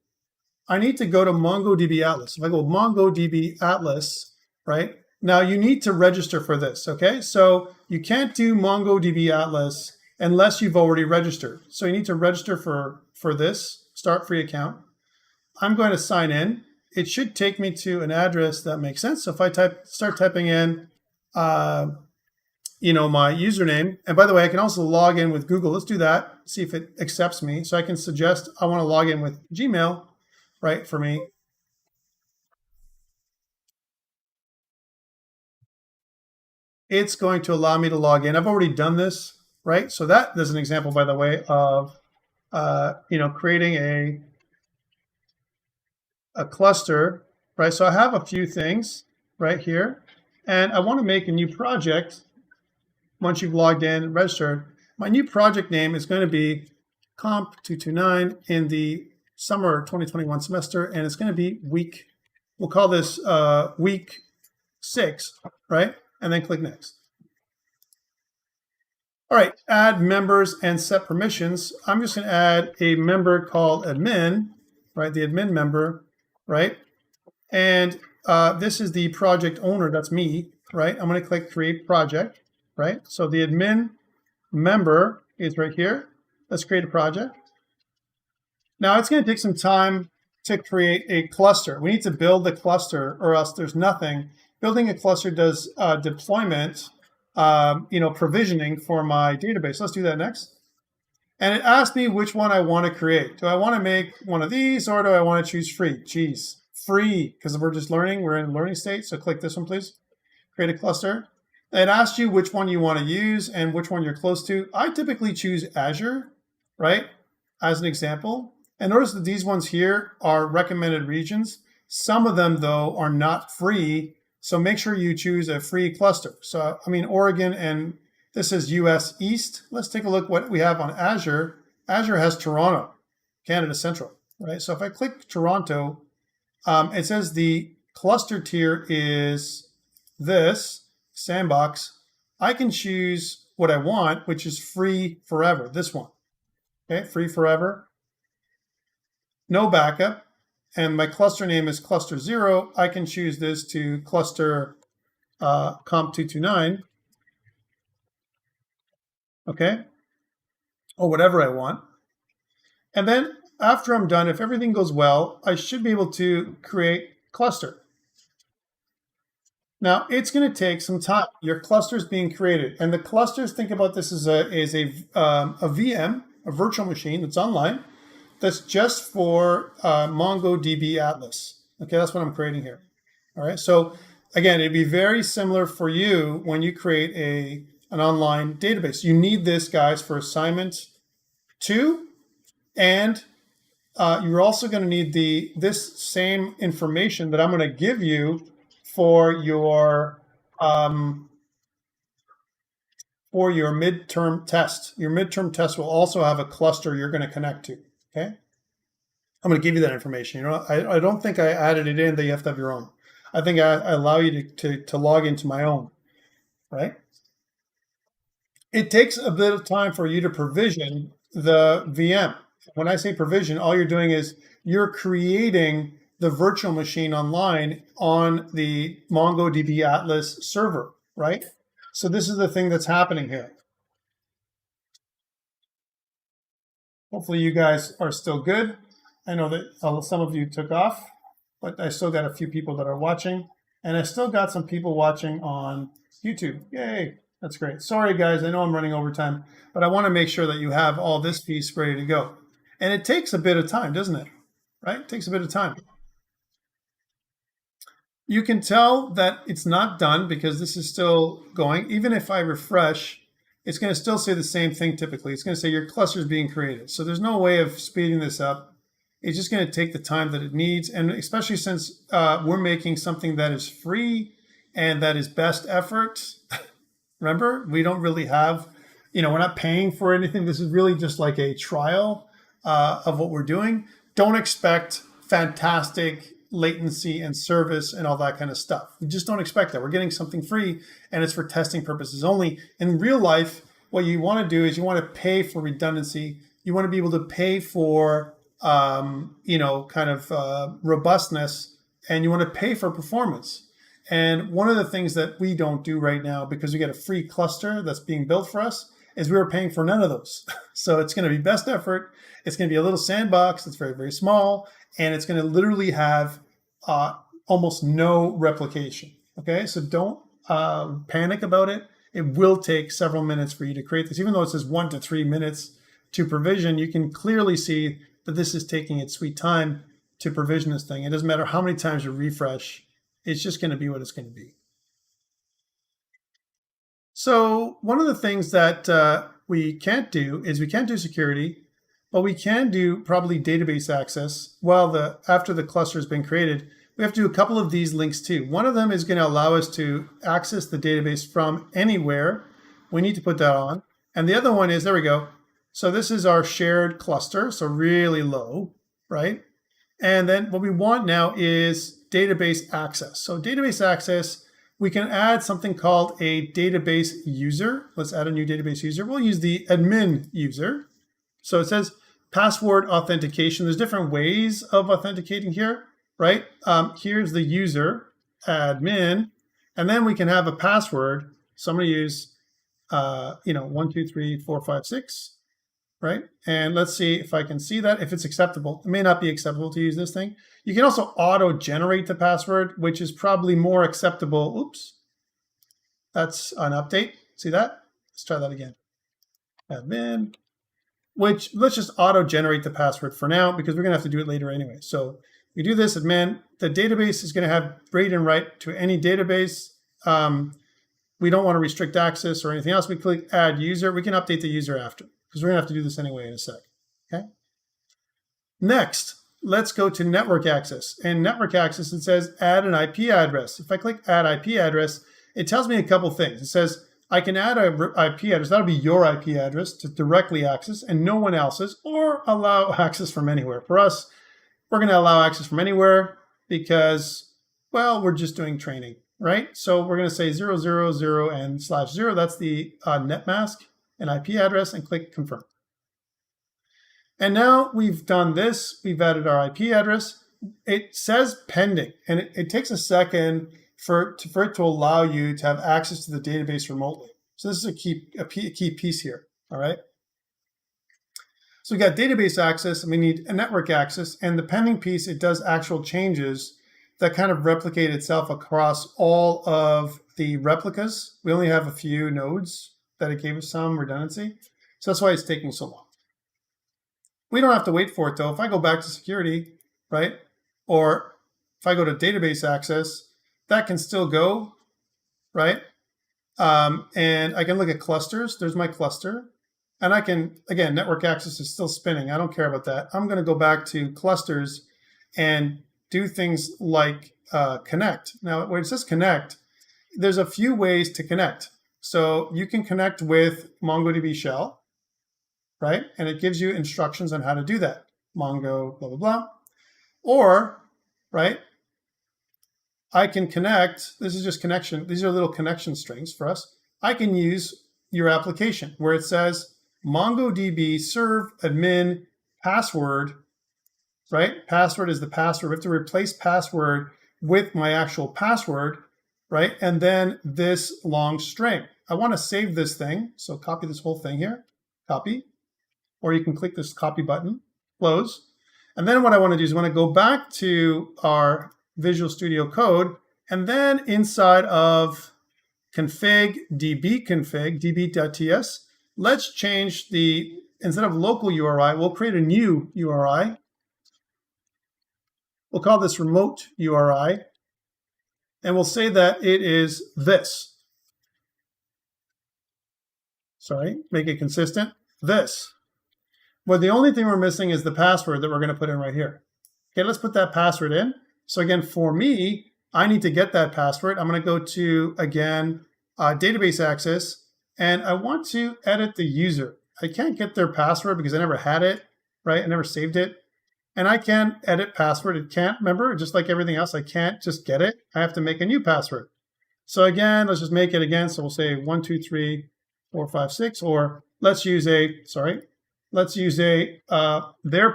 I need to go to MongoDB Atlas. If I go MongoDB Atlas, right? Now you need to register for this, okay? So you can't do MongoDB Atlas unless you've already registered. So you need to register for this, start free account. I'm going to sign in. It should take me to an address that makes sense. So if I start typing in, my username, and by the way, I can also log in with Google. Let's do that, see if it accepts me. So I can suggest I want to log in with Gmail, right, for me. It's going to allow me to log in. I've already done this, right? So that is an example, by the way, of creating a cluster, right? So I have a few things right here, and I want to make a new project. Once you've logged in and registered, my new project name is going to be COMP229 in the summer 2021 semester, and it's going to be week. We'll call this week 6, right? And then click next. All right, add members and set permissions. I'm just going to add a member called admin, right? The admin member, right? And this is the project owner, that's me, right? I'm going to click create project, right? So the admin member is right here. Let's create a project. Now it's going to take some time to create a cluster. We need to build the cluster or else there's nothing. Building a cluster does deployment, provisioning for my database. Let's do that next. And it asked me which one I want to create. Do I want to make one of these or do I want to choose free? Geez, free, because we're just learning. We're in a learning state. So click this one, please. Create a cluster. It asks you which one you want to use and which one you're close to. I typically choose Azure, right, as an example. And notice that these ones here are recommended regions. Some of them, though, are not free. So make sure you choose a free cluster. So, I mean, Oregon, and this is US East. Let's take a look what we have on Azure. Azure has Toronto, Canada Central, right? So if I click Toronto, it says the cluster tier is this, Sandbox. I can choose what I want, which is free forever, this one, okay? Free forever, no backup. And my cluster name is cluster 0. I can choose this to cluster COMP229, okay? Or whatever I want. And then after I'm done, if everything goes well, I should be able to create cluster. Now it's going to take some time. Your cluster is being created, and the clusters, think about this as a VM, a virtual machine that's online. That's just for MongoDB Atlas. Okay, that's what I'm creating here. All right, so again, it'd be very similar for you when you create an online database. You need this, guys, for assignment 2, and you're also going to need this same information that I'm going to give you for your midterm test. Your midterm test will also have a cluster you're going to connect to. Okay, I'm going to give you that information. You know, I don't think I added it in that you have to have your own. I think I allow you to log into my own, right? It takes a bit of time for you to provision the VM. When I say provision, all you're doing is you're creating the virtual machine online on the MongoDB Atlas server, right? So this is the thing that's happening here. Hopefully you guys are still good. I know that some of you took off, but I still got a few people that are watching, and I still got some people watching on YouTube. Yay, that's great. Sorry guys, I know I'm running over time, but I want to make sure that you have all this piece ready to go. And it takes a bit of time, doesn't it? Right? It takes a bit of time. You can tell that it's not done because this is still going. Even if I refresh, it's going to still say the same thing typically. It's going to say your cluster is being created. So there's no way of speeding this up. It's just going to take the time that it needs. And especially since we're making something that is free and that is best effort. Remember, we don't really have, we're not paying for anything. This is really just like a trial of what we're doing. Don't expect fantastic latency and service and all that kind of stuff. We just don't expect that. We're getting something free and it's for testing purposes only. In real life, what you want to do is you want to pay for redundancy. You want to be able to pay for, robustness, and you want to pay for performance. And one of the things that we don't do right now, because we get a free cluster that's being built for us, is we were paying for none of those. So it's going to be best effort. It's going to be a little sandbox that's very, very small. And it's going to literally have almost no replication. Okay, so don't panic about it. It will take several minutes for you to create this. Even though it says 1 to 3 minutes to provision, you can clearly see that this is taking its sweet time to provision this thing. It doesn't matter how many times you refresh. It's just going to be what it's going to be. So one of the things that we can't do is we can't do security. But we can do probably database access after the cluster has been created. We have to do a couple of these links too. One of them is going to allow us to access the database from anywhere. We need to put that on. And the other one is, there we go. So this is our shared cluster, so really low, right? And then what we want now is database access. So database access, we can add something called a database user. Let's add a new database user. We'll use the admin user. So it says password authentication. There's different ways of authenticating here, right? Here's the user, admin, and then we can have a password. So I'm going to use, 1, 2, 3, 4, 5, 6, right? And let's see if I can see that, if it's acceptable. It may not be acceptable to use this thing. You can also auto-generate the password, which is probably more acceptable. Oops, that's an update. See that? Let's try that again. Admin. which let's just auto-generate the password for now because we're going to have to do it later anyway. So we do this admin. The database is going to have read and write to any database. We don't want to restrict access or anything else. We click add user. We can update the user after because we're going to have to do this anyway in a sec. Okay. Next, let's go to network access. In network access, it says add an IP address. If I click add IP address, it tells me a couple things. It says I can add an IP address. That'll be your IP address to directly access and no one else's, or allow access from anywhere. For us, we're going to allow access from anywhere because, well, we're just doing training, right? So we're going to say 000 and /0. That's the net mask and IP address, and click confirm. And now we've done this. We've added our IP address. It says pending, and it takes a second for it to allow you to have access to the database remotely. So this is a key piece here, all right? So we got database access, and we need a network access, and the pending piece, it does actual changes that kind of replicate itself across all of the replicas. We only have a few nodes that it gave us some redundancy. So that's why it's taking so long. We don't have to wait for it though. If I go back to security, right? Or if I go to database access, that can still go, right? And I can look at clusters. There's my cluster. And I can, again, network access is still spinning. I don't care about that. I'm going to go back to clusters and do things like connect. Now, when it says connect, there's a few ways to connect. So you can connect with MongoDB shell, right? And it gives you instructions on how to do that. Mongo, blah, blah, blah. Or, right, I can connect. This is just connection. These are little connection strings for us. I can use your application where it says MongoDB serve admin password, right? Password is the password. We have to replace password with my actual password, right? And then this long string. I want to save this thing. So copy this whole thing here, copy, or you can click this copy button, close. And then what I want to do is I want to go back to our Visual Studio Code, and then inside of config, db.ts, let's change the, instead of local URI, we'll create a new URI. We'll call this remote URI, and we'll say that it is this. Sorry, make it consistent, this. Well, the only thing we're missing is the password that we're going to put in right here. Okay, let's put that password in. So again, for me, I need to get that password. I'm going to go to, again, database access, and I want to edit the user. I can't get their password because I never had it, right? I never saved it. And I can edit password. It can't, remember, just like everything else, I can't just get it. I have to make a new password. So again, let's just make it again. So we'll say 1, 2, 3, 4, 5, 6, or let's use their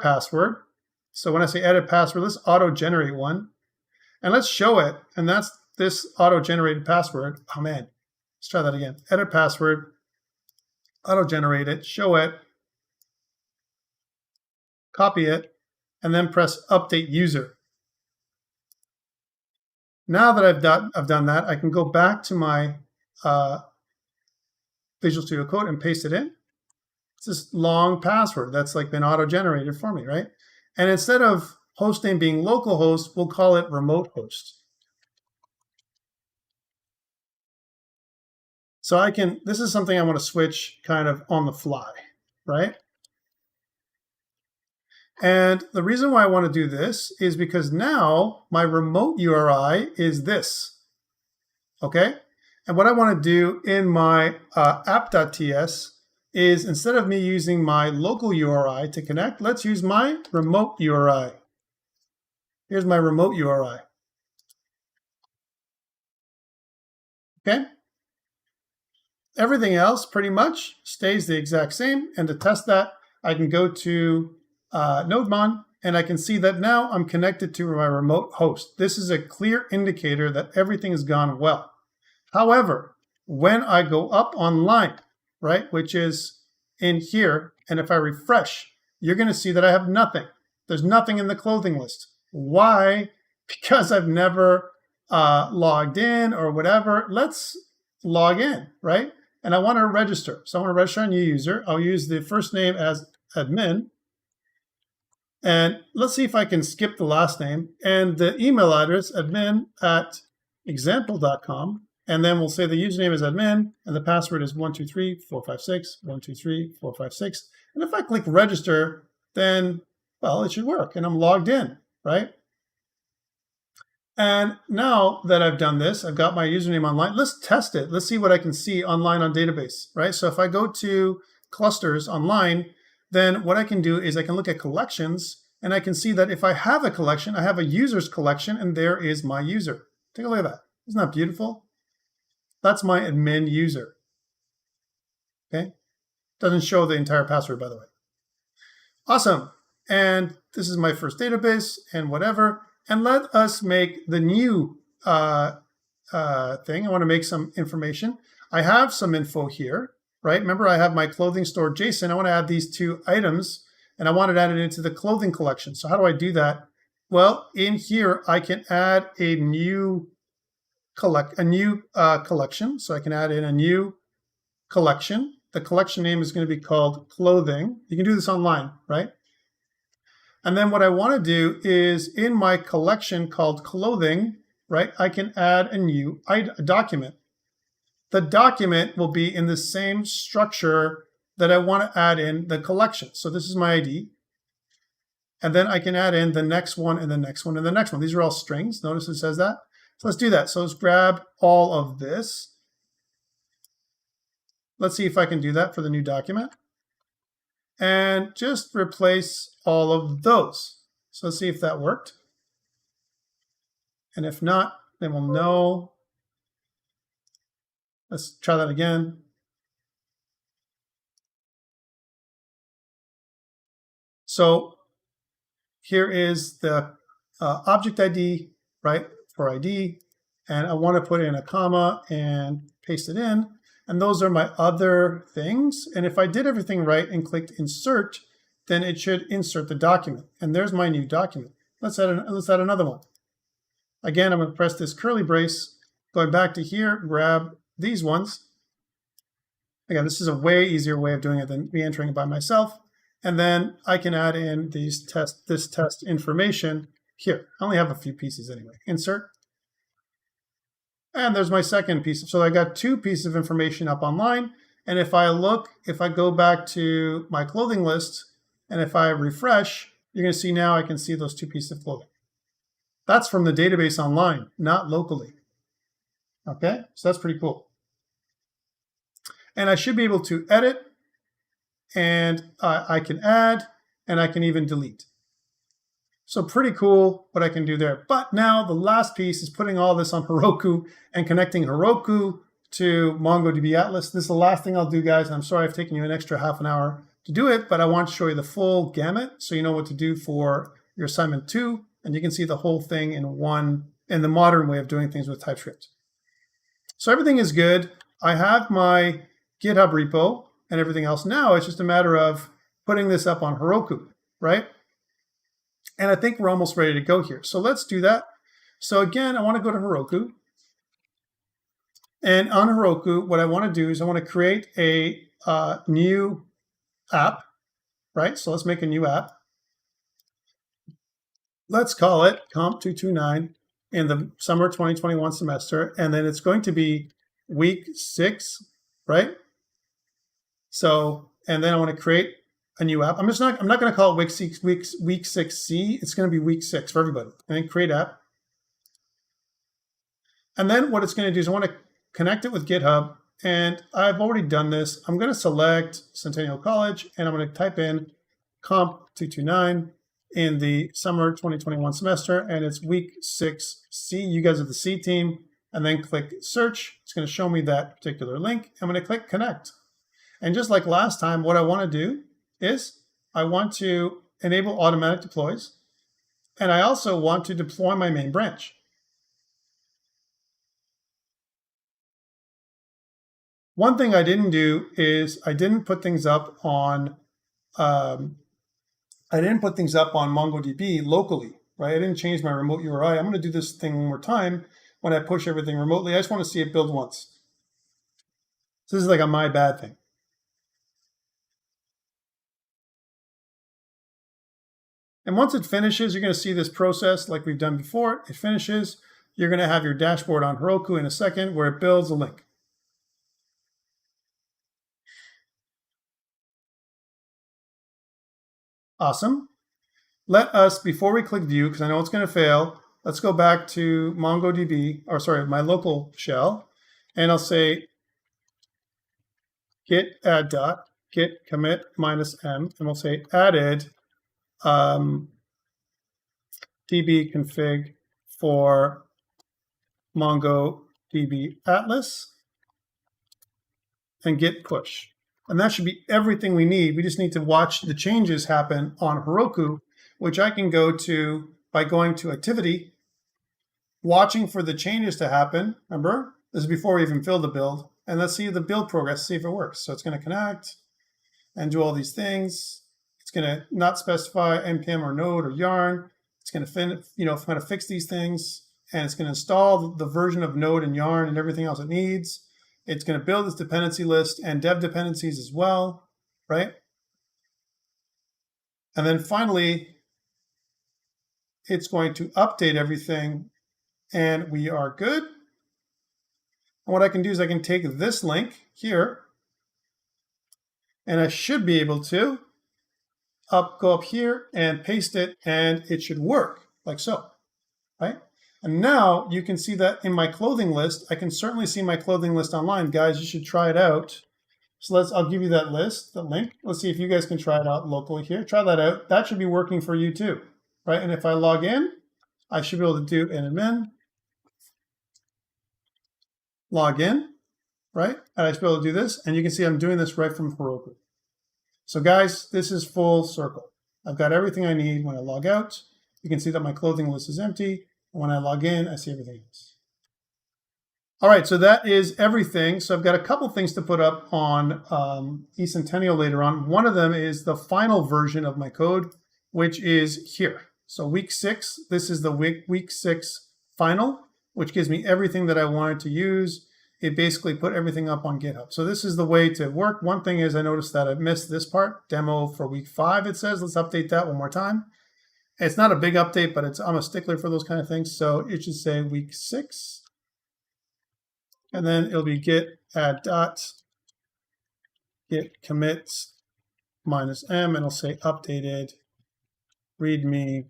password. So when I say edit password, let's auto-generate one. And let's show it. And that's this auto-generated password. Oh man, let's try that again. Edit password, auto-generate it, show it, copy it, and then press update user. Now that I've done that, I can go back to my Visual Studio Code and paste it in. It's this long password that's like been auto-generated for me, right? And instead of hostname being localhost, we'll call it remote host. So I can, this is something I want to switch kind of on the fly, right? And the reason why I want to do this is because now my remote URI is this, okay? And what I want to do in my app.ts is instead of me using my local URI to connect, let's use my remote URI. Here's my remote URI. Okay? Everything else pretty much stays the exact same. And to test that, I can go to NodeMon, and I can see that now I'm connected to my remote host. This is a clear indicator that everything has gone well. However, when I go up online, right, which is in here, and if I refresh, you're going to see that I have nothing. There's nothing in the clothing list. Why? Because I've never logged in or whatever. Let's log in, right? And I want to register. So I want to register a new user. I'll use the first name as admin. And let's see if I can skip the last name. And the email address, admin@example.com. And then we'll say the username is admin, and the password is 123456, 123456. And if I click register, then, well, it should work, and I'm logged in, right? And now that I've done this, I've got my username online. Let's test it. Let's see what I can see online on database, right? So if I go to clusters online, then what I can do is I can look at collections, and I can see that if I have a collection, I have a users collection, and there is my user. Take a look at that. Isn't that beautiful? That's my admin user. Okay? Doesn't show the entire password, by the way. Awesome. And this is my first database and whatever. And let us make the new thing. I want to make some information. I have some info here, right? Remember, I have my clothing store JSON. I want to add these two items, and I want it added into the clothing collection. So how do I do that? Well, in here, I can add a new collection. So I can add in a new collection. The collection name is going to be called clothing. You can do this online, right? And then what I want to do is in my collection called clothing, right, I can add a new document. The document will be in the same structure that I want to add in the collection. So this is my ID. And then I can add in the next one and the next one and the next one. These are all strings. Notice it says that. So let's do that. So let's grab all of this. Let's see if I can do that for the new document. And just replace all of those. So let's see if that worked. And if not, then we'll know. Let's try that again. So here is the object ID, right, for ID. And I want to put in a comma and paste it in. And those are my other things. And if I did everything right and clicked insert, then it should insert the document. And there's my new document. Let's add another one. Again, I'm going to press this curly brace, going back to here, grab these ones. Again, this is a way easier way of doing it than re-entering it by myself. And then I can add in this test information here. I only have a few pieces anyway. Insert. And there's my second piece. So I got two pieces of information up online. And if I go back to my clothing list, and if I refresh, you're going to see now I can see those two pieces of clothing. That's from the database online, not locally. Okay, so that's pretty cool. And I should be able to edit, and I can add, and I can even delete. So pretty cool what I can do there. But now the last piece is putting all this on Heroku and connecting Heroku to MongoDB Atlas. This is the last thing I'll do, guys. I'm sorry I've taken you an extra half an hour to do it, but I want to show you the full gamut so you know what to do for your assignment 2, and you can see the whole thing in the modern way of doing things with TypeScript. So everything is good. I have my GitHub repo and everything else. Now it's just a matter of putting this up on Heroku, right? And I think we're almost ready to go here. So let's do that. So again, I want to go to Heroku. And on Heroku, what I want to do is I want to create a new app, right? So let's make a new app. Let's call it COMP229 in the summer 2021 semester. And then it's going to be week 6, right? So, and then I want to create a new app. I'm not going to call it week 6C. It's going to be week 6 for everybody. And then create app. And then what it's going to do is I want to connect it with GitHub. And I've already done this. I'm going to select Centennial College, and I'm going to type in COMP229 in the summer 2021 semester, and it's week 6C. You guys are the C team. And then click search. It's going to show me that particular link. I'm going to click connect. And just like last time, what I want to do is I want to enable automatic deploys, and I also want to deploy my main branch. One thing I didn't do is I didn't put things up on MongoDB locally, right? I didn't change my remote URI. I'm going to do this thing one more time when I push everything remotely. I just want to see it build once. So this is like a my bad thing. And once it finishes, you're going to see this process like we've done before. It finishes. You're going to have your dashboard on Heroku in a second where it builds a link. Awesome. Let us, before we click view, because I know it's going to fail, let's go back to MongoDB, or sorry, my local shell, and I'll say git add dot, git commit -m, and we'll say added db config for MongoDB Atlas, and git push. And that should be everything we need. We just need to watch the changes happen on Heroku, which I can go to by going to activity, watching for the changes to happen. Remember, this is before we even fill the build. And let's see the build progress, see if it works. So it's going to connect and do all these things. It's going to not specify npm or node or yarn. It's going to fix these things, and it's going to install the version of node and yarn and everything else it needs. It's going to build this dependency list and dev dependencies as well, right? And then finally, it's going to update everything, and we are good. And what I can do is I can take this link here, and I should be able to go up here and paste it, and it should work like so, right? And now you can see that in my clothing list. I can certainly see my clothing list online. Guys, you should try it out. So I'll give you that list, the link. Let's see if you guys can try it out locally here. Try that out. That should be working for you too, right? And if I log in, I should be able to do an admin, log in, right? And I should be able to do this. And you can see I'm doing this right from Heroku. So guys, this is full circle. I've got everything I need. When I log out, you can see that my clothing list is empty. And when I log in, I see everything else. All right, so that is everything. So I've got a couple things to put up on eCentennial later on. One of them is the final version of my code, which is here. So week 6, this is the week 6 final, which gives me everything that I wanted to use. It basically put everything up on GitHub. So this is the way to work. One thing is I noticed that I missed this part, demo for week 5, it says. Let's update that one more time. It's not a big update, but I'm a stickler for those kind of things. So it should say week 6. And then it'll be git add dot, git commit -m, and it'll say updated readme.md,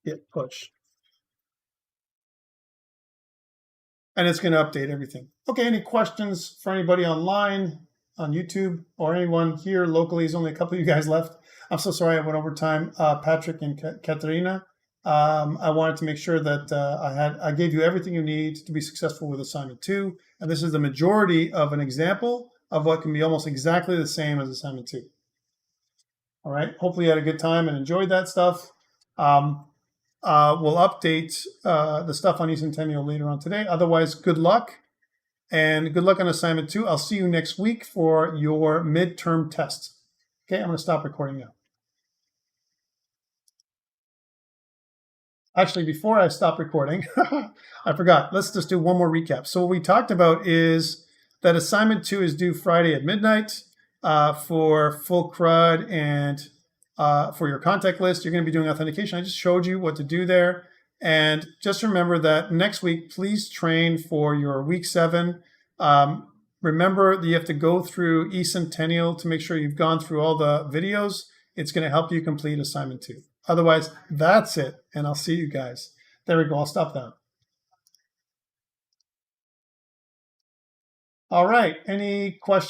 git push. And it's going to update everything. Okay, any questions for anybody online, on YouTube, or anyone here locally? There's only a couple of you guys left. I'm so sorry I went over time. Patrick and Katerina, I wanted to make sure that I gave you everything you need to be successful with assignment 2. And this is the majority of an example of what can be almost exactly the same as assignment 2. All right, hopefully you had a good time and enjoyed that stuff. We'll update the stuff on eCentennial later on today. Otherwise, good luck. And good luck on assignment 2. I'll see you next week for your midterm test. Okay, I'm going to stop recording now. Actually, before I stop recording, I forgot. Let's just do one more recap. So what we talked about is that assignment 2 is due Friday at midnight for full CRUD and for your contact list. You're going to be doing authentication. I just showed you what to do there. And just remember that next week, please train for your week 7. Remember that you have to go through eCentennial to make sure you've gone through all the videos. It's going to help you complete assignment 2. Otherwise, that's it. And I'll see you guys. There we go. I'll stop that. All right. Any questions?